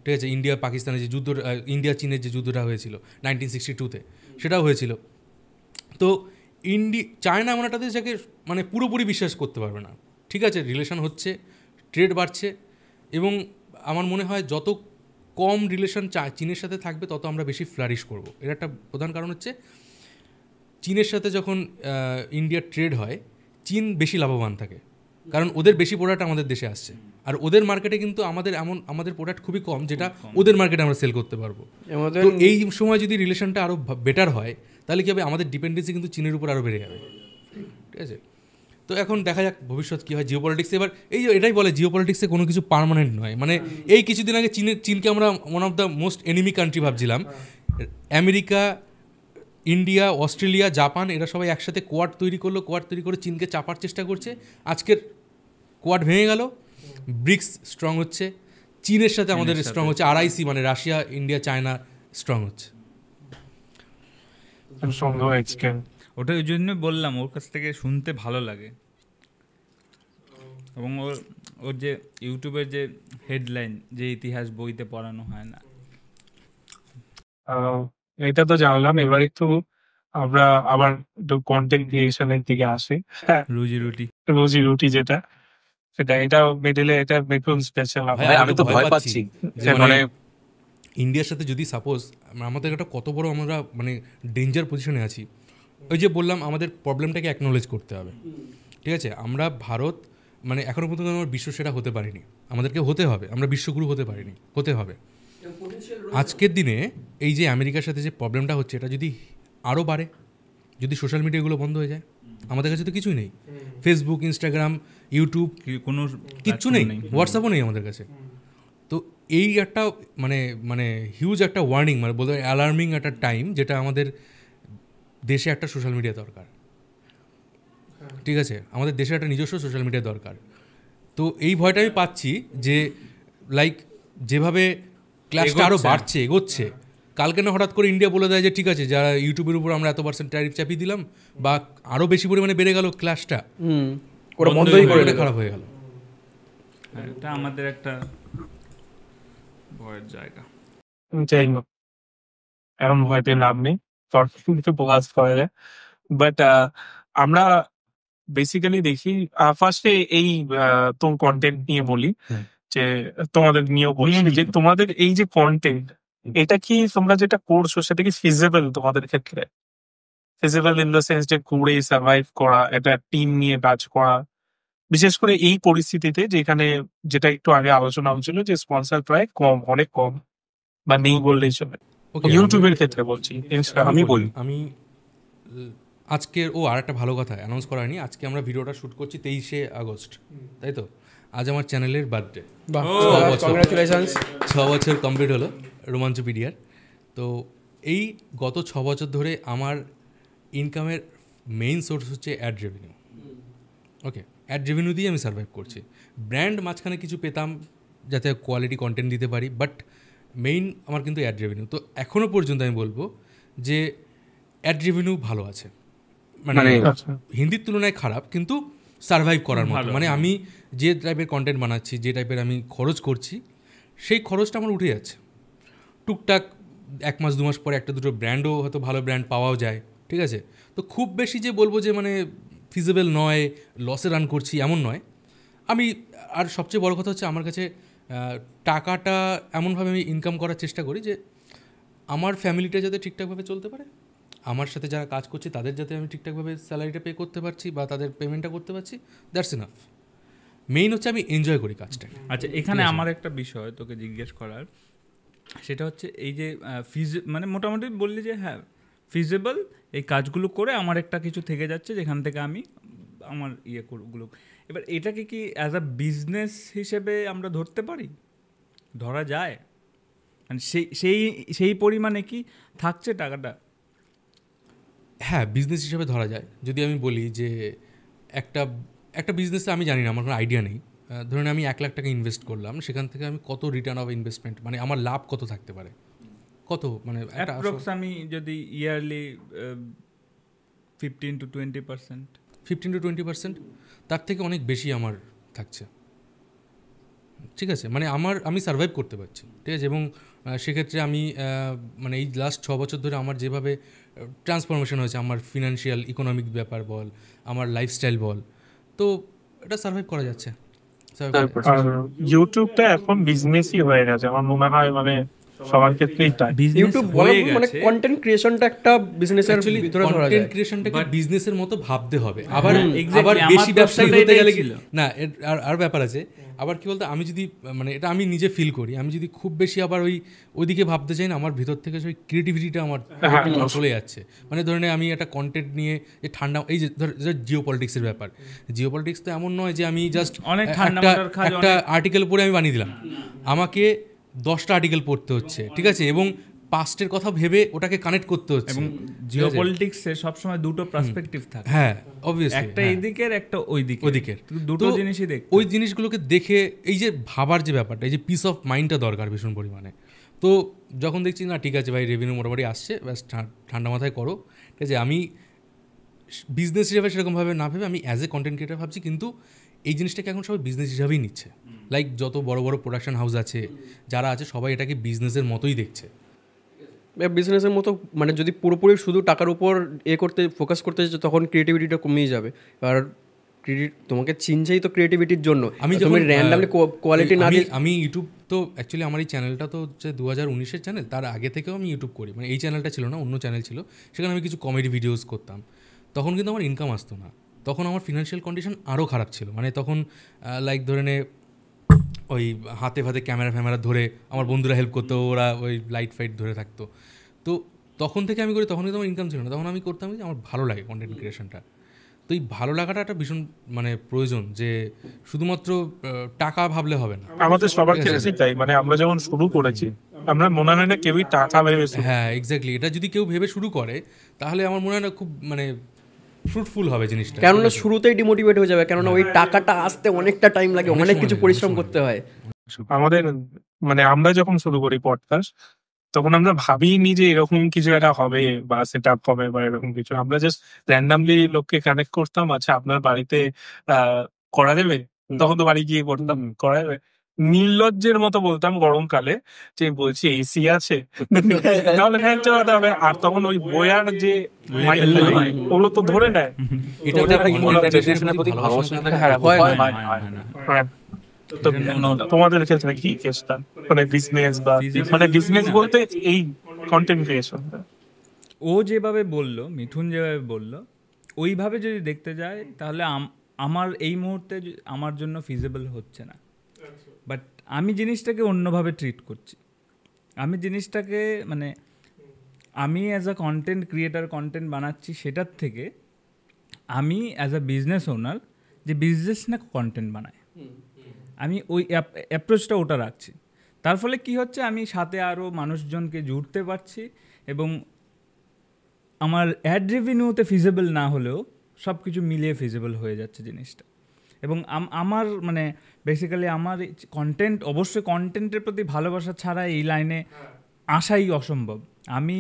[SPEAKER 4] ঠিক আছে। ইন্ডিয়া পাকিস্তানের যে যুদ্ধ, ইন্ডিয়া চীনের যে যুদ্ধটা হয়েছিল 1962-তে, সেটাও হয়েছিল। তো চায়না এমন একটা দেশ যাকে মানে পুরোপুরি বিশ্বাস করতে পারবে না, ঠিক আছে। রিলেশন হচ্ছে, ট্রেড বাড়ছে, এবং আমার মনে হয় যত কম রিলেশন চীনের সাথে থাকবে তত আমরা বেশি ফ্লারিশ করব। এর একটা প্রধান কারণ হচ্ছে চীনের সাথে যখন ইন্ডিয়ার ট্রেড হয়, চীন বেশি লাভবান থাকে, কারণ ওদের বেশি প্রোডাক্ট আমাদের দেশে আসছে, আর ওদের মার্কেটে কিন্তু আমাদের প্রোডাক্ট খুবই কম, যেটা ওদের মার্কেটে আমরা সেল করতে পারবো। তো এই সময় যদি রিলেশনটা আরও বেটার হয়, তাহলে কি হবে, আমাদের ডিপেন্ডেন্সি কিন্তু চীনের উপর আরও বেড়ে যাবে, ঠিক আছে? তো এখন দেখা যাক ভবিষ্যৎ কী হয়। জিওপলিটিক্স এবার এই যে এটাই বলে, জিওপলিটিক্সে কোনো কিছু পার্মানেন্ট নয়। মানে এই কিছুদিন আগে চীনকে আমরা one of the most enemy country ভাবছিলাম। আমেরিকা, ইন্ডিয়া, অস্ট্রেলিয়া, জাপান এরা সবাই একসাথে কোয়াড তৈরি করে চীনকে চাপার চেষ্টা করছে। আজকের কোয়াড ভেঙে গেল, ব্রিক্স স্ট্রং হচ্ছে, চীনের সাথে আমাদের স্ট্রং হচ্ছে, RIC মানে রাশিয়া, ইন্ডিয়া, চায়না স্ট্রং হচ্ছে।
[SPEAKER 2] ওটা ওই জন্য বললাম, ওর কাছ থেকে শুনতে ভালো লাগে। এবং ওর যে ইউটিউবের যে হেডলাইন, যে ইতিহাস বইতে পড়ানো হয় না,
[SPEAKER 1] এটা তো জানলাম। এবার একটু আমরা আবার একটু কন্টেন্ট ক্রিয়েশনের দিকে আসি। রুজি রুটি যেটা, সেটা এটা মিডলে, এটা মিঠুন স্পেশাল।
[SPEAKER 5] আমি তো ভয় পাচ্ছি
[SPEAKER 4] মানে ইন্ডিয়ার সাথে যদি সাপোজ আমাদের একটা কত বড় আমরা মানে ডেঞ্জার পজিশনে আছি। ওই যে বললাম, আমাদের প্রবলেমটাকে অ্যাকনোলেজ করতে হবে, ঠিক আছে? আমরা ভারত মানে এখনো পর্যন্ত আমরা বিশ্ব সেরা হতে পারিনি, আমাদেরকে হতে হবে। আমরা বিশ্বগুরু হতে পারিনি, হতে হবে। আজকের দিনে এই যে আমেরিকার সাথে যে প্রবলেমটা হচ্ছে, এটা যদি আরও বাড়ে, যদি সোশ্যাল মিডিয়াগুলো বন্ধ হয়ে যায়, আমাদের কাছে তো কিছুই নেই, ফেসবুক, ইনস্টাগ্রাম, ইউটিউব কোনো কিচ্ছু নেই, হোয়াটসঅ্যাপও নেই আমাদের কাছে। তো এই একটা মানে মানে হিউজ একটা ওয়ার্নিং, মানে বলতে অ্যালার্মিং একটা টাইম, যেটা আমাদের দেশে একটা সোশ্যাল মিডিয়া দরকার, ঠিক আছে? আমাদের দেশে একটা নিজস্ব সোশ্যাল মিডিয়া দরকার। তো এই ভয়টা আমি পাচ্ছি যে লাইক যেভাবে ক্লাসটা আরও বাড়ছে, এগোচ্ছে, কালকে না হঠাৎ করে ইন্ডিয়া বলে দেয় যে ঠিক আছে, যারা ইউটিউবের উপর আমরা এত% ট্যারিফ চাপিয়ে দিলাম, বা আরও বেশি পরিমাণে বেড়ে গেল ক্লাসটা, খারাপ হয়ে গেল।
[SPEAKER 2] এটা আমাদের একটা ভয়ের জায়গা।
[SPEAKER 1] যাই হোক, এমন ভয়তে লাভ নেই, প্রকাশ করে। বাট আমরা বেসিক্যালি দেখি, ফার্স্টে এই তোর কন্টেন্ট নিয়ে বলি, যে তোমাদের নিয়েও বলি যে তোমাদের এই যে কন্টেন্ট, এটা কি তোমরা যেটা করছো সেটা কি ফিজিবল তোমাদের ক্ষেত্রে? ফিজিবল ইন দ্য সেন্স যে করে সার্ভাইভ করা, এটা টিম নিয়ে কাজ করা, বিশেষ করে এই পরিস্থিতিতে যেখানে, যেটা একটু আগে আলোচনা হচ্ছিল যে স্পন্সর প্রায় কম, অনেক কম, বা নেই বললেই চলে। ইউটিউবের ক্ষেত্রে বলছি,
[SPEAKER 5] আমি বলি,
[SPEAKER 4] আমি আজকের আর একটা ভালো কথা অ্যানাউন্স করা হয়নি, আজকে আমরা ভিডিওটা শ্যুট করছি 23শে আগস্ট, তাই তো? আজ আমার চ্যানেলের বার্থডে, 6 বছর কমপ্লিট হলো রোমাঞ্চপিডিয়ার। তো এই গত 6 বছর ধরে আমার ইনকামের মেইন সোর্স হচ্ছে অ্যাড রেভিনিউ। ওকে, অ্যাড রেভিনিউ দিয়ে আমি সার্ভাইভ করছি। ব্র্যান্ড মাঝখানে কিছু পেতাম যাতে কোয়ালিটি কন্টেন্ট দিতে পারি, বাট মেইন আমার কিন্তু অ্যাড রেভিনিউ। তো এখনও পর্যন্ত আমি বলবো যে অ্যাড রেভিনিউ ভালো আছে, মানে হিন্দির তুলনায় খারাপ, কিন্তু সার্ভাইভ করার মতো। মানে আমি যে টাইপের কন্টেন্ট বানাচ্ছি, যে টাইপের আমি খরচ করছি, সেই খরচটা আমার উঠে যাচ্ছে। টুকটাক 1 মাস 2 মাস পরে একটা দুটো ব্র্যান্ডও হয়তো ভালো ব্র্যান্ড পাওয়াও যায়, ঠিক আছে? তো খুব বেশি যে বলবো যে মানে ফিজিবল নয়, লসে রান করছি এমন নয় আমি। আর সবচেয়ে বড় কথা হচ্ছে, আমার কাছে টাকাটা এমনভাবে আমি ইনকাম করার চেষ্টা করি যে আমার ফ্যামিলিটা যাতে ঠিকঠাকভাবে চলতে পারে, আমার সাথে যারা কাজ করছে তাদের যাতে আমি ঠিকঠাকভাবে স্যালারিটা পে করতে পারছি বা তাদের পেমেন্টটা করতে পারছি, দ্যাটস ইনাফ। মেইন হচ্ছে আমি এনজয় করি কাজটা।
[SPEAKER 2] আচ্ছা, এখানে আমার একটা বিষয় তোকে জিজ্ঞেস করার, সেটা হচ্ছে এই যে মানে মোটামুটি বললি যে হ্যাঁ ফিজিবল, এই কাজগুলো করে আমার একটা কিছু থেকে যাচ্ছে যেখান থেকে আমি আমার গুলো, এবার এটাকে কি অ্যাজ আ বিজনেস হিসেবে আমরা ধরতে পারি, ধরা যায়? মানে সেই পরিমাণে কি থাকছে টাকাটা?
[SPEAKER 4] হ্যাঁ, বিজনেস হিসেবে ধরা যায়। যদি আমি বলি যে একটা বিজনেসে আমি জানি না, আমার কোনো আইডিয়া নেই, ধরুন আমি 1 লাখ টাকা ইনভেস্ট করলাম, সেখান থেকে আমি কত রিটার্ন অফ ইনভেস্টমেন্ট, মানে আমার লাভ কত থাকতে পারে, কত, মানে
[SPEAKER 2] অ্যাপ্রক্স আমি যদি ইয়ারলি 15 to 20%,
[SPEAKER 4] তার থেকে অনেক বেশি আমার থাকছে, ঠিক আছে? মানে আমি সার্ভাইভ করতে পারছি, ঠিক আছে? এবং সেক্ষেত্রে আমি মানে এই লাস্ট 6 বছর ধরে আমার যেভাবে ট্রান্সফরমেশন হয়েছে, আমার ফিনান্সিয়াল ইকোনমিক ব্যাপার বল, আমার লাইফস্টাইল বল, তো এটা সার্ভাইভ করা যাচ্ছে।
[SPEAKER 1] ইউটিউবটা এখন বিজনেসই হয়ে গেছে আমার মনে হয়। মানে সবার ক্ষেত্রেই তাই।
[SPEAKER 3] ইউটিউব মানে কন্টেন্ট ক্রিয়েশনটা একটা বিজনেসের ভিতরে ধরা যায়।
[SPEAKER 4] কন্টেন্ট ক্রিয়েশনটাকে বিজনেসের মতো ভাবতে হবে। আবার বেশি ব্যবসায়ী হতে গেলে না, আর ব্যাপার আছে। আবার কি বলতো, আমি যদি মানে এটা আমি নিজে ফিল করি, আমি যদি খুব বেশি আবার ওইদিকে ভাবতে চাই না, আমার ভিতর থেকে ওই ক্রিয়েটিভিটিটা আমার চলে যাচ্ছে। মানে ধরে নে আমি একটা কন্টেন্ট নিয়ে যে ঠান্ডা, এই যে ধর জিও পলিটিক্সের ব্যাপার, জিও পলিটিক্স তো এমন নয় যে আমি জাস্ট একটা আর্টিকেল পড়ে আমি বানিয়ে দিলাম। আমাকে 10টা আর্টিকেল পড়তে হচ্ছে, ঠিক আছে, এবং পাস্টের কথা ভেবে ওটাকে কানেক্ট করতে হচ্ছে।
[SPEAKER 2] এবং জিওপলিটিক্সে সবসময় দুটো পার্সপেক্টিভ থাকে।
[SPEAKER 4] হ্যাঁ, অবভিয়াসলি,
[SPEAKER 2] একটা এইদিকের একটা ওইদিকের, দুটো জিনিসই দেখ।
[SPEAKER 4] ওই জিনিসগুলোকে দেখে এই যে ভাবার যে ব্যাপারটা, এই যে পিস অফ মাইন্ডটা দরকার ভীষণ পরিমাণে। তো যখন দেখছি না ঠিক আছে ভাই, রেভিনিউ মোটামুটি আসছে, ব্যাস ঠান্ডা মাথায় করো, ঠিক আছে, আমি বিজনেস হিসাবে সেরকমভাবে না ভেবে আমি অ্যাজ এ কন্টেন্ট ক্রিয়েটার ভাবছি। কিন্তু এই জিনিসটাকে এখন সবাই বিজনেস হিসাবেই নিচ্ছে। লাইক যত বড় বড় প্রোডাকশন হাউস আছে, যারা আছে, সবাই এটাকে বিজনেসের মতোই দেখছে।
[SPEAKER 3] বিজনেসের মতো মানে যদি পুরোপুরি শুধু টাকার উপর ফোকাস করতে যাচ্ছে, তখন ক্রিয়েটিভিটিটা কমিয়ে যাবে। আর তোমাকে চিনছেই তো ক্রিয়েটিভিটির জন্য। তুমি র্যান্ডমলি কোয়ালিটি না দিয়ে,
[SPEAKER 4] আমি ইউটিউব তো অ্যাকচুয়ালি আমার এই চ্যানেলটা তো হচ্ছে 2019-এর চ্যানেল, তার আগে থেকেও আমি ইউটিউব করি। মানে এই চ্যানেলটা ছিল না, অন্য চ্যানেল ছিল, সেখানে আমি কিছু কমেডি ভিডিওস করতাম। তখন কিন্তু আমার ইনকাম আসতো না, তখন আমার ফিনান্সিয়াল কন্ডিশন আরও খারাপ ছিল। মানে তখন লাইক ধরে নে ওই হাতে ফাতে ক্যামেরা ধরে আমার বন্ধুরা হেল্প করতো, ওরা ওই লাইট ফাইট ধরে থাকতো। তো তখন থেকে আমি করি, তখন কিন্তু আমার ইনকাম ছিল না। তখন আমি করতাম যে আমার ভালো লাগে কন্টেন্ট ক্রিয়েশনটা। তো এই ভালো লাগাটা একটা ভীষণ মানে প্রয়োজন, যে শুধুমাত্র টাকা ভাবলে হবে না।
[SPEAKER 1] আমাদের সবার ক্ষেত্রে তাই, মানে আমরা যখন শুরু করেছি, আমরা মনে হয় না কেউই টাকা ভেবে।
[SPEAKER 4] হ্যাঁ, এক্স্যাক্টলি, এটা যদি কেউ ভেবে শুরু করে, তাহলে আমার মনে হয় না খুব মানে ফ্রুটফুল হবে জিনিসটা।
[SPEAKER 3] কেননা শুরুতেই ডিমোটিভেট হয়ে যাবে, কেননা ওই টাকাটা আসতে অনেকটা টাইম লাগে, অনেক কিছু পরিশ্রম করতে হয়।
[SPEAKER 1] আমাদের মানে আমরা যখন শুরু করি পডকাস্ট, তখন আমরা ভাবিনি যে এরকম কিছু একটা হবে বা সেট আপ হবে বা এরকম কিছু। আমরা জাস্ট র্যান্ডামলি লোককে কানেক্ট করতাম, আচ্ছা আপনার বাড়িতে করা যাবে, তখন তো বাড়ি গিয়ে করতাম করা যাবে, নির্লজ্জের মতো বলতাম গরমকালে যে বলছি এসি আছে, তাহলে ফ্যান চালাতে হবে। আর তখন ওই বয়ার যে ওগুলো তো ধরে নেয়। তোমাদের ক্ষেত্রে কি কেসটা, মানে বিজনেস বা মানে বিজনেস বলতে এই কন্টেন্ট ক্রিয়েশন?
[SPEAKER 2] ও যেভাবে বললো, মিঠুন যেভাবে বললো, ওইভাবে যদি দেখতে যায়, তাহলে আমার এই মুহূর্তে আমার জন্য ফিজিবল হচ্ছে না। বাট আমি জিনিসটাকে অন্যভাবে ট্রিট করছি। আমি জিনিসটাকে মানে আমি as a content creator content বানাচ্ছি, সেটার থেকে আমি অ্যাজ আ বিজনেস ওনার যে বিজনেস না কন্টেন্ট বানায়, আমি ওই অ্যাপ্রোচটা ওটা রাখছি। তার ফলে কি হচ্ছে, আমি সাথে আরও মানুষজনকে জুড়তে পারছি, এবং আমার অ্যাড রেভিনিউতে ফিজিবল না হলেও সব কিছু মিলিয়ে ফিজিবল হয়ে যাচ্ছে জিনিসটা। এবং আমার মানে বেসিক্যালি আমার কন্টেন্ট, অবশ্যই কন্টেন্টের প্রতি ভালোবাসা ছাড়া এই লাইনে আসাই অসম্ভব। আমি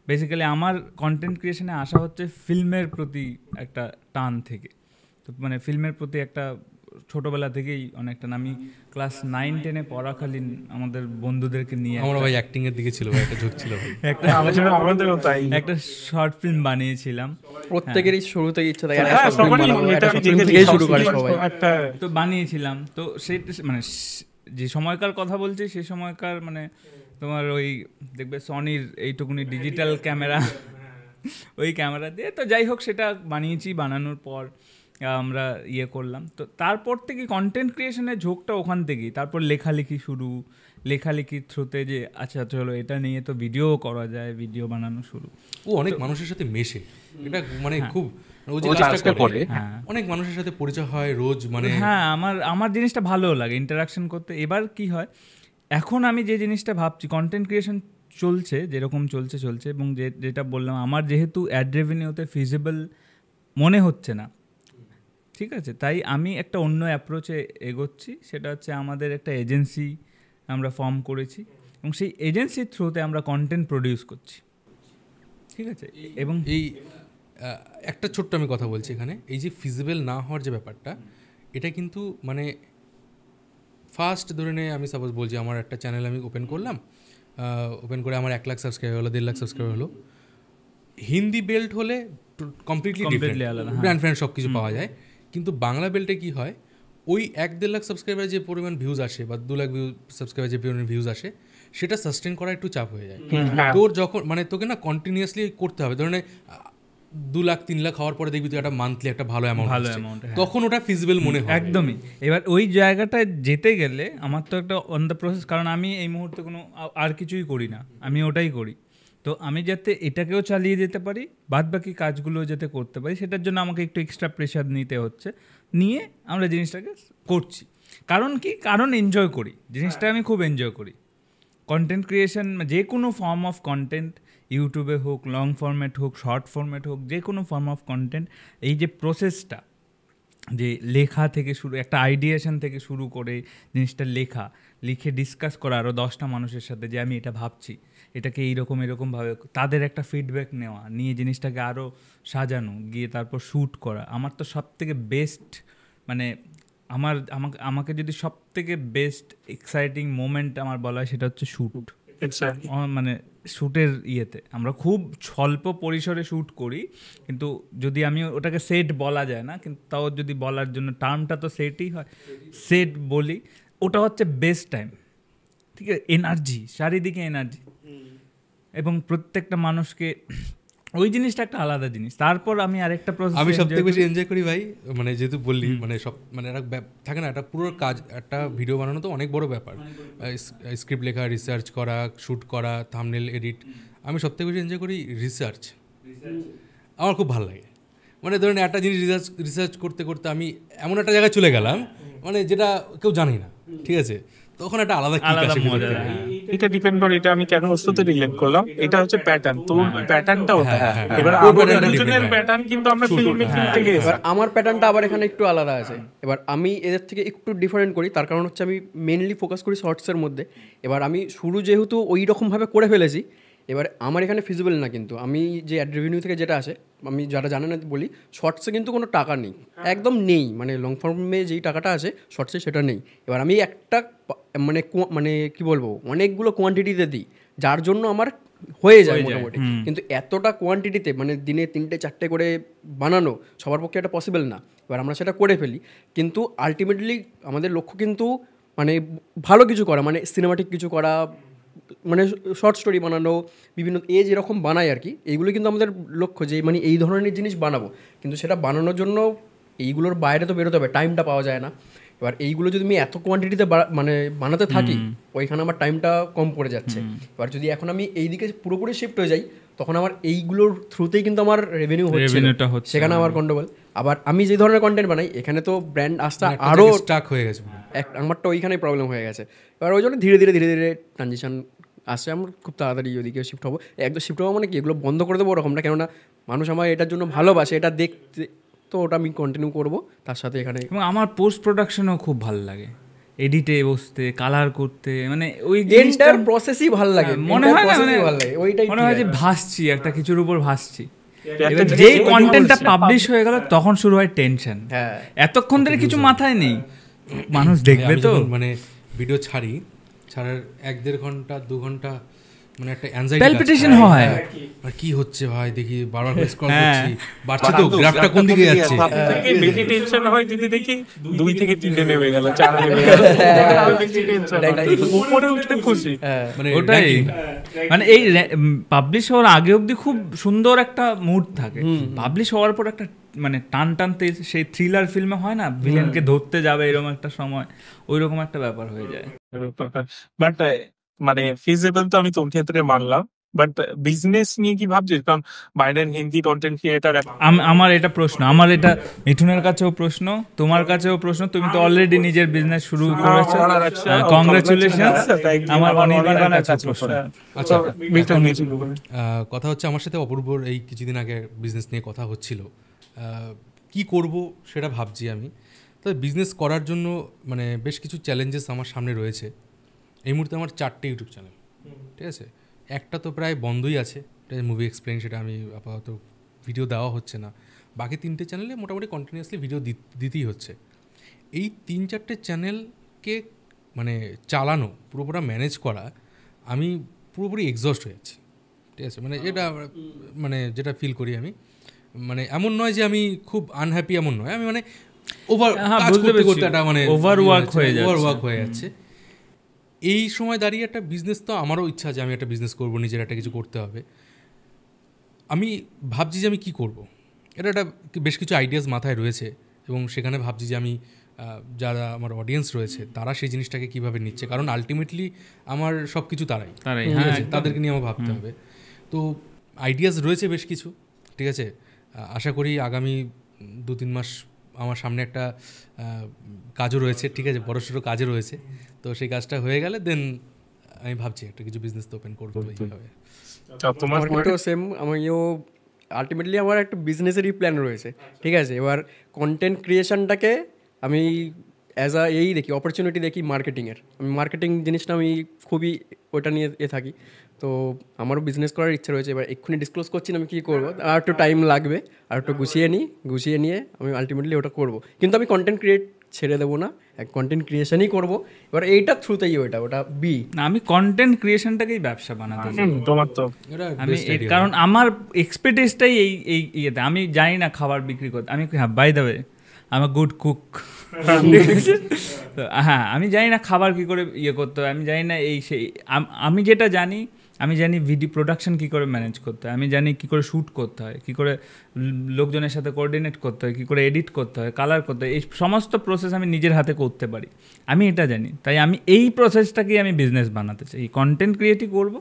[SPEAKER 2] বেসিক্যালি আমার কন্টেন্ট ক্রিয়েশনে আসা হচ্ছে ফিল্মের প্রতি একটা টান থেকে। তো মানে ফিল্মের প্রতি একটা ছোটবেলা থেকেই অনেকটা, আমি ক্লাস 9-10-এ পড়াকালীন আমাদের বন্ধুদেরকে নিয়ে
[SPEAKER 4] আমরা ভাই অ্যাক্টিং এর দিকে ছিল, একটা ঝোঁক ছিল,
[SPEAKER 2] একটা শর্ট ফিল্ম বানিয়েছিলাম।
[SPEAKER 3] প্রত্যেকেরই শুরু থেকে ইচ্ছা থাকে
[SPEAKER 2] তো বানিয়েছিলাম। তো সেই মানে যে সময়কার কথা বলছি, সেই সময়কার মানে তোমার ওই দেখবে সনির এইটুকুনি ডিজিটাল ক্যামেরা, ওই ক্যামেরা দিয়ে। তো যাই হোক, সেটা বানিয়েছি, বানানোর পর আমরা ইয়ে করলাম। তো তারপর থেকে কন্টেন্ট ক্রিয়েশনের ঝোঁকটা ওখান থেকেই। তারপর লেখালেখি শুরু, লেখালেখির থ্রুতে যে আচ্ছা চলো এটা নিয়ে তো ভিডিও করা যায়, ভিডিও বানানো শুরু।
[SPEAKER 4] ও অনেক মানুষের সাথে মেশে, এটা মানে খুব অনেক মানুষের সাথে পরিচয় হয় রোজ, মানে
[SPEAKER 2] হ্যাঁ, আমার জিনিসটা ভালো লাগে ইন্টারাকশন করতে। এবার কি হয়, এখন আমি যে জিনিসটা ভাবছি, কন্টেন্ট ক্রিয়েশন চলছে যেরকম চলছে, এবং যেটা বললাম, আমার যেহেতু অ্যাড রেভিনিউতে ফিজিবল মনে হচ্ছে না, ঠিক আছে, তাই আমি একটা অন্য অ্যাপ্রোচে এগোচ্ছি। সেটা হচ্ছে আমাদের একটা এজেন্সি আমরা ফর্ম করেছি, এবং সেই এজেন্সির থ্রুতে আমরা কন্টেন্ট প্রডিউস করছি, ঠিক আছে। এবং
[SPEAKER 4] এই একটা ছোট্ট আমি কথা বলছি এখানে, এই যে ফিজিবল না হওয়ার যে ব্যাপারটা, এটা কিন্তু মানে ফার্স্ট ধরে নিয়ে আমি সাপোজ বলছি আমার একটা চ্যানেল আমি ওপেন করলাম, ওপেন করে আমার 1 লাখ সাবস্ক্রাইবার হলো, 1.5 লাখ সাবস্ক্রাইবার হলো। হিন্দি বেল্ট হলে কমপ্লিটলি ডিফারেন্ট, ব্র্যান্ড ফ্র্যান্ড সব কিছু পাওয়া যায়। কিন্তু বাংলা বেল্টে কি হয়, ওই 1-1.5 লাখ সাবস্ক্রাইবার যে পরিমাণ ভিউজ আসে বা 2 লাখ সাবস্ক্রাইবার যে পরিমাণ ভিউজ আসে সেটা সাস্টেন করা একটু চাপ হয়ে যায়। তোর যখন মানে তোকে না কন্টিনিউয়াসলি করতে হবে, ধরনের 2 লাখ 3 লাখ হওয়ার পরে দেখবি তুই একটা মান্থলি একটা ভালো অ্যামাউন্ট, তখন ওটা ফিজিবল মনে হয়।
[SPEAKER 2] একদমই। এবার ওই জায়গাটায় যেতে গেলে আমার তো একটা অন দ্য প্রসেস, কারণ আমি এই মুহূর্তে কোনো আর কিছুই করি না, আমি ওটাই করি। তো আমি যাতে এটাকেও চালিয়ে যেতে পারি, বাদ বাকি কাজগুলো যাতে করতে পারি, সেটার জন্য আমাকে একটু এক্সট্রা প্রেশার নিতে হচ্ছে, নিয়ে আমরা জিনিসটাকে করছি। কারণ কি, কারণ এনজয় করি জিনিসটা, আমি খুব এনজয় করি কন্টেন্ট ক্রিয়েশন, যে কোনো ফর্ম অফ কন্টেন্ট, ইউটিউবে হোক, লং ফরম্যাট হোক, শর্ট ফরম্যাট হোক, যে কোনো ফর্ম অফ কন্টেন্ট, এই যে প্রসেসটা, যে লেখা থেকে শুরু, একটা আইডিয়েশন থেকে শুরু করে জিনিসটা লিখে ডিসকাস করা আরও 10টা মানুষের সাথে, যে আমি এটা ভাবছি, এটাকে এরকমভাবে তাদের একটা ফিডব্যাক নেওয়া, নিয়ে জিনিসটাকে আরও সাজানো, গিয়ে তারপর শ্যুট করা। আমার তো সব থেকে বেস্ট, মানে আমাকে যদি সব থেকে বেস্ট এক্সাইটিং মোমেন্ট আমার বলা হয়, সেটা হচ্ছে শ্যুট। মানে শ্যুটের ইয়েতে আমরা খুব স্বল্প পরিসরে শ্যুট করি, কিন্তু যদি আমি ওটাকে সেট বলা যায় না, কিন্তু তাও যদি বলার জন্য টার্মটা তো সেটই হয়, সেট বলি, ওটা হচ্ছে বেস্ট টাইম। ঠিক আছে, এনার্জি, চারিদিকে এনার্জি, এবং প্রত্যেকটা মানুষকে ওই জিনিসটা একটা আলাদা জিনিস। তারপর আমি আরেকটা প্রসেস
[SPEAKER 4] আমি সবথেকে বেশি এনজয় করি ভাই, মানে যেহেতু বললি, মানে সব মানে একটা থাকে না, একটা পুরো কাজ, একটা ভিডিও বানানো তো অনেক বড় ব্যাপার, স্ক্রিপ্ট লেখা, রিসার্চ করা, শ্যুট করা, থাম্বনেল এডিট। আমি সবথেকে বেশি এনজয় করি রিসার্চ, আমার খুব ভালো লাগে। মানে ধরেন একটা জিনিস রিসার্চ করতে করতে আমি এমন একটা জায়গায় চলে গেলাম, মানে যেটা কেউ জানি না, ঠিক আছে, তখন একটা আলাদা
[SPEAKER 2] মজা।
[SPEAKER 1] এটা ডিপেন্ড করে, এটা আমি কেন ওর সাথে রিলেট করলাম, এটা হচ্ছে প্যাটার্ন, তোর প্যাটার্নটা ওটা। এবার দুজনের প্যাটার্ন কিন্তু আমরা ফিল্ম মেকিং থেকে,
[SPEAKER 3] এবার আমার প্যাটার্নটা আবার এখানে একটু আলাদা আছে। এবার আমি এদের থেকে একটু ডিফারেন্ট করি, তার কারণ হচ্ছে আমি মেনলি ফোকাস করি শর্টসের মধ্যে। এবার আমি শুরু যেহেতু ওই রকমভাবে করে ফেলেছি, এবার আমার এখানে ফিজিবল না, কিন্তু আমি যে অ্যাড রেভিনিউ থেকে যেটা আসে, আমি যারা জানে না বলি, শর্টসে কিন্তু কোনো টাকা নেই, একদম নেই, মানে লং ফর্মে যেই টাকাটা আছে শর্টসে সেটা নেই। এবার আমি একটা মানে কি বলবো, অনেকগুলো কোয়ান্টিটিতে দিই, যার জন্য আমার হয়ে যায় মোটামুটি। কিন্তু এতটা কোয়ান্টিটিতে মানে দিনে 3-4টে করে বানানো সবার পক্ষে এটা পসিবল না। এবার আমরা সেটা করে ফেলি, কিন্তু আলটিমেটলি আমাদের লক্ষ্য কিন্তু মানে ভালো কিছু করা, মানে সিনেমাটিক কিছু করা, মানে শর্ট স্টোরি বানানো, বিভিন্ন এজ এরকম বানাই আর কি। এইগুলো কিন্তু আমাদের লক্ষ্য, যে মানে এই ধরনের জিনিস বানাবো, কিন্তু সেটা বানানোর জন্য এইগুলোর বাইরে তো বেরোতে হবে, টাইমটা পাওয়া যায় না। এবার এইগুলো যদি আমি এত কোয়ান্টিটিতে মানে বানাতে থাকি, ওইখানে আমার টাইমটা কম পড়ে যাচ্ছে। এবার যদি এখন আমি এই দিকে পুরোপুরি শিফট হয়ে যাই, তখন আমার এইগুলোর থ্রুতেই কিন্তু আমার রেভিনিউ হচ্ছে, সেখানে আমার গন্ডগোল। আবার আমি যে ধরনের কন্টেন্ট বানাই, এখানে তো ব্র্যান্ড আসতে আরও
[SPEAKER 4] স্টাক হয়ে গেছে,
[SPEAKER 3] আমারটা ওইখানেই প্রবলেম হয়ে গেছে। এবার ওই জন্য ধীরে ধীরে ট্রানজিশন আসছে, আমরা খুব তাড়াতাড়ি ওদিকে শিফট হবো। একদম শিফট হবো মানে কি, এগুলো বন্ধ করে দেবো ওরকম না, কেননা মানুষ আমার এটার জন্য ভালোবাসে, এটা দেখতে, তো ওটা আমি কন্টিনিউ করবো তার সাথে এখানে।
[SPEAKER 2] এবং আমার পোস্ট প্রোডাকশনও খুব ভালো লাগে, এডিটে বসতে, কালার করতে, মানে ওই
[SPEAKER 3] এন্টার প্রসেসই ভালো লাগে,
[SPEAKER 2] মনে হয় না, মানে
[SPEAKER 3] ওইটাই
[SPEAKER 2] মনে হয় যে ভাসছি, একটা কিছুর উপর ভাসছি। যেই কন্টেন্টটা পাবলিশ হয়ে গেল, তখন শুরু হয় টেনশন। এতক্ষণ ধরে কিছু মাথায় নেই, মানুষ দেখবে তো,
[SPEAKER 4] মানে ভিডিও ছাড়ার 1-1.5 ঘন্টা 2 ঘন্টা মানে একটা অ্যাংজাইটি,
[SPEAKER 2] প্যালপিটেশন হয়,
[SPEAKER 4] আর কি হচ্ছে ভাই, দেখি বারবার স্ক্রল করছি, বাড়ছে তো গ্রাফটা কোন দিকে যাচ্ছে,
[SPEAKER 1] থেকে বেশি টেনশন হয় যদি দেখি 2 থেকে 3 নেমে গেল, 4 নেমে গেল, বেশি টেনশন উপরে উঠতে খুশি।
[SPEAKER 4] মানে
[SPEAKER 2] ওটাই, মানে এই পাবলিশ হওয়ার আগে অবধি খুব সুন্দর একটা মুড থাকে, পাবলিশ হওয়ার পর একটা মানে টানতে সেই থ্রিলার ফিল্মে হয় না, ভিলেনকে ধরতে যাবে এরকম একটা সময়, ওইরকম একটা ব্যাপার হয়ে যায়।
[SPEAKER 1] বাট মানে ফিজিবল তো আমি তোর ক্ষেত্রে মানলাম, বাট বিজনেস নিয়ে কি ভাবছিস? কারণ বাইরের হিন্দি কন্টেন্ট ক্রিয়েটার,
[SPEAKER 2] আমার এটা প্রশ্ন, আমার এটা মিঠুনের কাছেও প্রশ্ন, তোমার কাছেও প্রশ্ন, তুমি তো অলরেডি নিজের বিজনেস শুরু করেছো, কংগ্রাচুলেশন। আমার অনির্বাণের কাছে প্রশ্ন।
[SPEAKER 4] আচ্ছা, কথা হচ্ছে আমার সাথে অপূর্বর এই কিছুদিন আগে বিজনেস নিয়ে কথা হচ্ছিল, কি করব সেটা ভাবছি আমি। তবে বিজনেস করার জন্য মানে বেশ কিছু চ্যালেঞ্জেস আমার সামনে রয়েছে। এই মুহূর্তে আমার 4টে ইউটিউব চ্যানেল, ঠিক আছে, একটা তো প্রায় বন্ধই আছে, মুভি এক্সপ্লেইন, সেটা আমি আপাতত ভিডিও দেওয়া হচ্ছে না। বাকি 3টে চ্যানেলে মোটামুটি কন্টিনিউয়াসলি ভিডিও দিতেই হচ্ছে। এই 3-4টে চ্যানেলকে মানে চালানো, পুরোপুরা ম্যানেজ করা, আমি পুরোপুরি এক্সস্ট হয়ে যাচ্ছি, ঠিক আছে। মানে এটা মানে যেটা ফিল করি আমি, মানে এমন নয় যে আমি খুব আনহ্যাপি, এমন নয়, আমি মানে কাজ করতে করতে একটা মানে
[SPEAKER 2] ওভারওয়ার্ক হয়ে
[SPEAKER 4] যাচ্ছে। এই সময় দাঁড়িয়ে একটা বিজনেস, তো আমারও ইচ্ছা যে আমি একটা বিজনেস করবো, নিজের একটা কিছু করতে হবে। আমি ভাবছি যে আমি কি করব, এটা একটা বেশ কিছু আইডিয়াস মাথায় রয়েছে, এবং সেখানে ভাবছি যে আমি যারা আমার অডিয়েন্স রয়েছে তারা সেই জিনিসটাকে কীভাবে নিচ্ছে, কারণ আলটিমেটলি আমার সব কিছু তারাই, তাদেরকে নিয়ে আমার ভাবতে হবে। তো আইডিয়াস রয়েছে বেশ কিছু, ঠিক আছে। আশা করি আগামী 2-3 মাস আমার সামনে একটা কাজও রয়েছে, ঠিক আছে, বড় সড়ো কাজও রয়েছে। তো সেই কাজটা হয়ে গেলে দেন আমি ভাবছি একটা কিছু বিজনেস তো ওপেন করবো এইভাবে।
[SPEAKER 3] তোমার তো সেম, আমিও আলটিমেটলি আমার একটা বিজনেসেরই প্ল্যান রয়েছে, ঠিক আছে। এবার কন্টেন্ট ক্রিয়েশনটাকে আমি অ্যাজ এই দেখি, অপরচুনিটি দেখি মার্কেটিংয়ের। আমি মার্কেটিং জিনিসটা আমি খুবই ওটা নিয়ে থাকি। তো আমারও বিজনেস করার ইচ্ছা রয়েছে। এবার এক্ষুনি ডিসক্লোজ করছি না আমি কী করবো, আর একটু টাইম লাগবে, আর একটু গুছিয়ে নিয়ে আমি আলটিমেটলি ওটা করবো। কিন্তু আমি কন্টেন্ট ক্রিয়েট ছেড়ে দেবো না, কন্টেন্ট ক্রিয়েশনই করবো। এবার এইটা থ্রুতেই ওটা বি
[SPEAKER 2] না, আমি কন্টেন্ট ক্রিয়েশনটাকেই ব্যবসা বানাতে চাই।
[SPEAKER 1] তোমার তো
[SPEAKER 2] আমি কারণ আমার এক্সপার্টিসটাই এই ইয়েতে। আমি জানি না খাবার বিক্রি করতে, আমি বাই দ্য ওয়ে আমি গুড কুক, হ্যাঁ আমি জানি না খাবার কী করে ইয়ে করতে হয়, আমি জানি না এই সেই। আমি যেটা জানি, আমি জানি ভিডিও প্রোডাকশন কী করে ম্যানেজ করতে হয়, আমি জানি কী করে শ্যুট করতে হয়, কী করে লোকজনের সাথে কোঅর্ডিনেট করতে হয়, কী করে এডিট করতে হয়, কালার করতে হয়, এই সমস্ত প্রসেস আমি নিজের হাতে করতে পারি, আমি এটা জানি। তাই আমি এই প্রসেসটাকেই আমি বিজনেস বানাতে চাই, কন্টেন্ট ক্রিয়েটই করবো,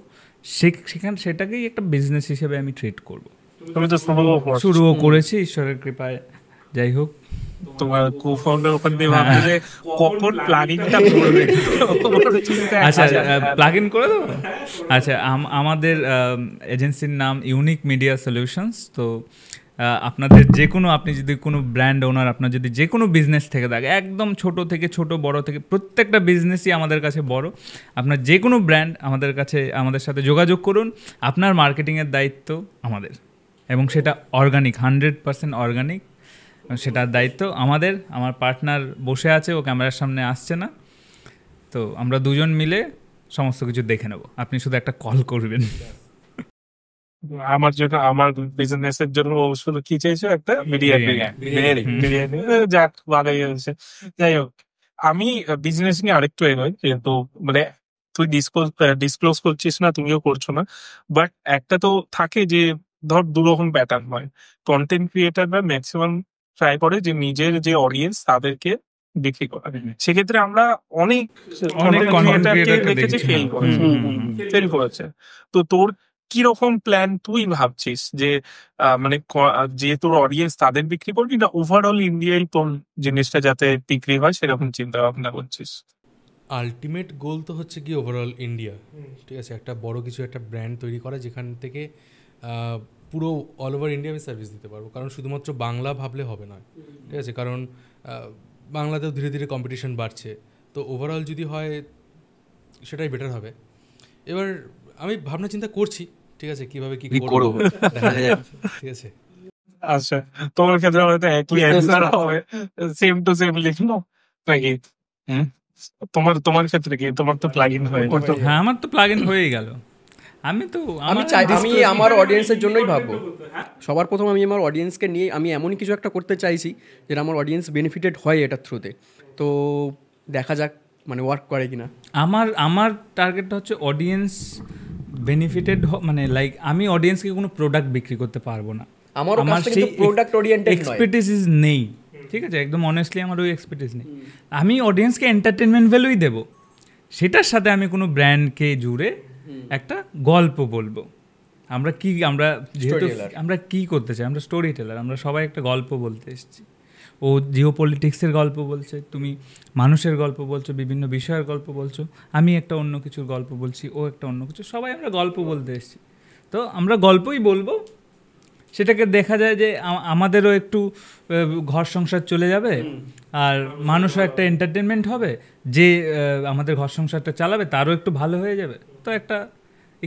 [SPEAKER 2] সেটাকেই একটা বিজনেস হিসেবে আমি ট্রিট করবো।
[SPEAKER 1] তুমি তো
[SPEAKER 2] শুরুও করেছি ঈশ্বরের কৃপায়, যাই হোক।
[SPEAKER 1] তোমার কো-ফাউন্ডার ওখান দিয়ে ভাবছে যে কখন প্লাগইনটা করবে।
[SPEAKER 2] আচ্ছা প্লাগইন করে দেবো। আচ্ছা আমাদের এজেন্সির নাম ইউনিক মিডিয়া সলিউশনস। তো আপনাদের যে কোনো, আপনি যদি কোনো ব্র্যান্ড ওনার, আপনার যদি যে কোনো বিজনেস থেকে থাকে, একদম ছোট থেকে ছোট, বড় থেকে, প্রত্যেকটা বিজনেসই আমাদের কাছে বড়। আপনার যে কোনো ব্র্যান্ড আমাদের সাথে যোগাযোগ করুন। আপনার মার্কেটিংয়ের দায়িত্ব আমাদের, এবং সেটা অর্গানিক, 100% অর্গানিক, সেটার দায়িত্ব আমাদের। আমার পার্টনার বসে আছে, ও ক্যামেরার সামনে আসছে না, তো আমরা দুজন মিলে সমস্ত কিছু দেখে নেব। আপনি শুধু একটা কল করবেন।
[SPEAKER 1] আমার জন্য, আমার বিজনেসের জন্য শুধু কি চাইছো, একটা বিরিয়ানি। যাক ভালোই হয়েছে। যাই হোক, আমি বিজনেস নিয়ে আরেকটু এগোই, যেহেতু মানে তুই ডিসক্লোজ করছিস না, তুমিও করছো না, বাট একটা তো থাকে যে ধর দুরকম প্যাটার্ন হয়। কন্টেন্ট ক্রিয়েটাররা ম্যাক্সিমাম ট্রাই করে যে নিজের যে অডিয়েন্স তাদেরকে বিক্রি করা। সেক্ষেত্রে আমরা অনেক দেখেছি ফেল করেছে। তো তোর কিরকম প্ল্যান তুই ভাবছিস যে মানে যে তোর অডিয়েন্স তাদের বিক্রি করবি, না ওভারঅল ইন্ডিয়ায় তোর জিনিসটা যাতে বিক্রি হয় সেরকম চিন্তা ভাবনা করছিস?
[SPEAKER 4] আলটিমেট গোল তো হচ্ছে কি ওভারঅল ইন্ডিয়া, ঠিক আছে, একটা বড় কিছু একটা ব্র্যান্ড তৈরি করা, যেখান থেকে পুরো অল ওভার ইন্ডিয়া আমি সার্ভিস দিতে পারবো। কারণ শুধুমাত্র বাংলা ভাবলে হবে না, ঠিক আছে, কারণ বাংলাতেও ধীরে ধীরে কম্পিটিশন বাড়ছে। তো ওভারঅল যদি হয় সেটাই বেটার হবে। এবার আমি ভাবনা চিন্তা করছি, ঠিক আছে, কিভাবে কি করবো, ঠিক আছে।
[SPEAKER 1] আচ্ছা, তোমার ক্ষেত্রে হয়তো একই অ্যান্সার হবে, সেম টু সেম লিখলো নাকি? তোমার ক্ষেত্রে কি? তোমার তো প্লাগইন হয়ে গেল।
[SPEAKER 2] হ্যাঁ, আমার তো প্লাগইন হয়েই গেল। আমি
[SPEAKER 3] আমার অডিয়েন্সের জন্যই ভাববো। সবার প্রথম আমি আমার অডিয়েন্সকে নিয়ে আমি এমনই কিছু একটা করতে চাইছি যেটা আমার অডিয়েন্স বেনিফিটেড হয় এটার থ্রুতে। তো দেখা যাক মানে ওয়ার্ক করে কিনা।
[SPEAKER 2] আমার টার্গেটটা হচ্ছে অডিয়েন্স বেনিফিটেড, মানে লাইক আমি অডিয়েন্সকে কোনো প্রোডাক্ট বিক্রি করতে পারবো না, আমার সেই
[SPEAKER 3] প্রোডাক্ট ওরিয়েন্টেড
[SPEAKER 2] এক্সপার্টিস নেই, ঠিক আছে, একদম অনেস্টলি আমার ওই এক্সপার্টিস নেই। আমি অডিয়েন্সকে এন্টারটেনমেন্ট ভ্যালুই দেবো, সেটার সাথে আমি কোনো ব্র্যান্ডকে জুড়ে একটা গল্প বলবো। আমরা যেহেতু আমরা কি করতে চাই, আমরা স্টোরি টেলার, আমরা সবাই একটা গল্প বলতে এসেছি। ও জিও পলিটিক্সের গল্প বলছে, তুমি মানুষের গল্প বলছো, বিভিন্ন বিষয়ের গল্প বলছো, আমি একটা অন্য কিছুর গল্প বলছি, ও একটা অন্য কিছু, সবাই আমরা গল্প বলতে এসেছি। তো আমরা গল্পই বলবো, সেটাকে দেখা যায় যে আমাদেরও একটু ঘর সংসার চলে যাবে, আর মানুষও একটা এন্টারটেনমেন্ট হবে, যে আমাদের ঘর সংসারটা চালাবে তারও একটু ভালো হয়ে যাবে। তো একটা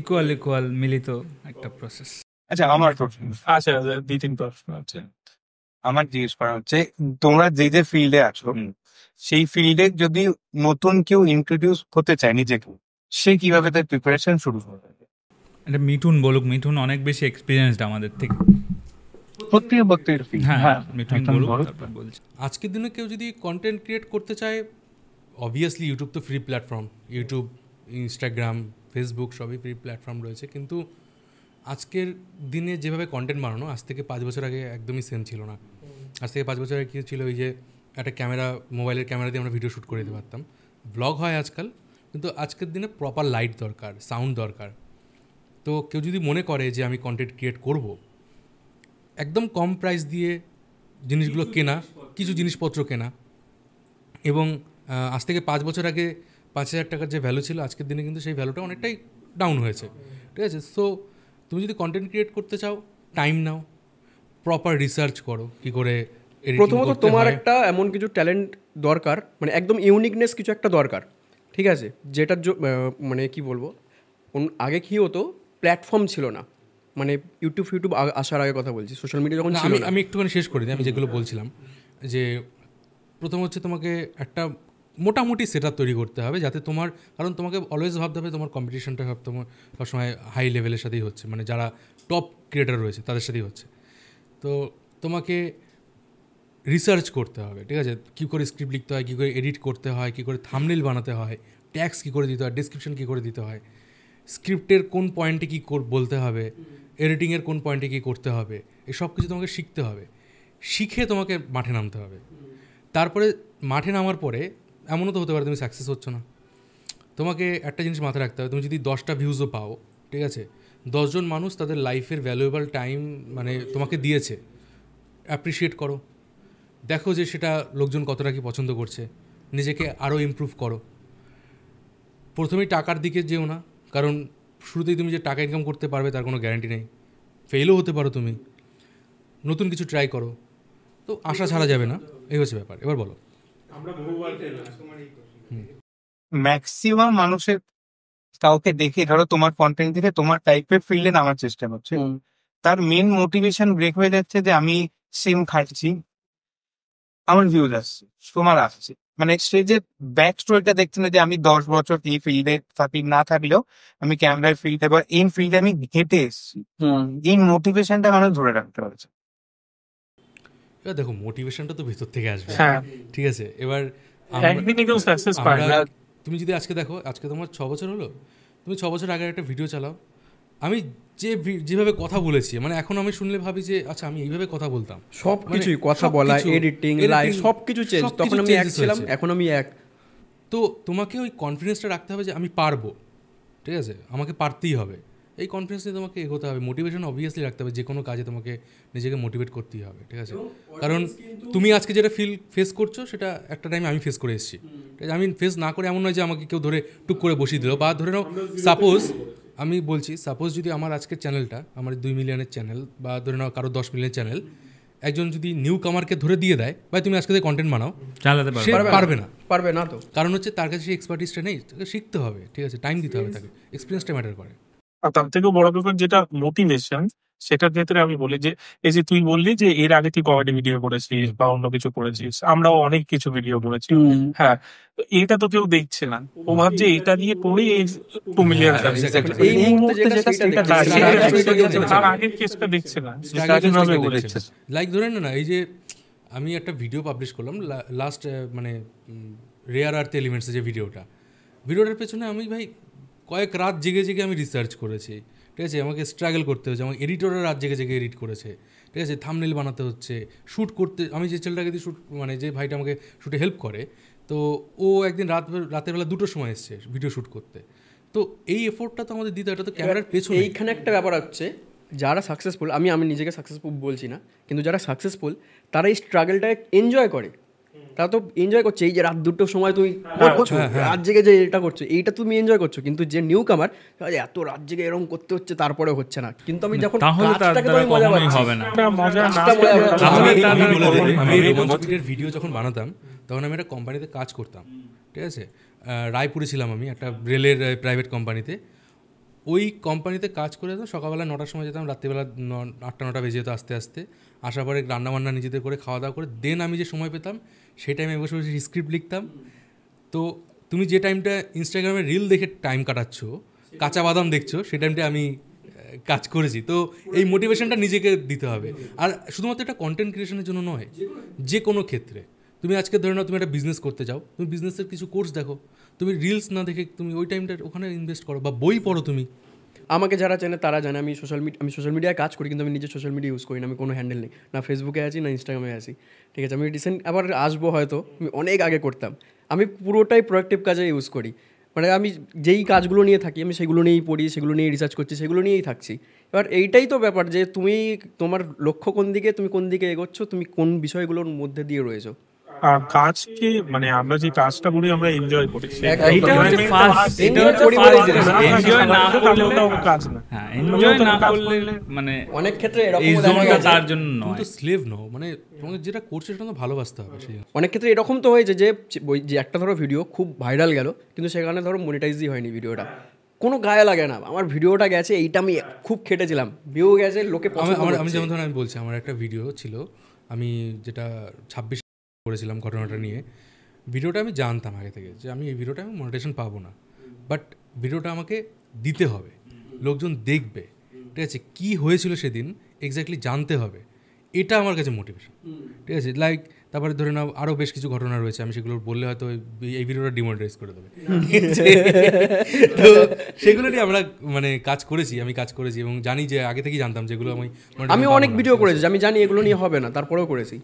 [SPEAKER 2] ইকুয়াল মিলিত একটা প্রসেস।
[SPEAKER 5] আচ্ছা, আমার প্রশ্ন,
[SPEAKER 1] আচ্ছা 2-3 প্রশ্ন আছে
[SPEAKER 5] আমার জিজ্ঞেস করা হচ্ছে, তোমরা যে ফিল্ডে আছো সেই ফিল্ডে যদি নতুন কেউ ইন্ট্রোডিউস হতে চায় নিজেকে, সে কিভাবে তার প্রিপারেশন শুরু করবে?
[SPEAKER 2] এটা মিঠুন বলুক, মিঠুন অনেক বেশি এক্সপিরিয়েন্সড আমাদের থেকে।
[SPEAKER 5] প্রত্যেকের feel।
[SPEAKER 2] হ্যাঁ
[SPEAKER 5] মিঠুন
[SPEAKER 2] মিঠুন বলুক,
[SPEAKER 5] বলুক।
[SPEAKER 2] তারপর বলছি।
[SPEAKER 4] আজকের দিনে কেউ যদি কন্টেন্ট ক্রিয়েট করতে চায়, অবভিয়াসলি ইউটিউব তো free platform, YouTube, Instagram, Facebook সবই ফ্রি প্ল্যাটফর্ম রয়েছে। কিন্তু আজকের দিনে যেভাবে কন্টেন্ট বানানো আজ থেকে 5 বছর আগে একদমই সেম ছিল না। আজ থেকে 5 বছর আগে কী ছিল, ওই যে একটা ক্যামেরা, মোবাইলের ক্যামেরা দিয়ে আমরা ভিডিও শ্যুট করে দিতে পারতাম। ব্লগ হয় আজকাল, কিন্তু আজকের দিনে প্রপার লাইট দরকার, সাউন্ড দরকার। তো কেউ যদি মনে করে যে আমি কন্টেন্ট ক্রিয়েট করব, একদম কম প্রাইস দিয়ে জিনিসগুলো কেনা, কিছু জিনিসপত্র কেনা, এবং আজ থেকে 5 বছর আগে 5,000 টাকার যে ভ্যালু ছিল, আজকের দিনে কিন্তু সেই ভ্যালুটা অনেকটাই ডাউন হয়েছে, ঠিক আছে? সো তুমি যদি কন্টেন্ট ক্রিয়েট করতে চাও, টাইম নাও, প্রপার রিসার্চ করো কী করে editing
[SPEAKER 3] প্রথমত
[SPEAKER 4] করতে
[SPEAKER 3] তোমার
[SPEAKER 4] হয়।
[SPEAKER 3] একটা এমন কিছু ট্যালেন্ট দরকার, মানে একদম ইউনিকনেস কিছু একটা দরকার, ঠিক আছে? যেটার মানে কি বলবো, আগে কি হতো, প্ল্যাটফর্ম ছিল না, মানে ইউটিউব আসার আগে কথা বলছি, সোশ্যাল মিডিয়া যখন ছিল না।
[SPEAKER 4] আমি একটুখানি শেষ করে দিই, আমি যেগুলো বলছিলাম, যে প্রথম হচ্ছে তোমাকে একটা মোটামুটি সেট আপ তৈরি করতে হবে, যাতে তোমার, কারণ তোমাকে অলওয়েজ ভাবতে হবে তোমার কম্পিটিশনটা সবসময় হাই লেভেলের সাথেই হচ্ছে, মানে যারা টপ ক্রিয়েটার রয়েছে তাদের সাথেই হচ্ছে। তো তোমাকে রিসার্চ করতে হবে, ঠিক আছে? কী করে স্ক্রিপ্ট লিখতে হয়, কী করে এডিট করতে হয়, কী করে থাম্বনেল বানাতে হয়, ট্যাক্স কী করে দিতে হয়, ডেসক্রিপশন কী করে দিতে হয়, স্ক্রিপ্টের কোন পয়েন্টে কী বলতে হবে, এডিটিংয়ের কোন পয়েন্টে কী করতে হবে, এই সব কিছু তোমাকে শিখতে হবে। শিখে তোমাকে মাঠে নামতে হবে। তারপরে মাঠে নামার পরে এমনও তো হতে পারে তুমি সাকসেস হচ্ছ না। তোমাকে একটা জিনিস মাথায় রাখতে হবে, তুমি যদি 10টা ভিউজও পাও, ঠিক আছে, 10 জন মানুষ তাদের লাইফের ভ্যালুয়েবল টাইম মানে তোমাকে দিয়েছে, অ্যাপ্রিসিয়েট করো, দেখো যে সেটা লোকজন কতটা কি পছন্দ করছে, নিজেকে আরও ইমপ্রুভ করো। প্রথমেই টাকার দিকে যেও না, কারণ শুরুতেই তুমি যে টাকা ইনকাম করতে পারবে তার কোনো গ্যারান্টি নেই, ফেলও হতে পারো তুমি। নতুন কিছু ট্রাই করো, তো আশা ছাড়া যাবে না, এই হচ্ছে ব্যাপার। এবার বলো।
[SPEAKER 5] ম্যাক্সিমাম মানুষের কাউকে দেখে, ধরো তোমার কন্টেন্ট দেখে তোমার টাইপের ফিল্ডে নামার চেষ্টা করছে, তার মেন মোটিভেশন ব্রেক হয়ে যাচ্ছে যে আমি সিম খাচ্ছি, আমার ভিউজ আসছে, তোমার আসছে, মানে সে যে ব্যাক স্টোরিটা দেখছে না, যে আমি 10 বছর এই ফিল্ডে থাকি, না থাকলেও আমি ক্যামেরার ফিল্ডে বা এই ফিল্ডে আমি হেঁটে এসেছি, এই মোটিভেশনটা মানুষ ধরে রাখতে পারছে।
[SPEAKER 4] এবার দেখো, মোটিভেশনটা তো ভেতর থেকে আসবে,
[SPEAKER 1] হ্যাঁ,
[SPEAKER 4] ঠিক আছে? এবার
[SPEAKER 1] একদিনে কেউ সাকসেস পায় না।
[SPEAKER 4] তুমি যদি আজকে দেখো, আজকে তোমার 6 বছর হলো, তুমি 6 বছর আগে একটা ভিডিও চালাও, আমি যেভাবে কথা বলেছি, মানে এখন আমি শুনলে ভাবি যে আচ্ছা আমি এইভাবে কথা বলতাম,
[SPEAKER 3] সব কিছুই, কথা বলা, এডিটিং, লাইভ, সব কিছু চেঞ্জ। তখন আমি এক ছিলাম, এখন আমি এক।
[SPEAKER 4] তো তোমাকে ওই কনফিডেন্সটা রাখতে হবে যে আমি পারবো, ঠিক আছে, আমাকে পারতেই হবে, এই কনফিডেন্স নিয়ে তোমাকে এগোতে হবে। মোটিভেশন অবভিয়াসলি রাখতে হবে, যে কোনো কাজে তোমাকে নিজেকে মোটিভেট করতেই হবে, ঠিক আছে? কারণ তুমি আজকে যেটা ফেস করছো সেটা একটা টাইমে আমি ফেস করে এসেছি, ঠিক আছে? আমি ফেস না করে এমন নয় যে আমাকে কেউ ধরে টুক করে বসিয়ে দিল, বা ধরে নাও সাপোজ আমি বলছি, সাপোজ যদি আমার আজকের চ্যানেলটা, আমার 2 মিলিয়নের চ্যানেল, বা ধরে নাও কারো 10 মিলিয়নের চ্যানেল, একজন যদি নিউ কামারকে ধরে দিয়ে দেয়, ভাই তুমি আজকে কন্টেন্ট বানাও,
[SPEAKER 2] চালাতে
[SPEAKER 4] সে পারবে না
[SPEAKER 3] তো,
[SPEAKER 4] কারণ হচ্ছে তার কাছে সেই এক্সপার্টিসটা নেই, তাকে শিখতে হবে, ঠিক আছে? টাইম দিতে হবে তাকে, এক্সপিরিয়েন্সটা ম্যাটার করে।
[SPEAKER 1] আর তার থেকেও বড় ব্যাপার যেটা মোটিভেশন, সেটার ক্ষেত্রে আমি বলি যে এই যে তুই বললি যে এর আগে তুই কমেডি ভিডিও করেছিস বা অন্য কিছু করেছিস, আমরাও অনেক কিছু ভিডিও করেছি, হ্যাঁ, তো এটা তো কেউ দেখছে না, ও ভাবছে এটা দিয়ে পড়ে 2 মিলিয়ন
[SPEAKER 3] এই মুহূর্তে যেটা সেটা
[SPEAKER 1] তার আগের কেসটা দেখছে না,
[SPEAKER 4] লাইক ধরে না, এই যে আমি একটা ভিডিও পাবলিশ করলাম লাস্ট, মানে রেয়ার আর্থ এলিমেন্টসের যে ভিডিওটার পেছনে আমি ভাই কয়েক রাত জেগে জেগে আমি রিসার্চ করেছি, ঠিক আছে? আমাকে স্ট্রাগল করতে হয়েছে, আমার এডিটররা রাত জেগে জেগে এডিট করেছে, ঠিক আছে? থাম্বনেল বানাতে হচ্ছে, শ্যুট করতে, আমি যে ছেলেটাকে দিয়ে মানে যে ভাইটা আমাকে শ্যুটে হেল্প করে, তো ও একদিন রাতের বেলা 2টোর সময় এসছে ভিডিও শ্যুট করতে। তো এই এফোর্টটা তো আমাদের দিতে, এটা তো ক্যামেরার পেছনে।
[SPEAKER 3] এইখানে একটা ব্যাপার হচ্ছে, যারা সাকসেসফুল, আমি নিজেকে সাকসেসফুল বলছি না, কিন্তু যারা সাকসেসফুল তারা এই স্ট্রাগলটা এনজয় করে, তারা তো এনজয় করছে। এই যে রাত 2টোর সময় তুমি করছো, রাত জেগে যে এটা করছো, এইটা তুমি এনজয় করছো। কিন্তু যে নিউ কামার, এত রাত জেগে এরকম করতে হচ্ছে, তারপরে হচ্ছে না। কিন্তু আমি যখন
[SPEAKER 4] ভিডিও যখন বানাতাম, তখন আমি একটা কোম্পানিতে কাজ করতাম, ঠিক আছে? রায়পুরে ছিলাম আমি, একটা রেলের প্রাইভেট কোম্পানিতে। ওই কোম্পানিতে কাজ করে যেতাম, সকালবেলা 9টার সময় যেতাম, রাত্রিবেলা 8টা-9টা বেজে যেত আস্তে আস্তে। আসার পরে রান্নাবান্না নিজেদের করে, খাওয়া দাওয়া করে, দেন আমি যে সময় পেতাম সেই টাইমে বসে বসে স্ক্রিপ্ট লিখতাম। তো তুমি যে টাইমটা ইনস্টাগ্রামে রিল দেখে টাইম কাটাচ্ছ, কাঁচা বাদাম দেখছো, সেই টাইমটা আমি কাজ করেছি। তো এই মোটিভেশনটা নিজেকে দিতে হবে। আর শুধুমাত্র এটা কন্টেন্ট ক্রিয়েশনের জন্য নয়, যে কোনো ক্ষেত্রে। তুমি আজকে ধরে নাও তুমি একটা বিজনেস করতে যাও, তুমি বিজনেসের কিছু কোর্স দেখো, তুমি রিলস না দেখে তুমি ওই টাইমটা ওখানে ইনভেস্ট করো, বা বই পড়ো তুমি।
[SPEAKER 3] আমাকে যারা চেনে তারা জানে আমি সোশ্যাল মিডিয়ায় কাজ করি, কিন্তু আমি নিজে সোশ্যাল মিডিয়া ইউজ করি না। আমি কোনো হ্যান্ডেল নেই, না ফেসবুকে আছি না ইনস্টাগ্রামে আছি, ঠিক আছে। আমি রিসেন্ট আবার আসবো হয়তো, আমি অনেক আগে করতাম। আমি পুরোটাই প্রোডাক্টিভ কাজে ইউজ করি, মানে আমি যেই কাজগুলো নিয়ে থাকি আমি সেগুলো নিয়েই পড়ি, সেগুলো নিয়েই রিসার্চ করছি, সেগুলো নিয়েই থাকছি। এবার এইটাই তো ব্যাপার যে তুমি তোমার লক্ষ্য কোন দিকে, তুমি কোন দিকে এগোচ্ছ, তুমি কোন বিষয়গুলোর মধ্যে দিয়ে রয়েছো।
[SPEAKER 1] আর কাজকে মানে আমরা যে কাজটা করি আমরা এনজয় করি,
[SPEAKER 2] এইটা হচ্ছে ফার্স্ট, এটা হচ্ছে ফার্স্ট জিনিস। এনজয় না করলে কাজ না, হ্যাঁ এনজয় না করলে মানে
[SPEAKER 3] অনেক ক্ষেত্রে এরকম
[SPEAKER 2] এই জোনটা তার জন্য
[SPEAKER 4] তুমি
[SPEAKER 2] নয়।
[SPEAKER 4] তো স্লেভ নও, মানে তোমাকে যেটা করছো সেটা তো ভালোবাসতে হবে। সেই
[SPEAKER 3] অনেক ক্ষেত্রে এরকম তো হয়েছে যে যে একটা ধরো ভিডিও খুব ভাইরাল গেল, কিন্তু সেখানে ধরো মনিটাইজই হয়নি ভিডিওটা, কোনো গায়ে লাগে না, আমার ভিডিওটা গেছে, এইটা আমি খুব খেটেছিলাম, ভিউ গেছে, লোকে
[SPEAKER 4] আমি যেমন ধরুন আমি বলছি, আমার একটা ভিডিও ছিল, আমি যেটা 26 করেছিলাম ঘটনাটা নিয়ে। ভিডিওটা আমি জানতাম আগে থেকে যে আমি এই ভিডিওটা আমি মনিটাইজেশন পাবো না, বাট ভিডিওটা আমাকে দিতে হবে, লোকজন দেখবে, ঠিক আছে। কী হয়েছিল সেদিন এক্স্যাক্টলি জানতে হবে, এটা আমার কাছে মোটিভেশন, ঠিক আছে। লাইক তারপরে ধরে নাও আরও বেশ কিছু ঘটনা রয়েছে, আমি সেগুলো বললে হয়তো এই ভিডিওটা ডিমনিটাইজ করে দেবে। তো সেগুলো নিয়ে আমরা মানে আমি কাজ করেছি এবং জানি যে আগে থেকেই জানতাম যেগুলো
[SPEAKER 3] আমি অনেক ভিডিও করেছি, আমি জানি এগুলো নিয়ে হবে না, তারপরেও করেছি।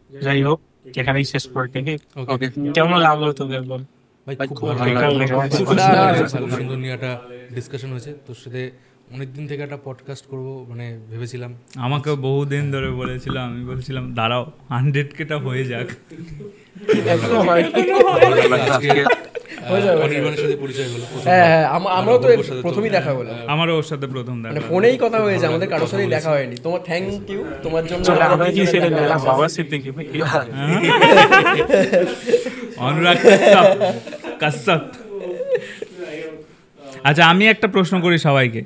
[SPEAKER 1] যাই হোক, এখানেই শেষ করে থেকে কেমন লাগলো তোদের বল?
[SPEAKER 4] ভাই খুব সুন্দর নিয়ে একটা ডিসকাশন হয়েছে তোর সাথে। অনেকদিন থেকে একটা পডকাস্ট করবো মানে ভেবেছিলাম,
[SPEAKER 2] আমাকে বহুদিন ধরে বলেছিল, আমি বলছিলাম দাঁড়াও 100K হয়ে যাক।
[SPEAKER 4] অনির্বাণের সাথে পরিচয় হলো,
[SPEAKER 3] হ্যাঁ আমরাও তো প্রথমেই দেখা হলো,
[SPEAKER 2] আমারও ওর সাথে প্রথম দেখা,
[SPEAKER 3] মানে ফোনেই কথা হয়েছে, আমাদের কারোর সাথেই দেখা হয়নি। তোমার থ্যাংক ইউ, তোমার জন্য
[SPEAKER 2] অনুরাগ কাশ্যপ। আচ্ছা আমি একটা প্রশ্ন করি সবাইকে,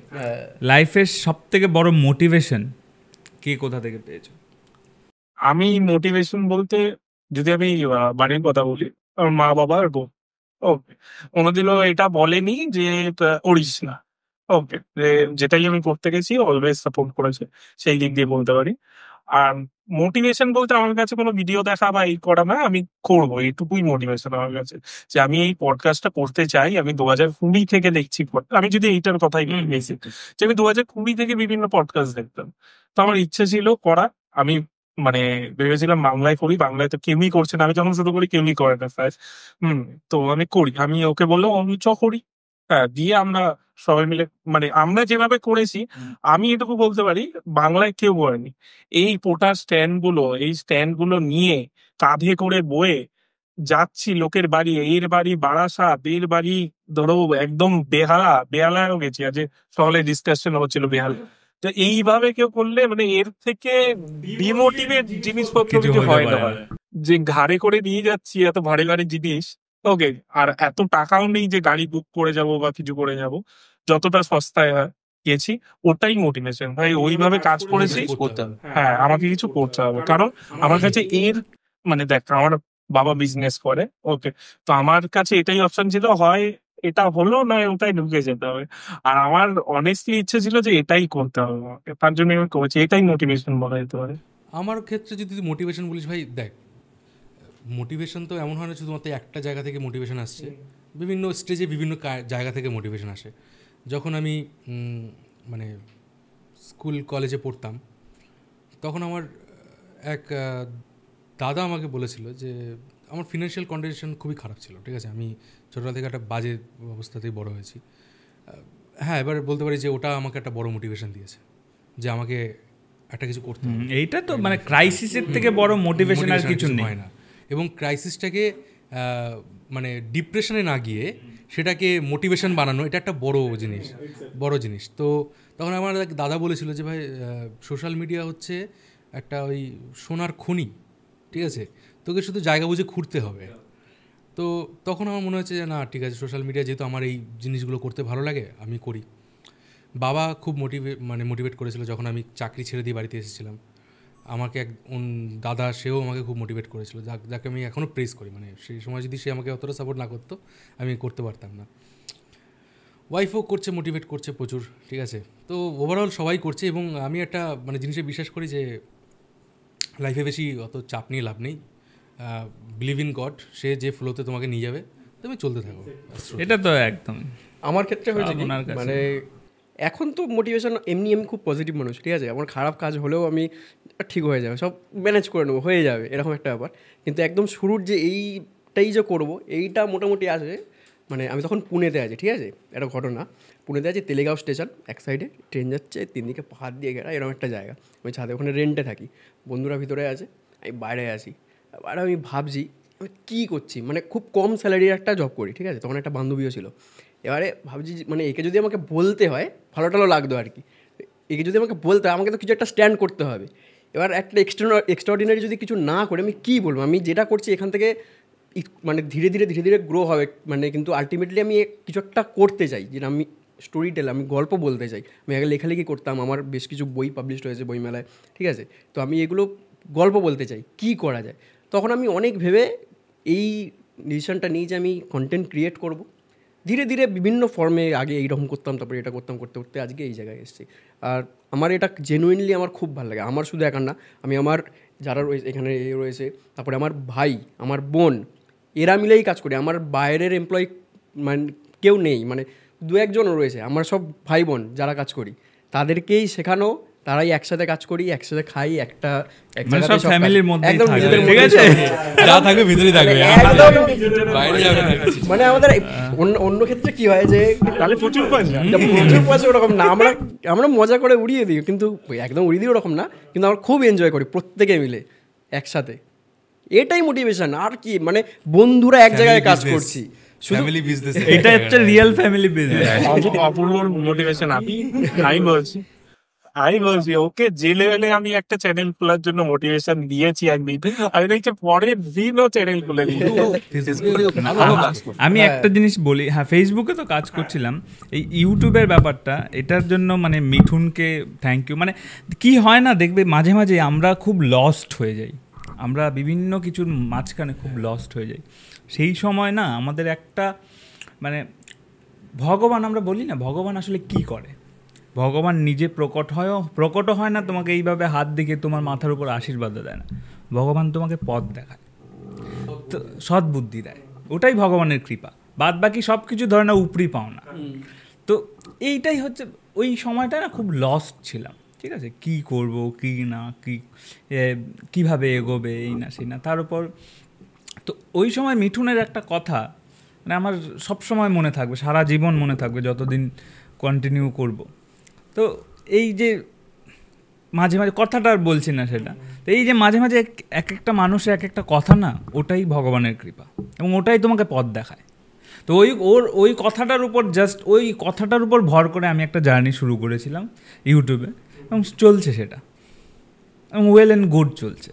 [SPEAKER 2] লাইফের সব থেকে বড় মোটিভেশন কে কোথা থেকে পেয়েছো?
[SPEAKER 1] আমি মোটিভেশন বলতে যদি আমি বাড়ির কথা বলি, আমার মা বাবা আর বোন, ওকে, কোনোদিনও এটা বলেনি যে করিস না, ওকে, যেটাই আমি করতে গেছি অলওয়েজ সাপোর্ট করেছে, সেই দিক দিয়ে বলতে পারি। আর মোটিভেশন বলতে আমার কাছে কোনো ভিডিও দেখা বা এই করা না, আমি করবো, এইটুকুই মোটিভেশন আমার কাছে, যে আমি এই পডকাস্টটা করতে চাই। আমি 2020 থেকে দেখছি, আমি যদি এইটার কথাই বেশি, যে আমি 2020 থেকে বিভিন্ন পডকাস্ট দেখতাম, তো আমার ইচ্ছে ছিল করা। আমি মানে ভেবেছিলাম বাংলায় করি, বাংলায় তো কেউই করছে না, আমি যখন শুরু করি কেউই করে না ফার্স্ট। তো আমি করি, আমি ওকে বললো আমি করি, হ্যাঁ, দিয়ে আমরা সবাই মিলে মানে আমরা যেভাবে করেছি, আমি এটুকু বলতে পারি বাংলায় কেউ করেনি। এই পোটার এই স্ট্যান্ড গুলো নিয়ে কাঁধে করে বয়ে যাচ্ছি লোকের বাড়ি, এর বাড়ি বারাসাত, এর বাড়ি ধরো একদম বেহালায়ও গেছি, আজ সকালে ডিসকাশন হচ্ছিল বেহালা। তো এইভাবে কেউ করলে মানে এর থেকে ডিমোটিভেট জিনিসপত্র কিছু হয় না, যে ঘাড়ে করে নিয়ে যাচ্ছি এত ভারী ভারী জিনিস, ওকে, আর এত টাকাও নেই যে গাড়ি বুক করে যাব বা কিছু করে যাব, যতটা সস্তায় হয় গেছি, ওটাই মোটিভেশন ভাই। ওইভাবে কাজ করেছি, হ্যাঁ আমাকে কিছু করতে হবে, কারণ আমার কাছে এর মানে দেখ আমার বাবা বিজনেস করে, ওকে, তো আমার কাছে এটাই অপশন ছিল, হয় এটা হলো না ওটাই ঢুকে যেতে হবে, আর আমার অনেস্টলি ইচ্ছে ছিল যে এটাই করতে হবে আমাকে, তার জন্য আমি করেছি, এটাই মোটিভেশন বলা যেতে পারে।
[SPEAKER 4] আমার ক্ষেত্রে যদি তুই মোটিভেশন বলিস ভাই, দেখ মোটিভেশন তো এমন হয় না শুধুমাত্র একটা জায়গা থেকে মোটিভেশন আসছে, বিভিন্ন স্টেজে বিভিন্ন জায়গা থেকে মোটিভেশন আসে। যখন আমি মানে স্কুল কলেজে পড়তাম, তখন আমার এক দাদা আমাকে বলেছিল যে আমার ফিনান্সিয়াল কন্ডিশন খুবই খারাপ ছিল, ঠিক আছে, আমি ছোটোবেলা থেকে একটা বাজে অবস্থাতেই বড় হয়েছি। হ্যাঁ, এবার বলতে পারি যে ওটা আমাকে একটা বড় মোটিভেশন দিয়েছে, যে আমাকে একটা কিছু করতে হবে।
[SPEAKER 2] এইটা তো মানে ক্রাইসিসের থেকে বড় মোটিভেশন আর কিছু হয়
[SPEAKER 4] না, এবং ক্রাইসিসটাকে মানে ডিপ্রেশনে না গিয়ে সেটাকে মোটিভেশন বানানো, এটা একটা বড় জিনিস। তো তখন আমার দাদা বলেছিল যে ভাই সোশ্যাল মিডিয়া হচ্ছে একটা ওই সোনার খনি, ঠিক আছে, তোকে শুধু জায়গা বুঝে ঘুরতে হবে। তো তখন আমার মনে হচ্ছে যে না ঠিক আছে, সোশ্যাল মিডিয়া যেহেতু আমার এই জিনিসগুলো করতে ভালো লাগে আমি করি। বাবা খুব মোটিভেট করেছিল যখন আমি চাকরি ছেড়ে দিয়ে বাড়িতে এসেছিলাম। আমাকে এক দাদা, সেও আমাকে খুব মোটিভেট করেছিল, যাকে আমি এখনও প্রেস করি। মানে সেই সময় যদি সে আমাকে অতটা সাপোর্ট না করতো আমি করতে পারতাম না। ওয়াইফও করছে, মোটিভেট করছে প্রচুর, ঠিক আছে। তো ওভারঅল সবাই করছে, এবং আমি একটা মানে জিনিসে বিশ্বাস করি যে লাইফে বেশি অত চাপ নিয়ে লাভ নেই। বিলিভ ইন গড, সে যে ফ্লোতে তোমাকে নিয়ে যাবে তুমি চলতে থাকো।
[SPEAKER 2] এটা তো একদম
[SPEAKER 3] আমার ক্ষেত্রে হয়েছে কি, মানে এখন তো মোটিভেশন এমনি আমি খুব পজিটিভ মানুষ, ঠিক আছে। আমার খারাপ কাজ হলেও আমি ঠিক হয়ে যাবে, সব ম্যানেজ করে নেবো, হয়ে যাবে, এরকম একটা ব্যাপার। কিন্তু একদম শুরুর যে এইটাই যে করবো, এইটা মোটামুটি আসে মানে আমি তখন পুনেতে আছি, ঠিক আছে। একটা ঘটনা, পুনেতে আছি, তেলেগাঁও স্টেশন, এক সাইডে ট্রেন যাচ্ছে, তিন দিকে পাহাড় দিয়ে ঘেরা, এরকম একটা জায়গা। আমি ছাদে ওখানে রেন্টে থাকি, বন্ধুরা ভিতরে আছে, আমি বাইরে আছি। আর আমি ভাবছি আমি কী করছি, মানে খুব কম স্যালারির একটা জব করি, ঠিক আছে। তখন একটা বান্ধবীও ছিল। এবারে ভাবছি মানে একে যদি আমাকে বলতে হয়, ভালো টালো লাগতো আর কি, একে যদি আমাকে বলতে হয়, আমাকে তো কিছু একটা স্ট্যান্ড করতে হবে। এবার একটা এক্সট্রাঅর্ডিনারি যদি কিছু না করে আমি কী বলবো, আমি যেটা করছি এখান থেকে মানে ধীরে ধীরে গ্রো হবে, মানে কিন্তু আলটিমেটলি আমি কিছু একটা করতে চাই, যেটা আমি স্টোরি টেল, আমি গল্প বলতে চাই। আমি আগে লেখালেখি করতাম, আমার বেশ কিছু বই পাবলিশড হয়েছে বইমেলায়, ঠিক আছে। তো আমি এগুলো গল্প বলতে চাই, কী করা যায়। তখন আমি অনেক ভেবে এই ডিসিশনটা নিই যে আমি কন্টেন্ট ক্রিয়েট করব। ধীরে ধীরে বিভিন্ন ফর্মে, আগে এইরকম করতাম, তারপরে এটা করতাম, করতে করতে আজকে এই জায়গায় এসেছি। আর আমার এটা জেনুইনলি আমার খুব ভালো লাগে। আমার শুধু একার না, আমি আমার যারা রয়েছে এখানে রয়েছে, তারপরে আমার ভাই, আমার বোন, এরা মিলেই কাজ করি। আমার বাইরের এমপ্লয়ি মানে কেউ নেই, মানে দু একজনও রয়েছে। আমার সব ভাই বোন যারা কাজ করি, তাদেরকেই শেখানো, তারাই একসাথে কাজ করি, একসাথে খাই, একটা
[SPEAKER 2] সব ফ্যামিলির মধ্যে
[SPEAKER 3] একদম
[SPEAKER 2] ঠিক আছে,
[SPEAKER 4] যা থাকবে ভিতরেই থাকবে, বাইরে যাবে না।
[SPEAKER 3] মানে আমাদের অন্য ক্ষেত্রে কি হয় যে
[SPEAKER 1] তাহলে প্রচুর
[SPEAKER 3] পয়সা ওরকম না, আমরা মজা করে উড়িয়ে দিই, কিন্তু একদম উড়িয়ে দিই ওরকম না, কিন্তু আমরা খুব এনজয় করি প্রত্যেকে মিলে একসাথে। এটাই মোটিভেশন। আর কি, মানে বন্ধুরা এক জায়গায় কাজ করছি,
[SPEAKER 4] ফ্যামিলি বিজনেস,
[SPEAKER 2] এটা হচ্ছে রিয়েল ফ্যামিলি বিজনেস।
[SPEAKER 1] অপূর্ব মোটিভেশন। আমি বলছি ওকে যে লেভেলে আমি একটা চ্যানেল খোলার জন্য মোটিভেশন দিয়েছি একদিন, আমি দেখছি পরের দিনও চ্যানেল খুলে দিয়েছি।
[SPEAKER 2] আমি একটা জিনিস বলি, হ্যাঁ ফেসবুকে তো কাজ করছিলাম, এই ইউটিউবের ব্যাপারটা, এটার জন্য মানে মিঠুনকে থ্যাংক ইউ। মানে কি হয় না, দেখবে মাঝে মাঝে আমরা খুব লস্ট হয়ে যাই, আমরা বিভিন্ন কিছুর মাঝখানে খুব লস্ট হয়ে যাই। সেই সময় না আমাদের একটা মানে ভগবান, আমরা বলি না ভগবান আসলে কি করে, ভগবান নিজে প্রকট হয় না তোমাকে এইভাবে হাত দিকে তোমার মাথার উপর আশীর্বাদও দেয় না, ভগবান তোমাকে পথ দেখায়, তো সৎ বুদ্ধি দেয়, ওটাই ভগবানের কৃপা। বাদ বাকি সব কিছু ধরে না উপরি পাও না। তো এইটাই হচ্ছে ওই সময়টা না খুব লস্ট ছিলাম, ঠিক আছে, কি করব কি না, কিভাবে এগোবে, এই না সেই না। তার উপর তো ওই সময় মিঠুনের একটা কথা মানে আমার সব সময় মনে থাকবে, সারা জীবন মনে থাকবে, যতদিন কন্টিনিউ করব। তো এই যে মাঝে মাঝে কথাটা আর বলছি না সেটা, তো এই যে মাঝে মাঝে এক একটা মানুষের এক একটা কথা না, ওটাই ভগবানের কৃপা, এবং ওটাই তোমাকে পথ দেখায়। তো ওই কথাটার উপর ওই কথাটার উপর ভর করে আমি একটা জার্নি শুরু করেছিলাম ইউটিউবে, এবং চলছে সেটা, এবং ওয়েল অ্যান্ড গুড চলছে।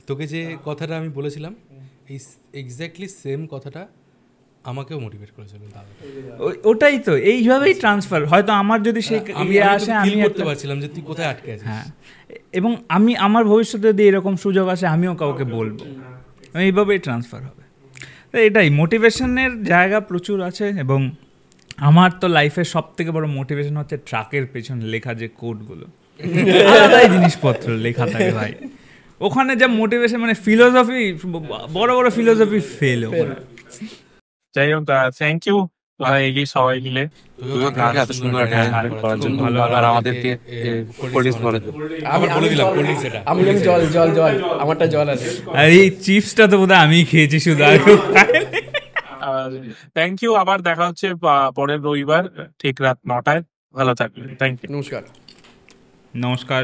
[SPEAKER 4] তোকে যে কথাটা আমি বলেছিলাম, এই এক্স্যাক্টলি সেম কথাটা আমাকেও মোটিভেট করেছিল।
[SPEAKER 2] ওটাই তো, এইভাবেই ট্রান্সফার। হয়তো আমার যদি সে আসে, আমি
[SPEAKER 4] করতে পারছিলাম যে তুই কোথায় আটকে আছিস।
[SPEAKER 2] হ্যাঁ, এবং আমি আমার ভবিষ্যতে যদি এরকম সুযোগ আসে, আমিও কাউকে বলবো, এইভাবেই ট্রান্সফার হবে। তো এটাই মোটিভেশনের জায়গা প্রচুর আছে। এবং আমার তো লাইফের সব থেকে বড় মোটিভেশন হচ্ছে ট্রাকের পেছনে লেখা যে কোডগুলো, আলাদাই জিনিসপত্র লেখা থাকে ভাই ওখানে, যা মোটিভেশন, মানে ফিলোসফি, বড় বড় ফিলোসফি ফেল ওখানে।
[SPEAKER 1] যাই হোক, থ্যাংক ইউ সবাই মিলে
[SPEAKER 3] আমারটা জল আছে।
[SPEAKER 2] আর এই চিপসটা তো বোধহয় আমি খেয়েছি শুধু।
[SPEAKER 1] থ্যাংক ইউ, আবার দেখা হচ্ছে পরের রবিবার ঠিক রাত 9টায়। ভালো থাকবেন, থ্যাংক ইউ,
[SPEAKER 3] নমস্কার।
[SPEAKER 2] নমস্কার।